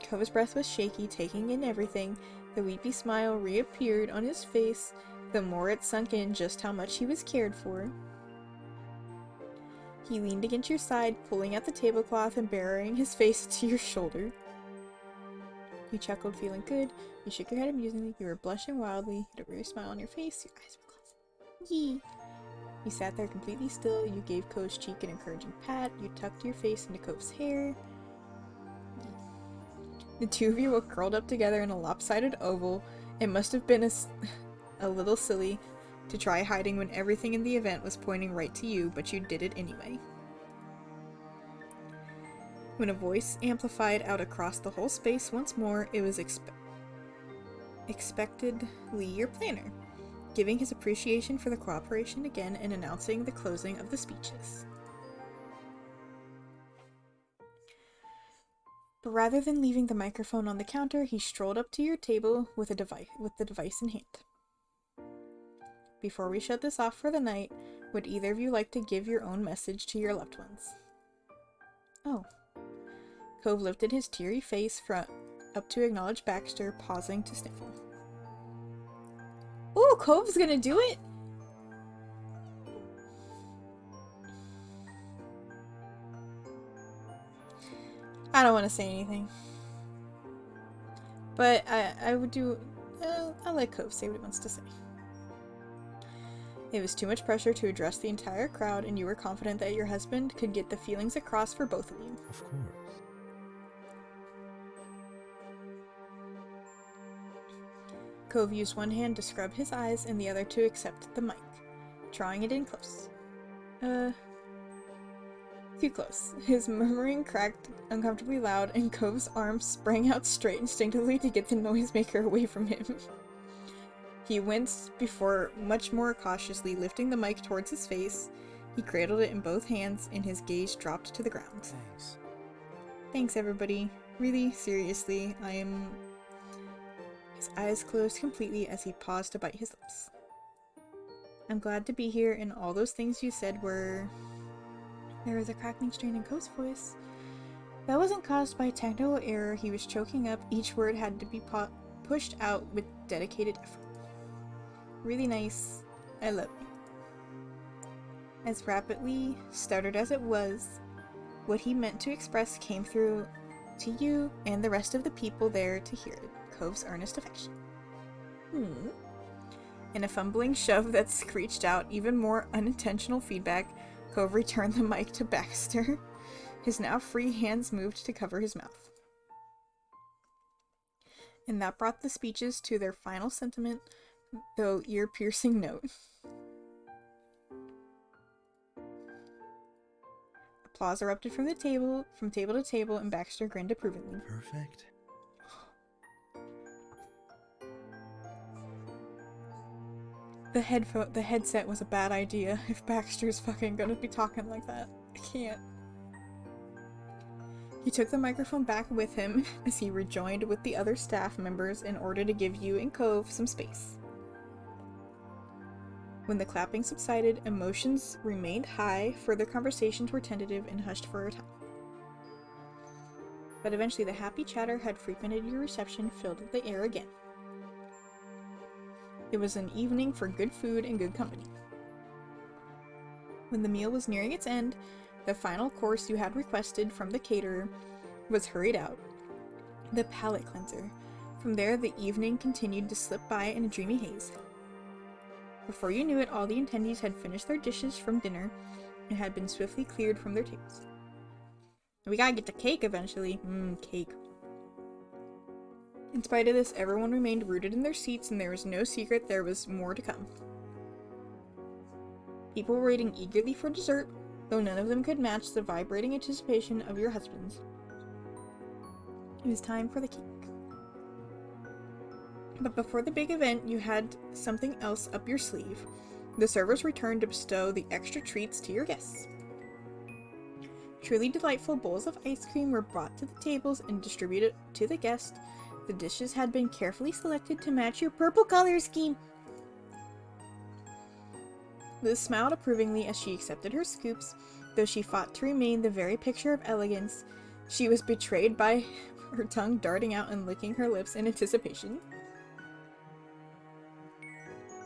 Cove's breath was shaky, taking in everything. The weepy smile reappeared on his face, the more it sunk in just how much he was cared for. He leaned against your side, pulling at the tablecloth and burying his face to your shoulder. You chuckled, feeling good. You shook your head amusingly. You were blushing wildly. You had a weary smile on your face. Your eyes were closed. Yee! You sat there completely still. You gave Cove's cheek an encouraging pat. You tucked your face into Cove's hair. The two of you were curled up together in a lopsided oval. It must have been a little silly to try hiding when everything in the event was pointing right to you, but you did it anyway. When a voice amplified out across the whole space once more, it was expectedly your planner, giving his appreciation for the cooperation again and announcing the closing of the speeches. But rather than leaving the microphone on the counter, he strolled up to your table with the device in hand. Before we shut this off for the night, would either of you like to give your own message to your loved ones? Oh. Cove lifted his teary face up to acknowledge Baxter, pausing to sniffle. Ooh, Cove's gonna do it! I don't want to say anything. But I would do... I'll let Cove say what he wants to say. It was too much pressure to address the entire crowd, and you were confident that your husband could get the feelings across for both of you. Of course. Cove used one hand to scrub his eyes and the other to accept the mic, drawing it in close. Too close. His murmuring cracked uncomfortably loud, and Cove's arms sprang out straight instinctively to get the noisemaker away from him. He winced before, much more cautiously, lifting the mic towards his face. He cradled it in both hands, and his gaze dropped to the ground. Thanks. Thanks, everybody. Really, seriously, I am... His eyes closed completely as he paused to bite his lips. I'm glad to be here, and all those things you said were... There was a crackling strain in Cove's voice. That wasn't caused by technical error. He was choking up. Each word had to be pushed out with dedicated effort. Really nice. I love you. As rapidly stuttered as it was, what he meant to express came through to you and the rest of the people there to hear it. Cove's earnest affection. In a fumbling shove that screeched out even more unintentional feedback, Cove returned the mic to Baxter. His now free hands moved to cover his mouth. And that brought the speeches to their final sentiment, though ear-piercing note. Applause erupted from table to table, and Baxter grinned approvingly. Perfect. The headset was a bad idea if Baxter's fucking gonna be talking like that. I can't. He took the microphone back with him as he rejoined with the other staff members in order to give you and Cove some space. When the clapping subsided, emotions remained high, further conversations were tentative and hushed for a time. But eventually the happy chatter had frequented your reception filled the air again. It was an evening for good food and good company. When the meal was nearing its end, the final course you had requested from the caterer was hurried out. The palate cleanser. From there, the evening continued to slip by in a dreamy haze. Before you knew it, all the attendees had finished their dishes from dinner and had been swiftly cleared from their tables. We gotta get to cake eventually. Cake. In spite of this, everyone remained rooted in their seats, and there was no secret there was more to come. People were waiting eagerly for dessert, though none of them could match the vibrating anticipation of your husbands. It was time for the cake. But before the big event, you had something else up your sleeve. The servers returned to bestow the extra treats to your guests. Truly delightful bowls of ice cream were brought to the tables and distributed to the guests. The dishes had been carefully selected to match your purple color scheme. Liz smiled approvingly as she accepted her scoops, though she fought to remain the very picture of elegance. She was betrayed by her tongue darting out and licking her lips in anticipation.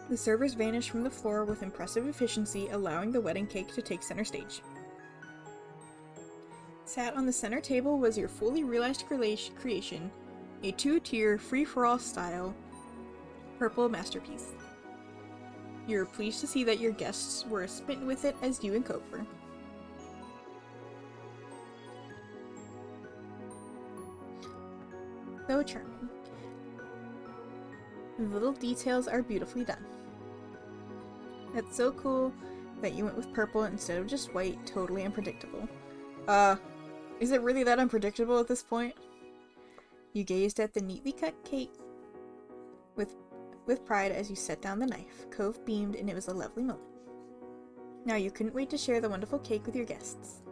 The servers vanished from the floor with impressive efficiency, allowing the wedding cake to take center stage. Sat on the center table was your fully realized creation, a two-tier, free-for-all style purple masterpiece. You were pleased to see that your guests were as smitten with it as you and Cove were. Though charming, the little details are beautifully done. That's so cool that you went with purple instead of just white, totally unpredictable. Is it really that unpredictable at this point? You gazed at the neatly cut cake with pride as you set down the knife. Cove beamed, and it was a lovely moment. Now you couldn't wait to share the wonderful cake with your guests.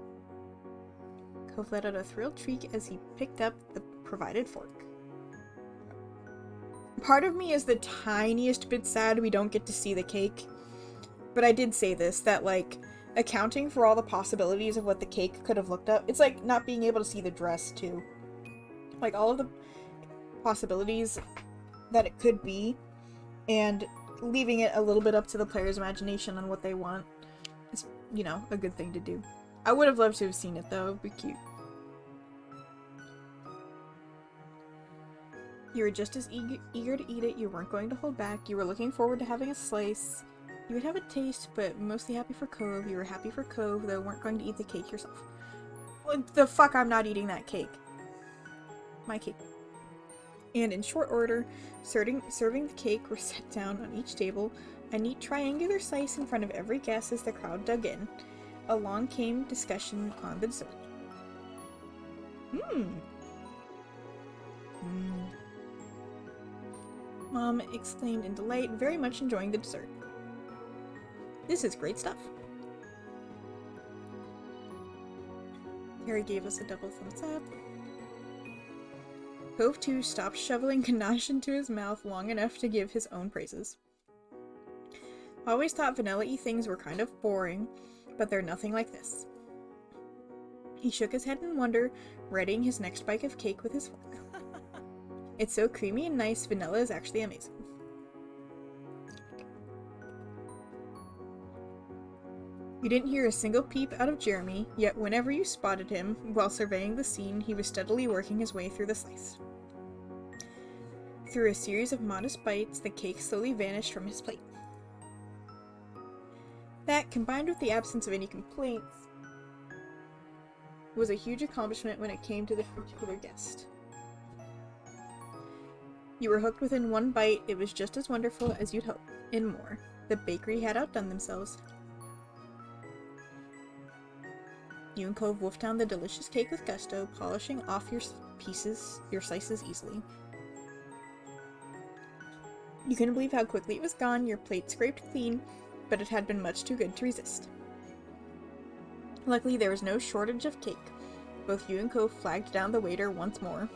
Cove let out a thrilled shriek as he picked up the provided fork. Part of me is the tiniest bit sad we don't get to see the cake. But I did say this, that like, accounting for all the possibilities of what the cake could have looked up, it's like not being able to see the dress too. Like all of the possibilities that it could be, and leaving it a little bit up to the player's imagination on what they want is, you know, a good thing to do. I would have loved to have seen it though, it'd be cute. You were just as eager to eat it, you weren't going to hold back, you were looking forward to having a slice. You would have a taste, but mostly happy for Cove. You were happy for Cove, though weren't going to eat the cake yourself. What the fuck, I'm not eating that cake. My cake. And in short order, serving the cake were set down on each table, a neat triangular slice in front of every guest as the crowd dug in. Along came discussion on the dessert. Mom exclaimed in delight, very much enjoying the dessert. This is great stuff. Harry gave us a double thumbs up. Cove 2 stopped shoveling ganache into his mouth long enough to give his own praises. Always thought vanilla-y things were kind of boring, but they're nothing like this. He shook his head in wonder, readying his next bite of cake with his fork. It's so creamy and nice, vanilla is actually amazing. You didn't hear a single peep out of Jeremy, yet whenever you spotted him, while surveying the scene, he was steadily working his way through the slice. Through a series of modest bites, the cake slowly vanished from his plate. That, combined with the absence of any complaints, was a huge accomplishment when it came to this particular guest. You were hooked within one bite, it was just as wonderful as you'd hoped, and more. The bakery had outdone themselves. You and Cove wolfed down the delicious cake with gusto, polishing off your slices easily. You couldn't believe how quickly it was gone, your plate scraped clean, but it had been much too good to resist. Luckily, there was no shortage of cake. Both you and Cove flagged down the waiter once more.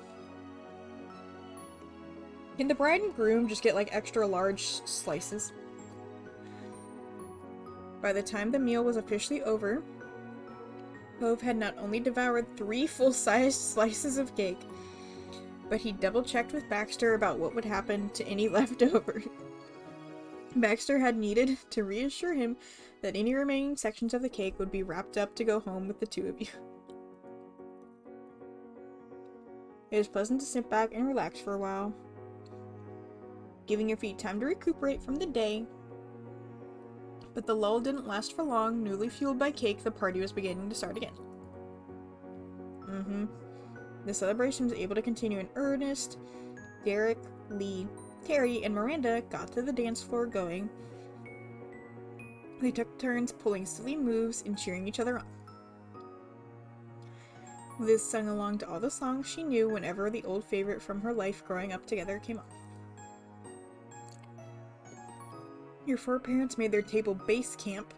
Can the bride and groom just get like extra large slices? By the time the meal was officially over, Cove had not only devoured 3 full-sized slices of cake, but he double-checked with Baxter about what would happen to any leftovers. Baxter had needed to reassure him that any remaining sections of the cake would be wrapped up to go home with the two of you. It was pleasant to sit back and relax for a while, giving your feet time to recuperate from the day. But the lull didn't last for long. Newly fueled by cake, the party was beginning to start again. The celebration was able to continue in earnest. Derek, Lee, Terry, and Miranda got to the dance floor going. They took turns pulling silly moves and cheering each other on. Liz sung along to all the songs she knew whenever the old favorite from her life growing up together came on. Your four parents made their table base camp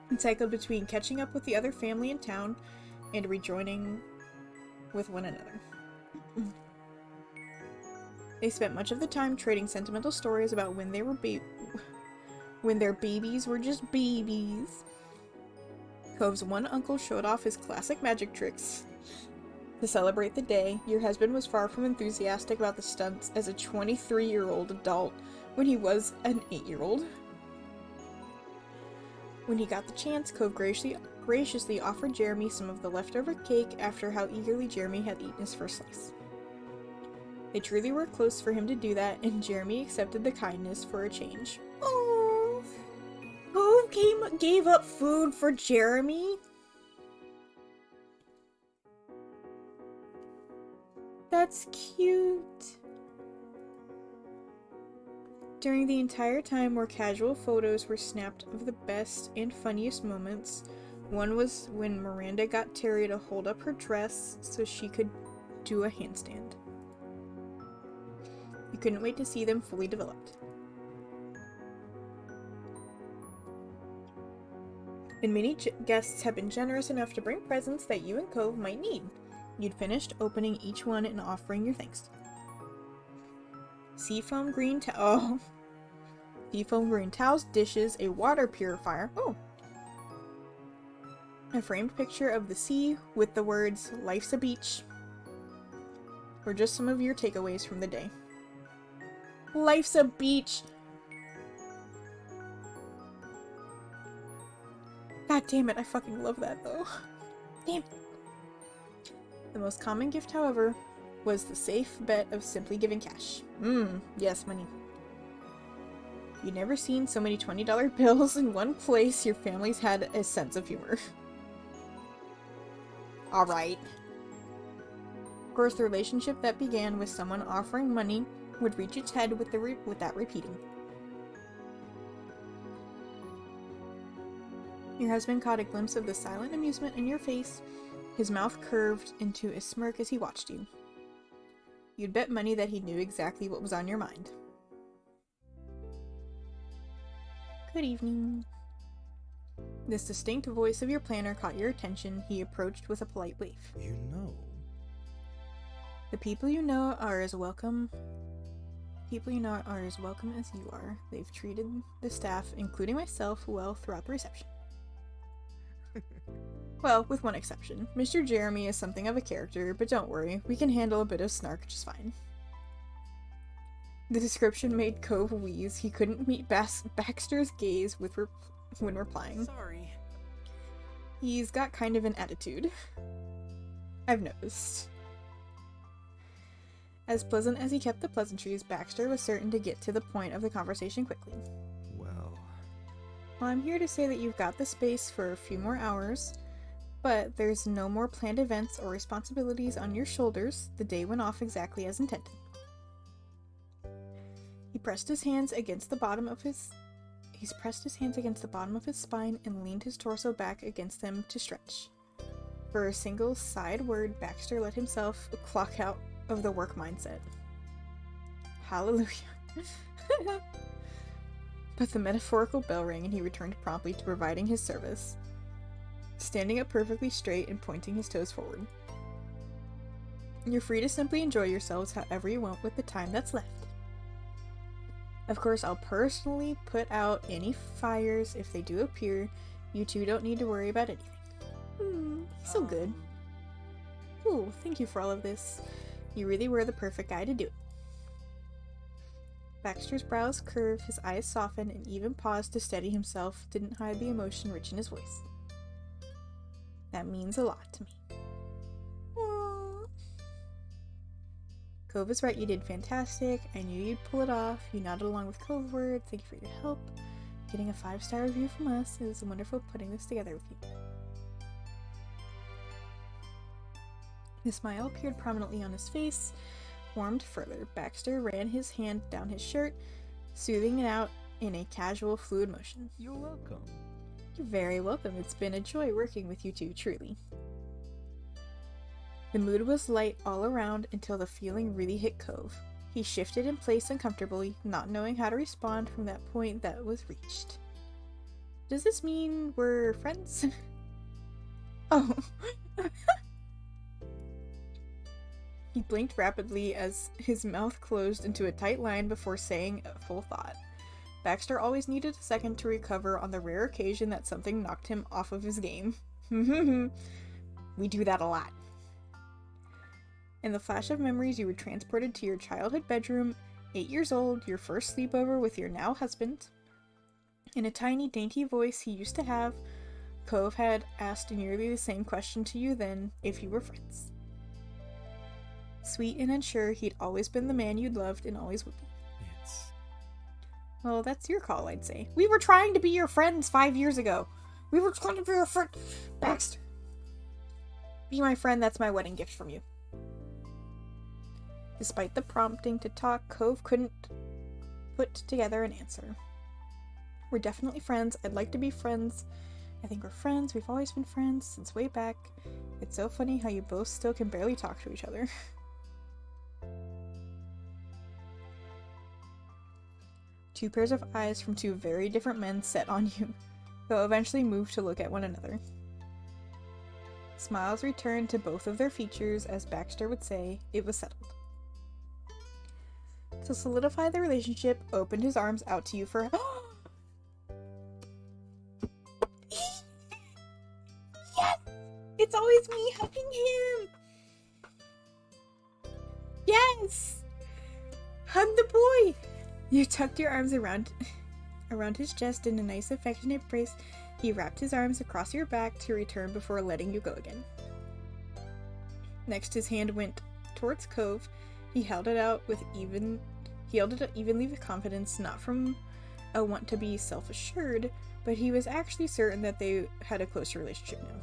and cycled between catching up with the other family in town and rejoining with one another. They spent much of the time trading sentimental stories about when they were when their babies were just babies. Cove's one uncle showed off his classic magic tricks. To celebrate the day, your husband was far from enthusiastic about the stunts as a 23-year-old adult when he was an 8-year-old. When he got the chance, Cove graciously offered Jeremy some of the leftover cake after how eagerly Jeremy had eaten his first slice. They truly were close for him to do that, and Jeremy accepted the kindness for a change. Oh, Cove gave up food for Jeremy? That's cute. During the entire time, more casual photos were snapped of the best and funniest moments. One was when Miranda got Terry to hold up her dress so she could do a handstand. You couldn't wait to see them fully developed. And many guests have been generous enough to bring presents that you and Cove might need. You'd finished opening each one and offering your thanks. Seafoam green towels, dishes, a water purifier. Oh! A framed picture of the sea with the words, "Life's a beach," were just some of your takeaways from the day. Life's a beach! God damn it, I fucking love that though. Damn it. The most common gift, however, was the safe bet of simply giving cash. Yes, money. You'd never seen so many $20 bills in one place. Your families had a sense of humor. Alright. Of course, the relationship that began with someone offering money would reach its head with that repeating. Your husband caught a glimpse of the silent amusement in your face. His mouth curved into a smirk as he watched you. You'd bet money that he knew exactly what was on your mind. Good evening. This distinct voice of your planner caught your attention. He approached with a polite wave. You know. The people you know are as welcome as you are. They've treated the staff, including myself, well throughout the reception. Well, with one exception. Mr. Jeremy is something of a character, but don't worry, we can handle a bit of snark just fine. The description made Cove wheeze. He couldn't meet Baxter's gaze when replying. Sorry. He's got kind of an attitude. I've noticed. As pleasant as he kept the pleasantries, Baxter was certain to get to the point of the conversation quickly. Well, I'm here to say that you've got the space for a few more hours, but there's no more planned events or responsibilities on your shoulders. The day went off exactly as intended. He pressed his hands against the bottom of his spine and leaned his torso back against them to stretch. For a single side word, Baxter let himself clock out of the work mindset. Hallelujah. But the metaphorical bell rang and he returned promptly to providing his service, standing up perfectly straight and pointing his toes forward. You're free to simply enjoy yourselves however you want with the time that's left. Of course, I'll personally put out any fires if they do appear. You two don't need to worry about anything. So good. Cool, thank you for all of this. You really were the perfect guy to do it. Baxter's brows curved, his eyes softened, and even paused to steady himself didn't hide the emotion rich in his voice. That means a lot to me. Aww. Cove is right, you did fantastic. I knew you'd pull it off. You nodded along with Cove word. Thank you for your help. getting a 5-star review from us. It was wonderful putting this together with you. The smile appeared prominently on his face, warmed further. Baxter ran his hand down his shirt, smoothing it out in a casual, fluid motion. You're welcome. You're very welcome. It's been a joy working with you two, truly. The mood was light all around until the feeling really hit Cove. He shifted in place uncomfortably, not knowing how to respond from that point that was reached. Does this mean we're friends? Oh. He blinked rapidly as his mouth closed into a tight line before saying a full thought. Baxter always needed a second to recover on the rare occasion that something knocked him off of his game. We do that a lot. In the flash of memories, you were transported to your childhood bedroom, 8 years old, your first sleepover with your now husband. In a tiny, dainty voice he used to have, Cove had asked nearly the same question to you then, if you were friends. Sweet and unsure, he'd always been the man you'd loved and always would be. It's... Well, that's your call, I'd say. We were trying to be your friends 5 years ago. We were trying to be your friend. Baxter. Be my friend, that's my wedding gift from you. Despite the prompting to talk, Cove couldn't put together an answer. We're definitely friends. I'd like to be friends. I think we're friends. We've always been friends since way back. It's so funny how you both still can barely talk to each other. Two pairs of eyes from two very different men set on you, though eventually moved to look at one another. Smiles returned to both of their features, as Baxter would say, it was settled. To solidify the relationship, opened his arms out to you for Yes! It's always me hugging him! Yes! Hug the boy! You tucked your arms around his chest in a nice affectionate embrace. He wrapped his arms across your back to return before letting you go again. Next, his hand went towards Cove. He held it out evenly with confidence, not from a want to be self-assured, but he was actually certain that they had a closer relationship now.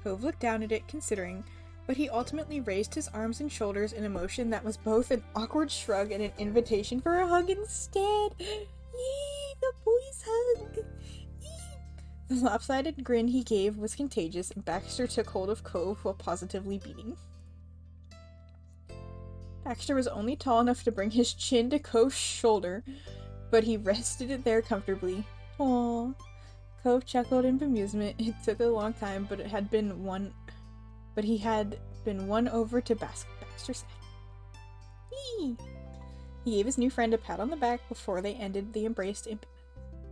Cove looked down at it, considering, but he ultimately raised his arms and shoulders in a motion that was both an awkward shrug and an invitation for a hug instead. Yee, the boys hug! Yee. The lopsided grin he gave was contagious, and Baxter took hold of Cove while positively beaming. Baxter was only tall enough to bring his chin to Cove's shoulder, but he rested it there comfortably. Aww. Cove chuckled in bemusement. It took a long time, but he had been won over to Baxter's side. He gave his new friend a pat on the back before they ended the embrace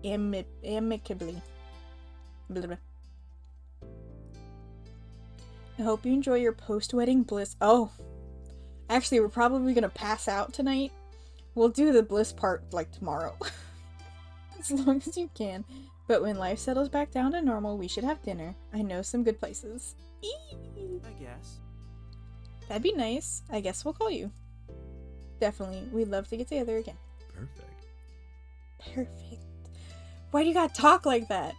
amicably. Blah, blah. I hope you enjoy your post-wedding bliss. Oh, actually, we're probably gonna pass out tonight. We'll do the bliss part, like, tomorrow. As long as you can. But when life settles back down to normal, we should have dinner. I know some good places. Eee! I guess. That'd be nice. I guess we'll call you. Definitely. We'd love to get together again. Perfect. Perfect. Why do you gotta talk like that?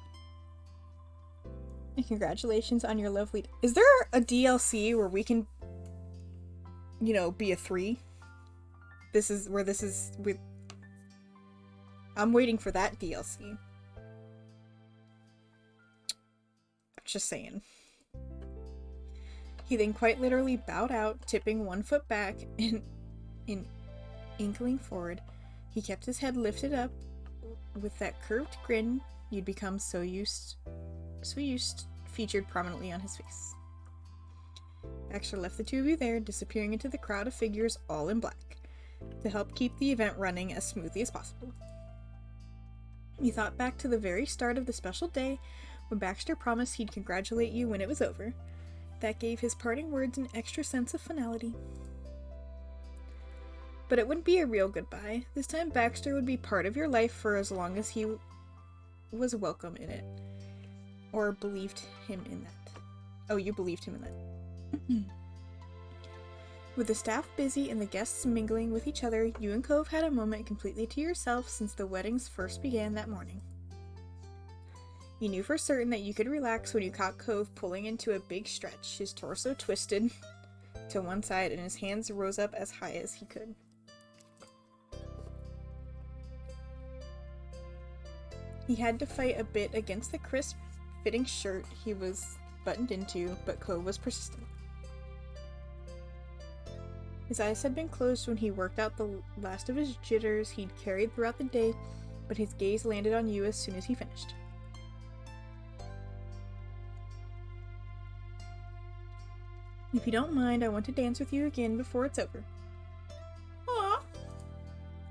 And congratulations on your lovely... Is there a DLC where we can, you know, be a 3? This is with... I'm waiting for that DLC. Just saying. He then quite literally bowed out, tipping one foot back and inkling forward. He kept his head lifted up with that curved grin you'd become so used featured prominently on his face. Baxter left the two of you there, disappearing into the crowd of figures all in black, to help keep the event running as smoothly as possible. You thought back to the very start of the special day, when Baxter promised he'd congratulate you when it was over. That gave his parting words an extra sense of finality. But it wouldn't be a real goodbye. This time Baxter would be part of your life for as long as he was welcome in it. Or believed him in that. Oh, you believed him in that. With the staff busy and the guests mingling with each other, you and Cove had a moment completely to yourself since the weddings first began that morning. You knew for certain that you could relax when you caught Cove pulling into a big stretch, his torso twisted to one side and his hands rose up as high as he could. He had to fight a bit against the crisp fitting shirt he was buttoned into, but Cove was persistent. His eyes had been closed when he worked out the last of his jitters he'd carried throughout the day, but his gaze landed on you as soon as he finished. If you don't mind, I want to dance with you again before it's over. Aw.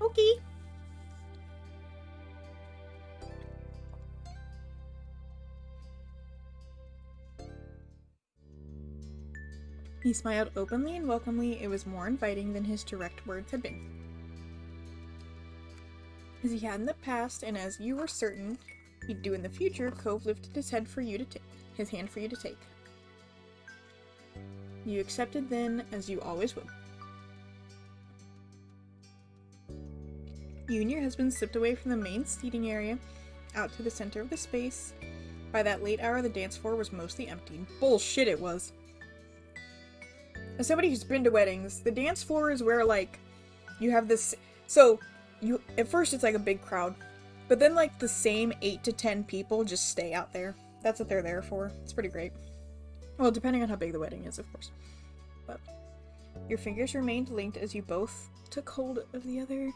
Okay. He smiled openly and welcomely. It was more inviting than his direct words had been. As he had in the past, and as you were certain he'd do in the future, Cove lifted his hand for you to take. You accepted then, as you always would. You and your husband slipped away from the main seating area, out to the center of the space. By that late hour, the dance floor was mostly empty. Bullshit it was. As somebody who's been to weddings, the dance floor is where, like, you have this... So, at first it's like a big crowd, but then, like, the same 8 to 10 people just stay out there. That's what they're there for. It's pretty great. Well, depending on how big the wedding is, of course. But your fingers remained linked as you both took hold of the other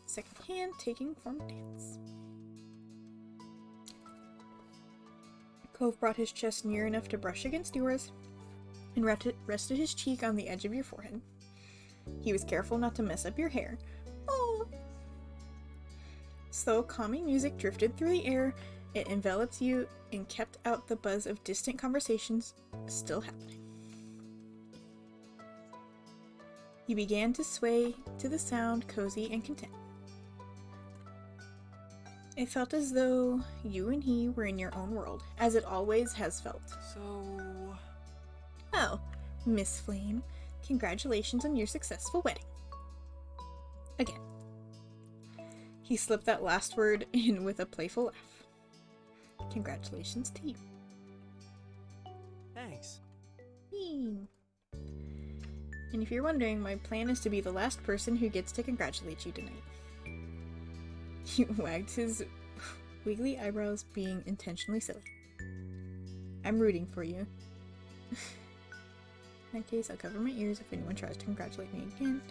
second hand, taking form of dance. Cove brought his chest near enough to brush against yours, and rested his cheek on the edge of your forehead. He was careful not to mess up your hair. Oh! Slow, calming music drifted through the air. It enveloped you and kept out the buzz of distant conversations still happening. You began to sway to the sound, cozy and content. It felt as though you and he were in your own world, as it always has felt. So... Oh, Miss Flame, congratulations on your successful wedding. Again. He slipped that last word in with a playful laugh. Congratulations to you. Thanks. And if you're wondering, my plan is to be the last person who gets to congratulate you tonight. He wagged his wiggly eyebrows, being intentionally silly. I'm rooting for you. In that case, I'll cover my ears if anyone tries to congratulate me again.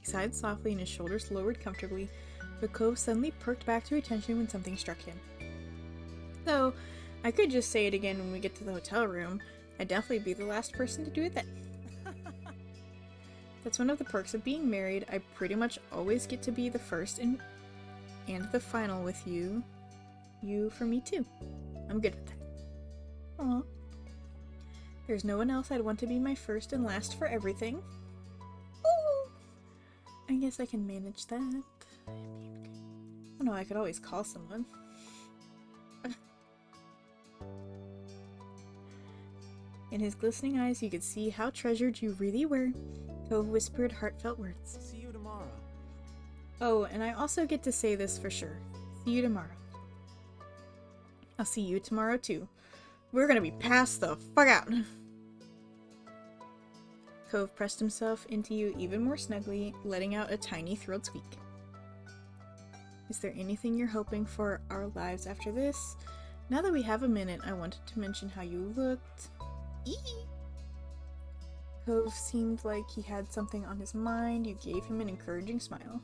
He sighed softly and his shoulders lowered comfortably, but Cove suddenly perked back to attention when something struck him. Though, I could just say it again when we get to the hotel room. I'd definitely be the last person to do it then. That's one of the perks of being married. I pretty much always get to be the first and the final with you. You for me too. I'm good with that. Aw. There's no one else I'd want to be my first and last for everything. Ooh. I guess I can manage that. Oh no, I could always call someone. In his glistening eyes, you could see how treasured you really were. Cove whispered heartfelt words. See you tomorrow. Oh, and I also get to say this for sure. See you tomorrow. I'll see you tomorrow too. We're gonna be passed the fuck out. Cove pressed himself into you even more snugly, letting out a tiny thrilled squeak. Is there anything you're hoping for our lives after this? Now that we have a minute, I wanted to mention how you looked. Eee! Cove seemed like he had something on his mind. You gave him an encouraging smile.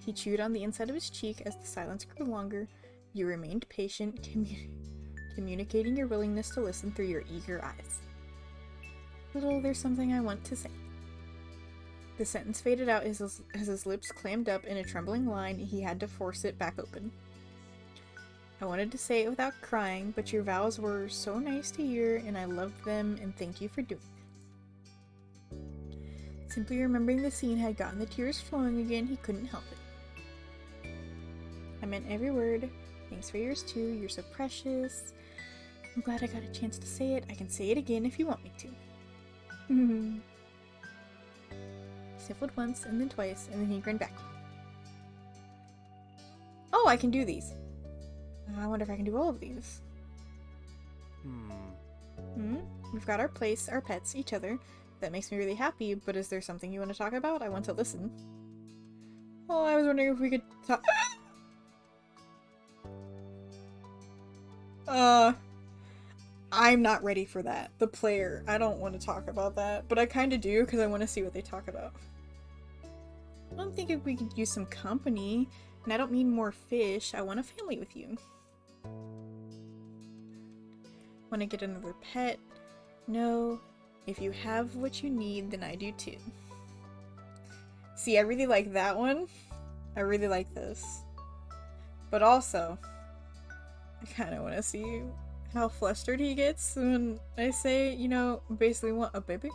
He chewed on the inside of his cheek as the silence grew longer. You remained patient, communicating your willingness to listen through your eager eyes. Little, there's something I want to say. The sentence faded out as his lips clammed up in a trembling line. He had to force it back open. I wanted to say it without crying, but your vows were so nice to hear, and I loved them, and thank you for doing it. Simply remembering the scene had gotten the tears flowing again. He couldn't help it. I meant every word. Thanks for yours too. You're so precious. I'm glad I got a chance to say it. I can say it again if you want me to. Sniffled once, and then twice, and then he grinned back. Oh, I can do these. I wonder if I can do all of these. We've got our place, our pets, each other. That makes me really happy, but is there something you want to talk about? I want to listen. Oh, I was wondering if we could talk. I'm not ready for that. The player. I don't want to talk about that, but I kind of do because I want to see what they talk about. I'm thinking we could use some company, and I don't mean more fish. I want a family with you. Want to get another pet? No. If you have what you need, then I do too. See, I really like that one. I really like this. But also, I kind of want to see how flustered he gets when I say, you know, basically want a baby.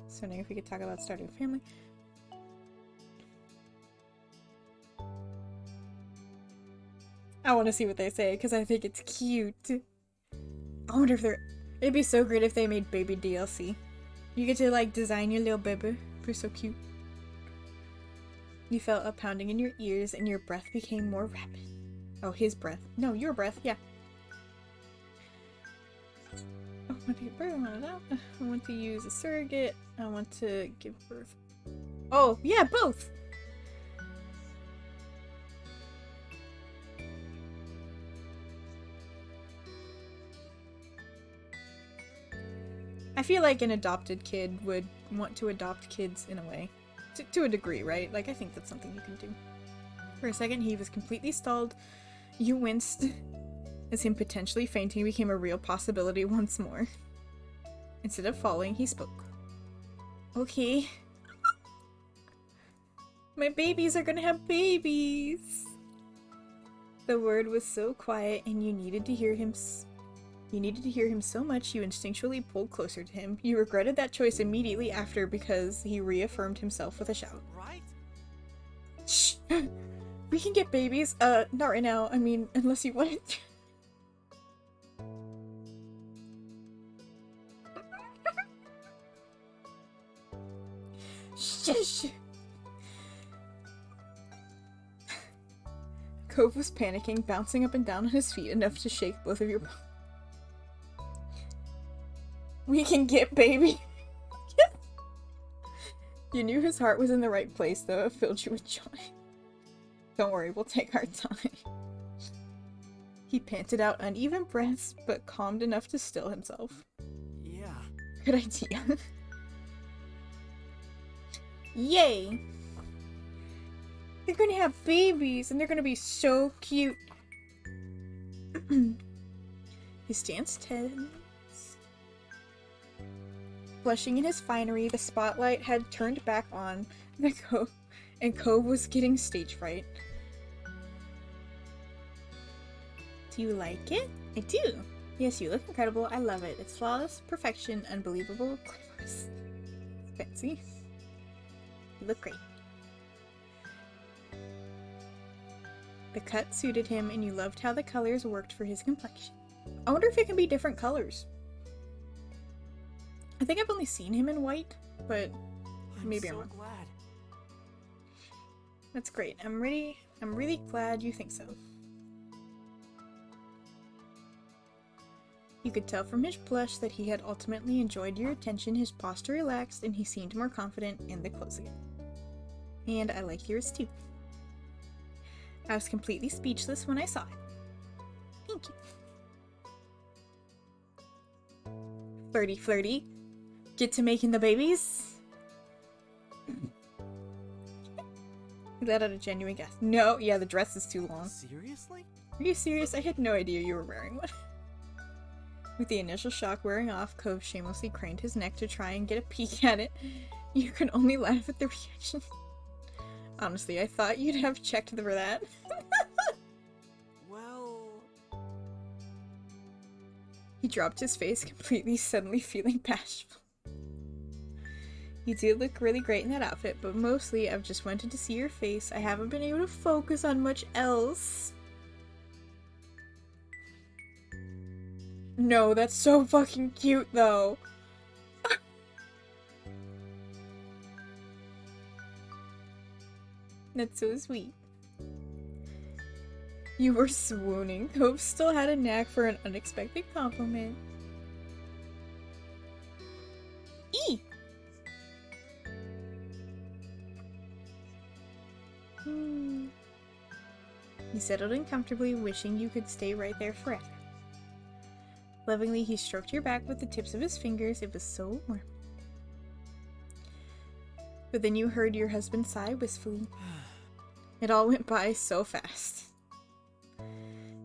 So wondering if we could talk about starting a family. I want to see what they say because I think it's cute. I wonder if it'd be so great if they made baby DLC. You get to like design your little baby. They're so cute. You felt a pounding in your ears and your breath became more rapid. Oh, his breath. No, your breath. Yeah. I want to give birth. I want to use a surrogate. I want to give birth. Oh, yeah, both. I feel like an adopted kid would want to adopt kids in a way. To a degree, right? Like, I think that's something you can do. For a second, he was completely stalled. You winced as him potentially fainting became a real possibility once more. Instead of falling, he spoke. Okay. My babies are gonna have babies! The word was so quiet and you needed to hear him so much you instinctually pulled closer to him. You regretted that choice immediately after because he reaffirmed himself with a shout. Right? Shh! We can get babies. Not right now. I mean, unless you want it. Shush! Cove was panicking, bouncing up and down on his feet enough to shake both of your bones. We can get baby. You knew his heart was in the right place, though it filled you with joy. Don't worry, we'll take our time. He panted out uneven breaths, but calmed enough to still himself. Yeah. Good idea. Yay! They're gonna have babies, and they're gonna be so cute. His stance tense. Blushing in his finery, the spotlight had turned back on the and Cove was getting stage fright. Do you like it? I do. Yes, you look incredible. I love it. It's flawless, perfection, unbelievable, glamorous. Fancy. You look great. The cut suited him, and you loved how the colors worked for his complexion. I wonder if it can be different colors. I think I've only seen him in white, but maybe I'm wrong. Glad. That's great. I'm really glad you think so. You could tell from his blush that he had ultimately enjoyed your attention. His posture relaxed, and he seemed more confident in the close again. And I like yours too. I was completely speechless when I saw it. Thank you. Flirty flirty. Get to making the babies? He let out a genuine gasp. No, yeah, the dress is too long. Seriously? Are you serious? I had no idea you were wearing one. With the initial shock wearing off, Cove shamelessly craned his neck to try and get a peek at it. You could only laugh at the reaction. Honestly, I thought you'd have checked for that. Well... He dropped his face completely, suddenly feeling bashful. You do look really great in that outfit, but mostly I've just wanted to see your face. I haven't been able to focus on much else. No, that's so fucking cute though. That's so sweet. You were swooning. Hope still had a knack for an unexpected compliment. E! He settled in comfortably, wishing you could stay right there forever. Lovingly, he stroked your back with the tips of his fingers. It was so warm. But then you heard your husband sigh wistfully. It all went by so fast.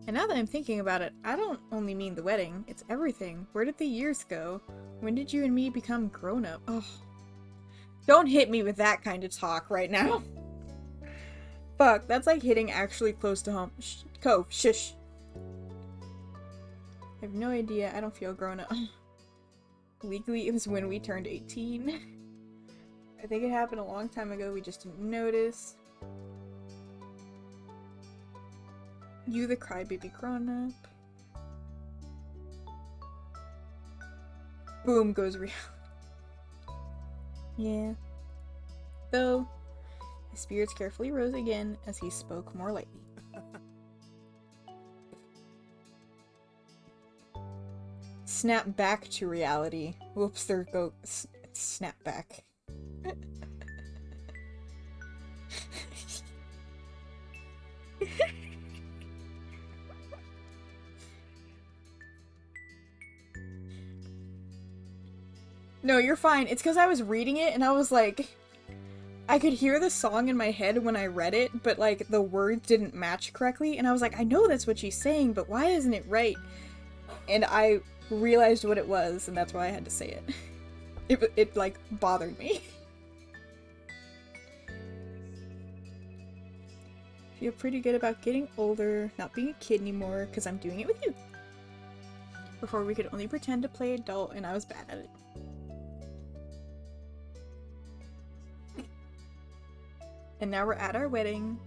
And now that I'm thinking about it, I don't only mean the wedding, it's everything. Where did the years go? When did you and me become grown up? Oh. Don't hit me with that kind of talk right now. Fuck, that's like hitting actually close to home. Cove, shush. I have no idea, I don't feel grown up. Legally, it was when we turned 18. I think it happened a long time ago, we just didn't notice. You the crybaby grown up. Boom goes reality. Yeah. Though, his spirits carefully rose again as he spoke more lightly. Snap back to reality. Whoops, there go. Snap back. No, you're fine. It's because I was reading it and I was like, I could hear the song in my head when I read it, but like the words didn't match correctly. And I was like, I know that's what she's saying, but why isn't it right? And I realized what it was, and that's why I had to say it. It like bothered me. Feel pretty good about getting older, not being a kid anymore, because I'm doing it with you. Before we could only pretend to play adult, and I was bad at it. And now we're at our wedding.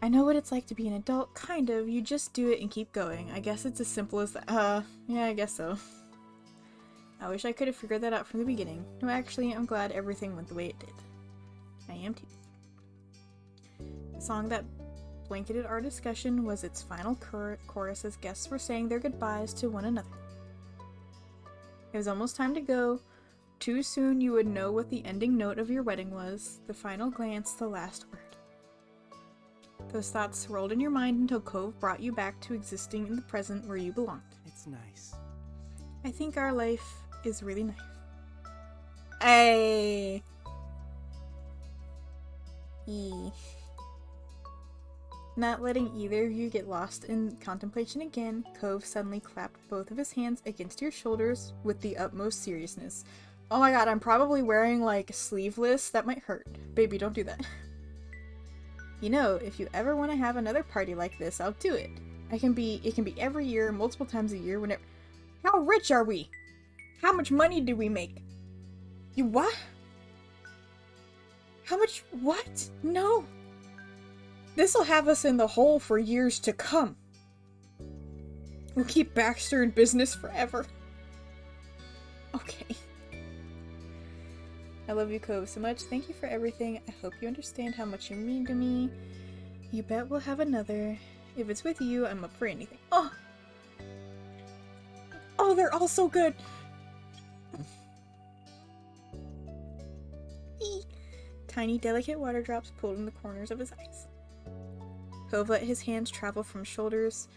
I know what it's like to be an adult, kind of. You just do it and keep going. I guess it's as simple as that. Yeah, I guess so. I wish I could have figured that out from the beginning. No, actually, I'm glad everything went the way it did. I am too. The song that blanketed our discussion was its final chorus as guests were saying their goodbyes to one another. It was almost time to go. Too soon you would know what the ending note of your wedding was. The final glance, the last word. Those thoughts swirled in your mind until Cove brought you back to existing in the present where you belonged. It's nice. I think our life is really nice. Ay. E. Not letting either of you get lost in contemplation again, Cove suddenly clapped both of his hands against your shoulders with the utmost seriousness. Oh my god, I'm probably wearing like sleeveless. That might hurt. Baby, don't do that. You know, if you ever want to have another party like this, It can be every year, multiple times a year, whenever. How rich are we? How much money do we make? You what? How much what? No. This'll have us in the hole for years to come. We'll keep Baxter in business forever. Okay. I love you, Cove, so much. Thank you for everything. I hope you understand how much you mean to me. You bet we'll have another. If it's with you, I'm up for anything. Oh! Oh, they're all so good! Tiny, delicate water drops pulled in the corners of his eyes. Cove let his hands travel from shoulders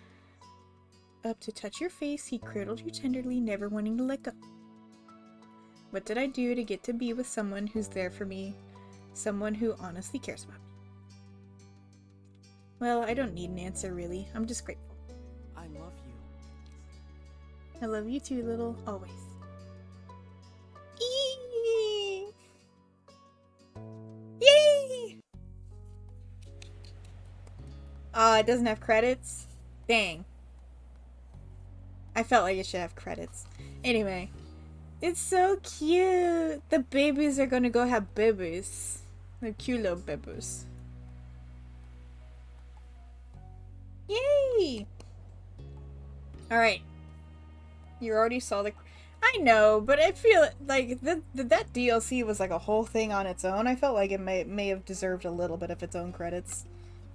up to touch your face. He cradled you tenderly, never wanting to let go. What did I do to get to be with someone who's there for me? Someone who honestly cares about me? Well, I don't need an answer, really. I'm just grateful. I love you. I love you too, little. Always. Eee! Yay! It doesn't have credits? Dang. I felt like it should have credits. Anyway. It's so cute! The babies are gonna go have babies. They're cute little babies. Yay! Alright. You already saw the... I know, but I feel like that DLC was like a whole thing on its own. I felt like it may have deserved a little bit of its own credits.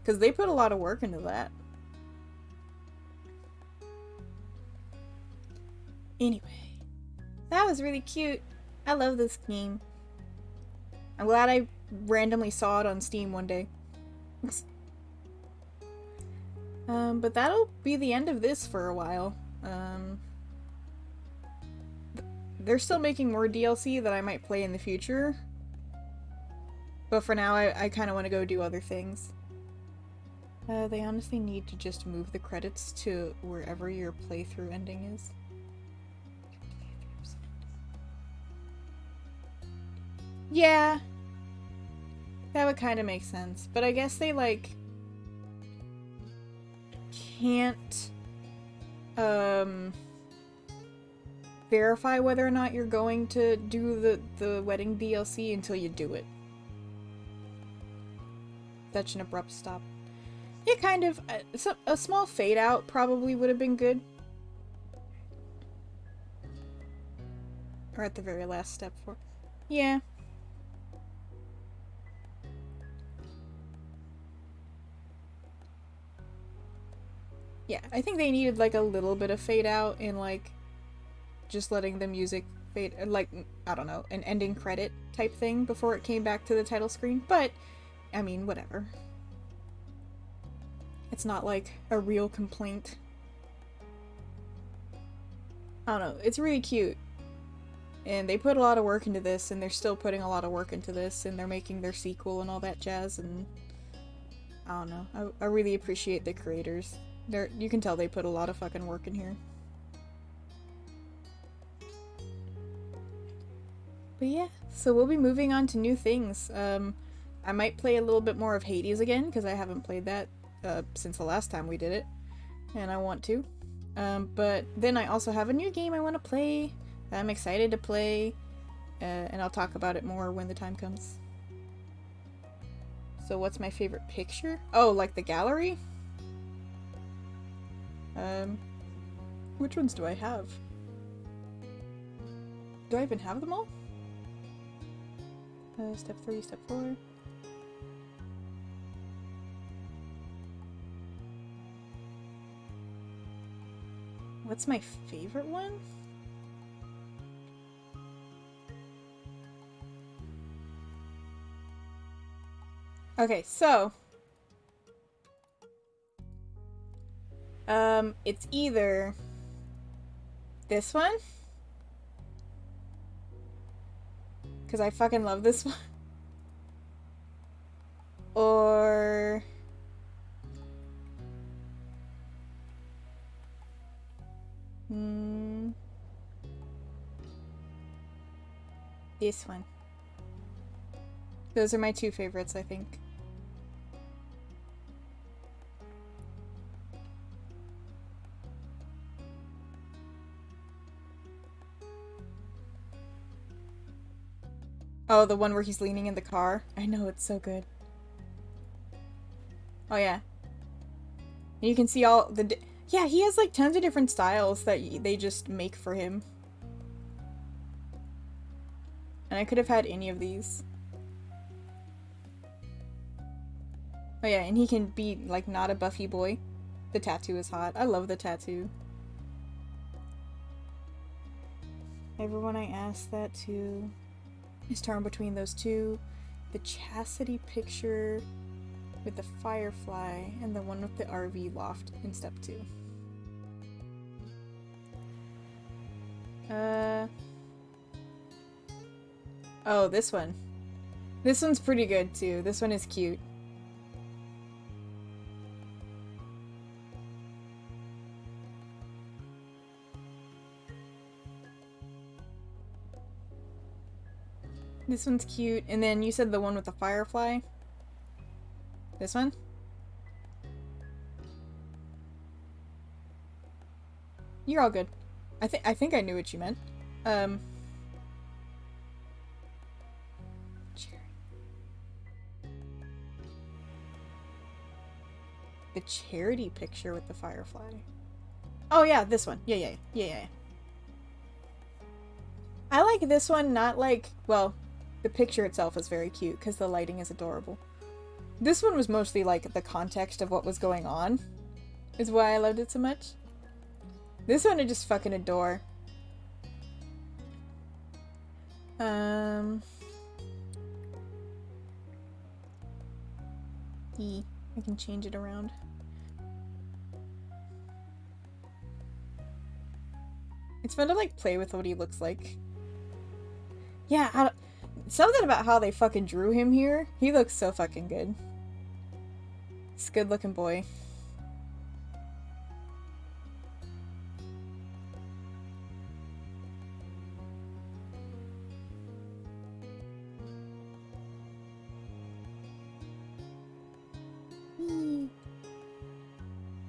Because they put a lot of work into that. Anyway. That was really cute. I love this game. I'm glad I randomly saw it on Steam one day. But that'll be the end of this for a while. They're still making more DLC that I might play in the future. But for now, I kind of want to go do other things. They honestly need to just move the credits to wherever your playthrough ending is. Yeah. That would kind of make sense. But I guess they, like, can't, verify whether or not you're going to do the wedding DLC until you do it. Such an abrupt stop. Yeah, kind of. A small fade out probably would have been good. Or at the very last step for... Yeah. Yeah, I think they needed, like, a little bit of fade out in, like, just letting the music fade, like, I don't know, an ending credit type thing before it came back to the title screen, but, I mean, whatever. It's not, like, a real complaint. I don't know, it's really cute. And they put a lot of work into this, and they're still putting a lot of work into this, and they're making their sequel and all that jazz, and I don't know, I really appreciate the creators. You can tell they put a lot of fucking work in here. But yeah, so we'll be moving on to new things. I might play a little bit more of Hades again, because I haven't played that since the last time we did it. And I want to. But then I also have a new game I want to play. That I'm excited to play. And I'll talk about it more when the time comes. So what's my favorite picture? Oh, like the gallery? Which ones do I have? Do I even have them all? Step 3, step 4. What's my favorite one? Okay, so it's either this one, because I fucking love this one, or this one. Those are my two favorites, I think. Oh, the one where he's leaning in the car? I know, it's so good. Oh, yeah. And you can see all the... Yeah, he has, like, tons of different styles that they just make for him. And I could have had any of these. Oh, yeah, and he can be, like, not a buffy boy. The tattoo is hot. I love the tattoo. Everyone I asked that to... is torn between those two. The chastity picture with the firefly and the one with the RV loft in step 2. Oh, this one. This one's pretty good too. This one is cute. This one's cute. And then you said the one with the firefly? This one? You're all good. I think I knew what you meant. The charity picture with the firefly. Oh yeah, this one. Yeah. I like this one, not like, well, the picture itself is very cute because the lighting is adorable. This one was mostly like the context of what was going on, is why I loved it so much. This one I just fucking adore. I can change it around. It's fun to like play with what he looks like. Yeah, something about how they fucking drew him here. He looks so fucking good. He's a good looking boy.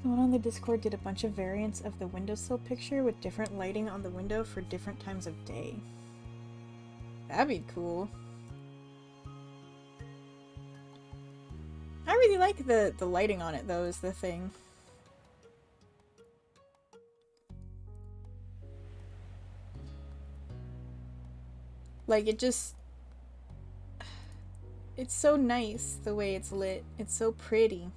Someone on the Discord did a bunch of variants of the windowsill picture with different lighting on the window for different times of day. That'd be cool. I really like the lighting on it though, is the thing. Like it just... It's so nice the way it's lit. It's so pretty.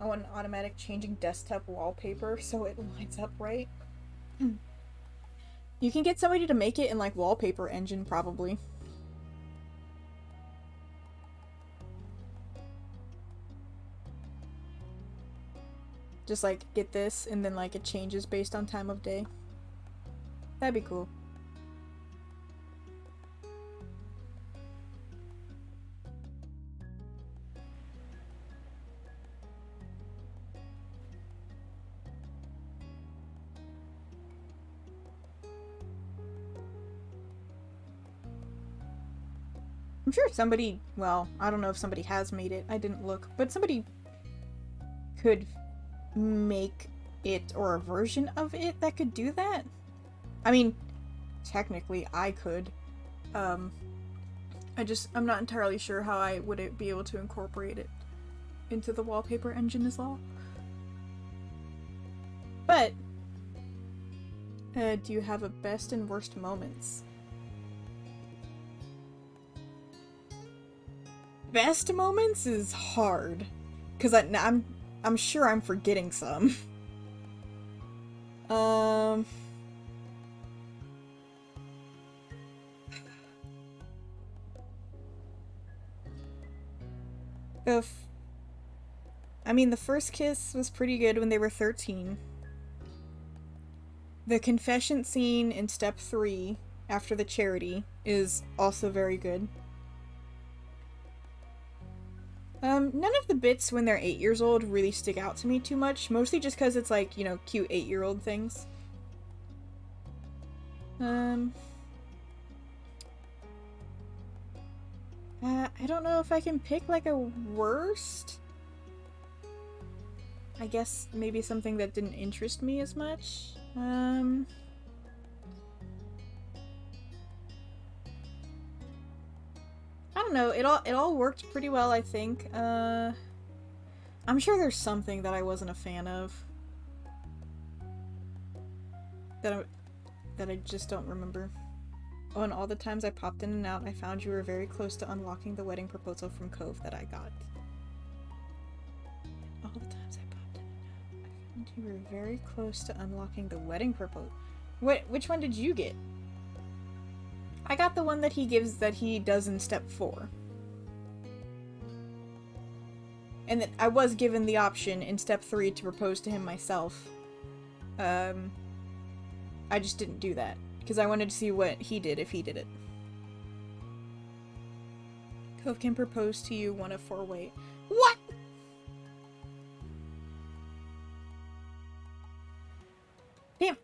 I want an automatic changing desktop wallpaper so it lines up right. You can get somebody to make it in like Wallpaper Engine probably. Just like get this and then like it changes based on time of day. That'd be cool. I'm sure somebody, well, I don't know if somebody has made it. I didn't look, but somebody could make it or a version of it that could do that. I mean, technically I could. I'm not entirely sure how I would be able to incorporate it into the Wallpaper Engine as well. But, do you have a best and worst moments? Best moments is hard, because I'm sure I'm forgetting some. I mean, the first kiss was pretty good when they were 13. The confession scene in step 3 after the charity is also very good. None of the bits when they're 8 years old really stick out to me too much, mostly just because it's like, you know, cute 8-year-old things. I don't know if I can pick like a worst. I guess maybe something that didn't interest me as much. I don't know, it all worked pretty well, I think. I'm sure there's something that I wasn't a fan of. That I just don't remember. Oh, and all the times I popped in and out, I found you were very close to unlocking the wedding proposal from Cove that I got. All the times I popped in and out, I found you were very close to unlocking the wedding proposal. Which one did you get? I got the one that he does in step 4. And that I was given the option in step 3 to propose to him myself. I just didn't do that, because I wanted to see what he did if he did it. Cove can propose to you one of 4 ways. What?! Damn.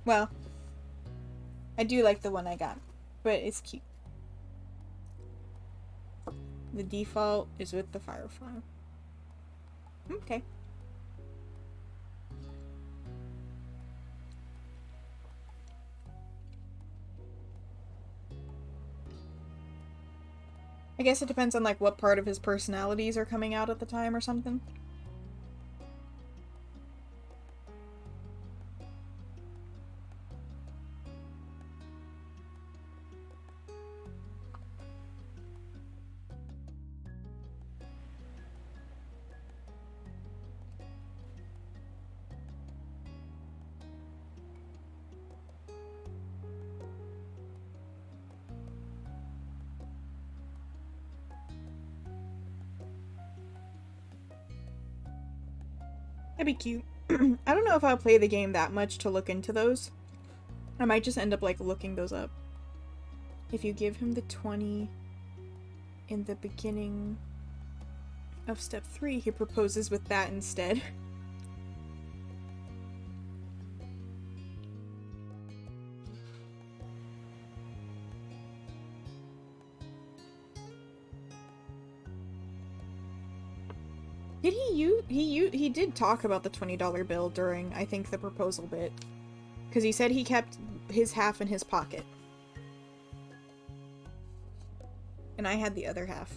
Well, I do like the one I got, but it's cute. The default is with the Firefly. Okay. I guess it depends on like what part of his personalities are coming out at the time or something. That'd be cute. I don't know if I'll play the game that much to look into those. I might just end up like looking those up. If you give him the 20 in the beginning of step 3, he proposes with that instead. Did he did talk about the $20 bill during, I think, the proposal bit. Because he said he kept his half in his pocket. And I had the other half.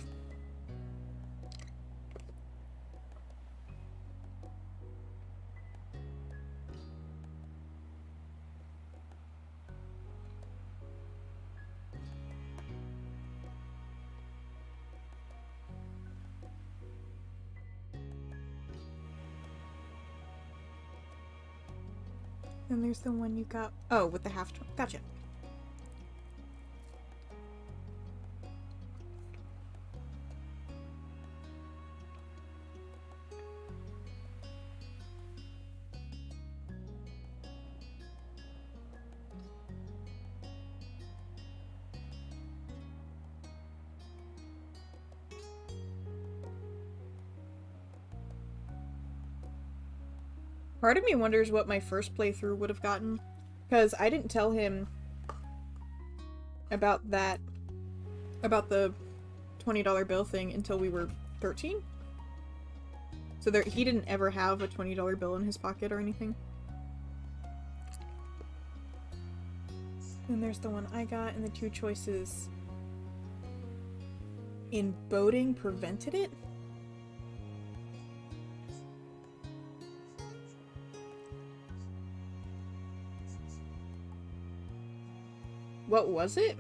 And there's the one you got. Oh, with the half. Gotcha. Part of me wonders what my first playthrough would have gotten, because I didn't tell him about that, about the $20 bill thing until we were 13. So there, he didn't ever have a $20 bill in his pocket or anything. And there's the one I got, and the two choices in boating prevented it? What was it?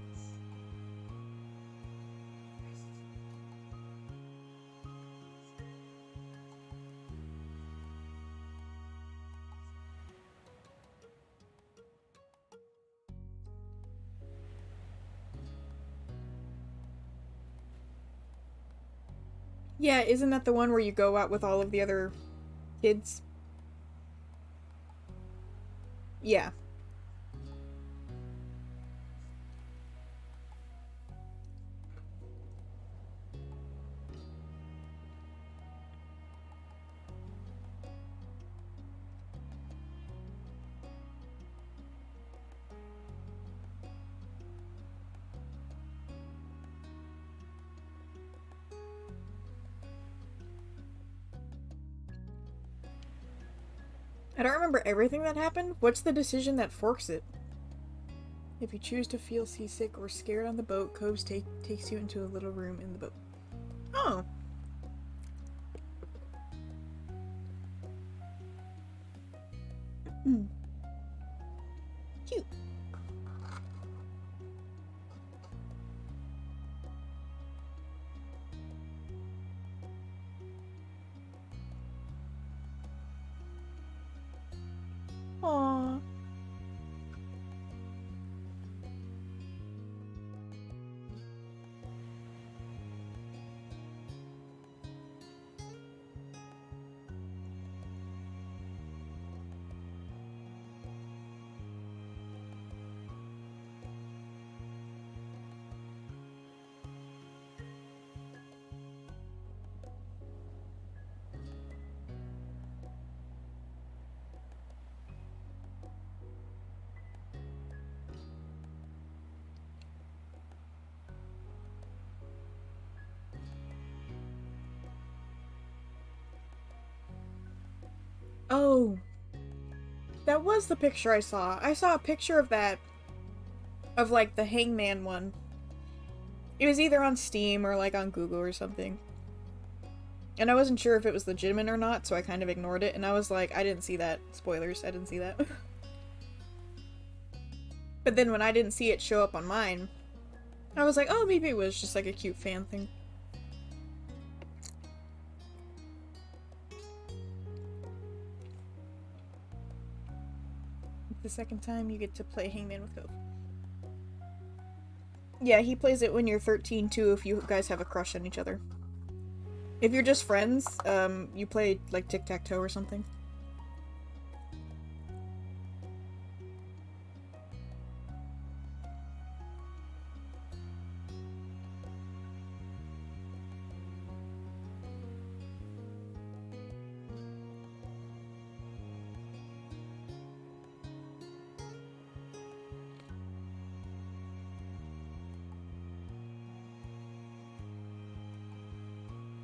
Yeah, isn't that the one where you go out with all of the other kids? Yeah. I don't remember everything that happened. What's the decision that forks it? If you choose to feel seasick or scared on the boat, Coves takes you into a little room in the boat. Oh. Cute. Aww. Oh. That was the picture I saw. I saw a picture of that. Of, like, the Hangman one. It was either on Steam or, like, on Google or something. And I wasn't sure if it was legitimate or not, so I kind of ignored it. And I was like, I didn't see that. Spoilers, I didn't see that. But then when I didn't see it show up on mine, I was like, oh, maybe it was just, like, a cute fan thing. The second time you get to play Hangman with Cove. Yeah, he plays it when you're 13 too, if you guys have a crush on each other. If you're just friends, you play like tic-tac-toe or something.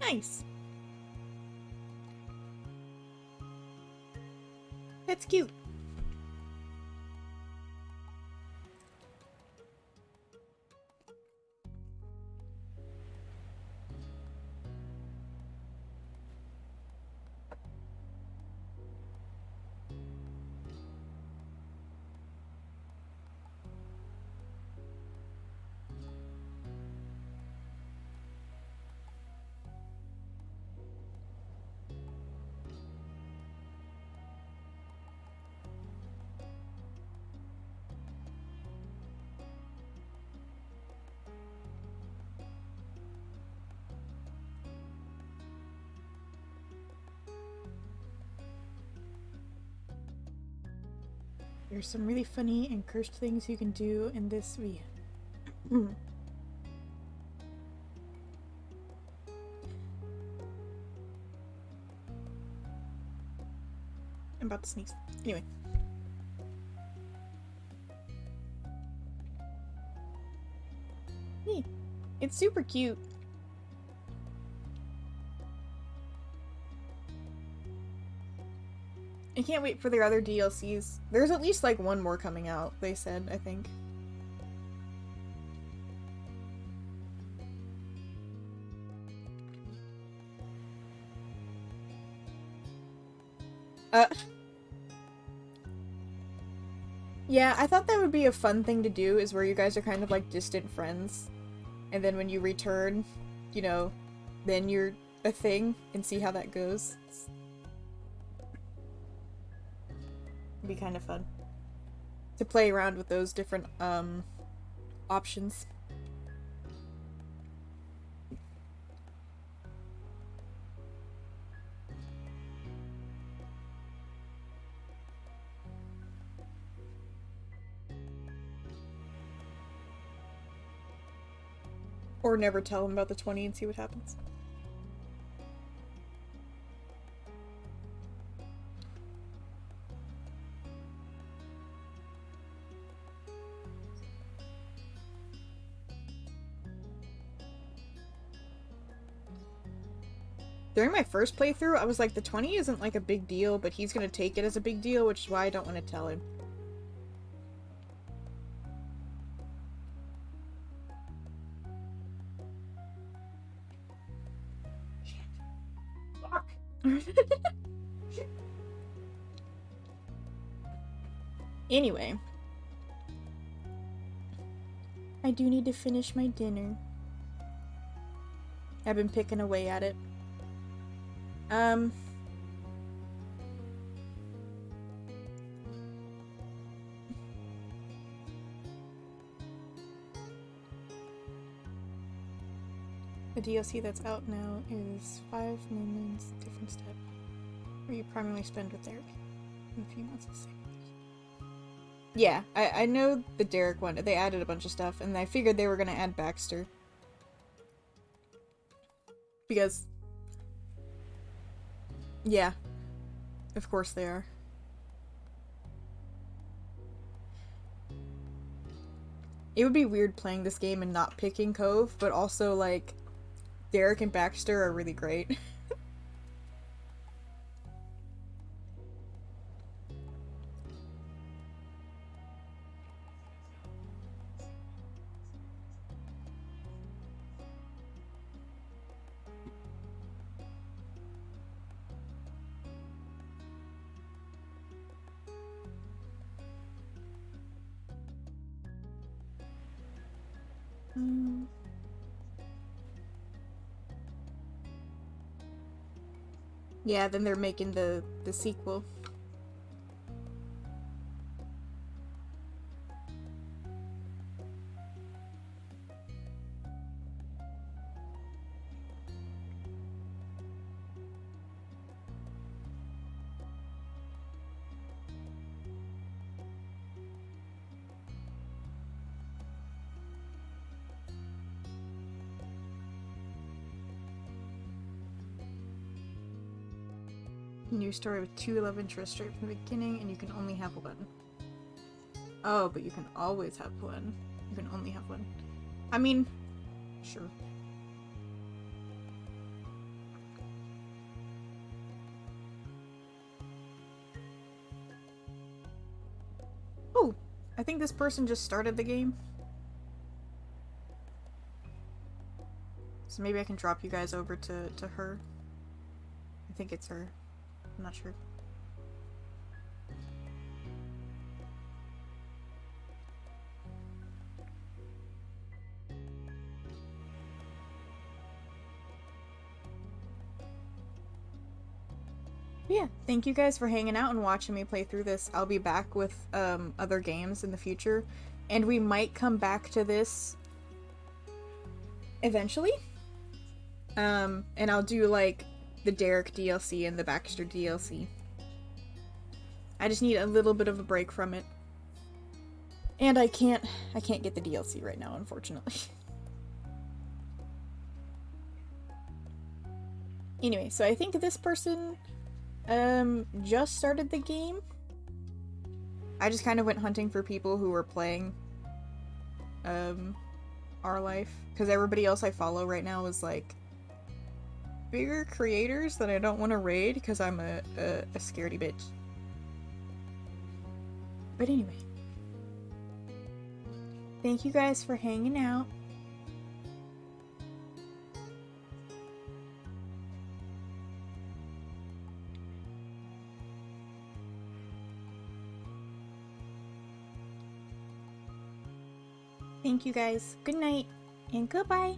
Nice. That's cute. There's some really funny and cursed things you can do in this video. I'm about to sneeze. Anyway. Hey, it's super cute. I can't wait for their other DLCs. There's at least like one more coming out, they said, I think. Yeah, I thought that would be a fun thing to do, is where you guys are kind of like distant friends. And then when you return, you know, then you're a thing, and see how that goes. It'd be kind of fun to play around with those different options. Or never tell them about the 20 and see what happens. During my first playthrough, I was like, the 20 isn't like a big deal, but he's gonna take it as a big deal, which is why I don't want to tell him. Fuck. Anyway. I do need to finish my dinner. I've been picking away at it. The DLC that's out now is 5 Moments Different Step, where you primarily spend with Derek in a few months of savings. Yeah, I know the Derek one. They added a bunch of stuff, and I figured they were gonna add Baxter. Because... yeah. Of course they are. It would be weird playing this game and not picking Cove, but also, like, Derek and Baxter are really great. Yeah, then they're making the sequel. New story with 2 love interests straight from the beginning, and you can only have one. Oh, but you can always have one. You can only have one. I mean, sure. I think this person just started the game. So maybe I can drop you guys over to her. I think it's her. I'm not sure. But yeah, thank you guys for hanging out and watching me play through this. I'll be back with other games in the future, and we might come back to this eventually. And I'll do like the Derek DLC and the Baxter DLC. I just need a little bit of a break from it. And I can't get the DLC right now, unfortunately. Anyway, so I think this person just started the game. I just kind of went hunting for people who were playing Our Life, because everybody else I follow right now is like bigger creators that I don't want to raid because I'm a scaredy bitch. But anyway, thank you guys for hanging out. Thank you guys. Good night and goodbye.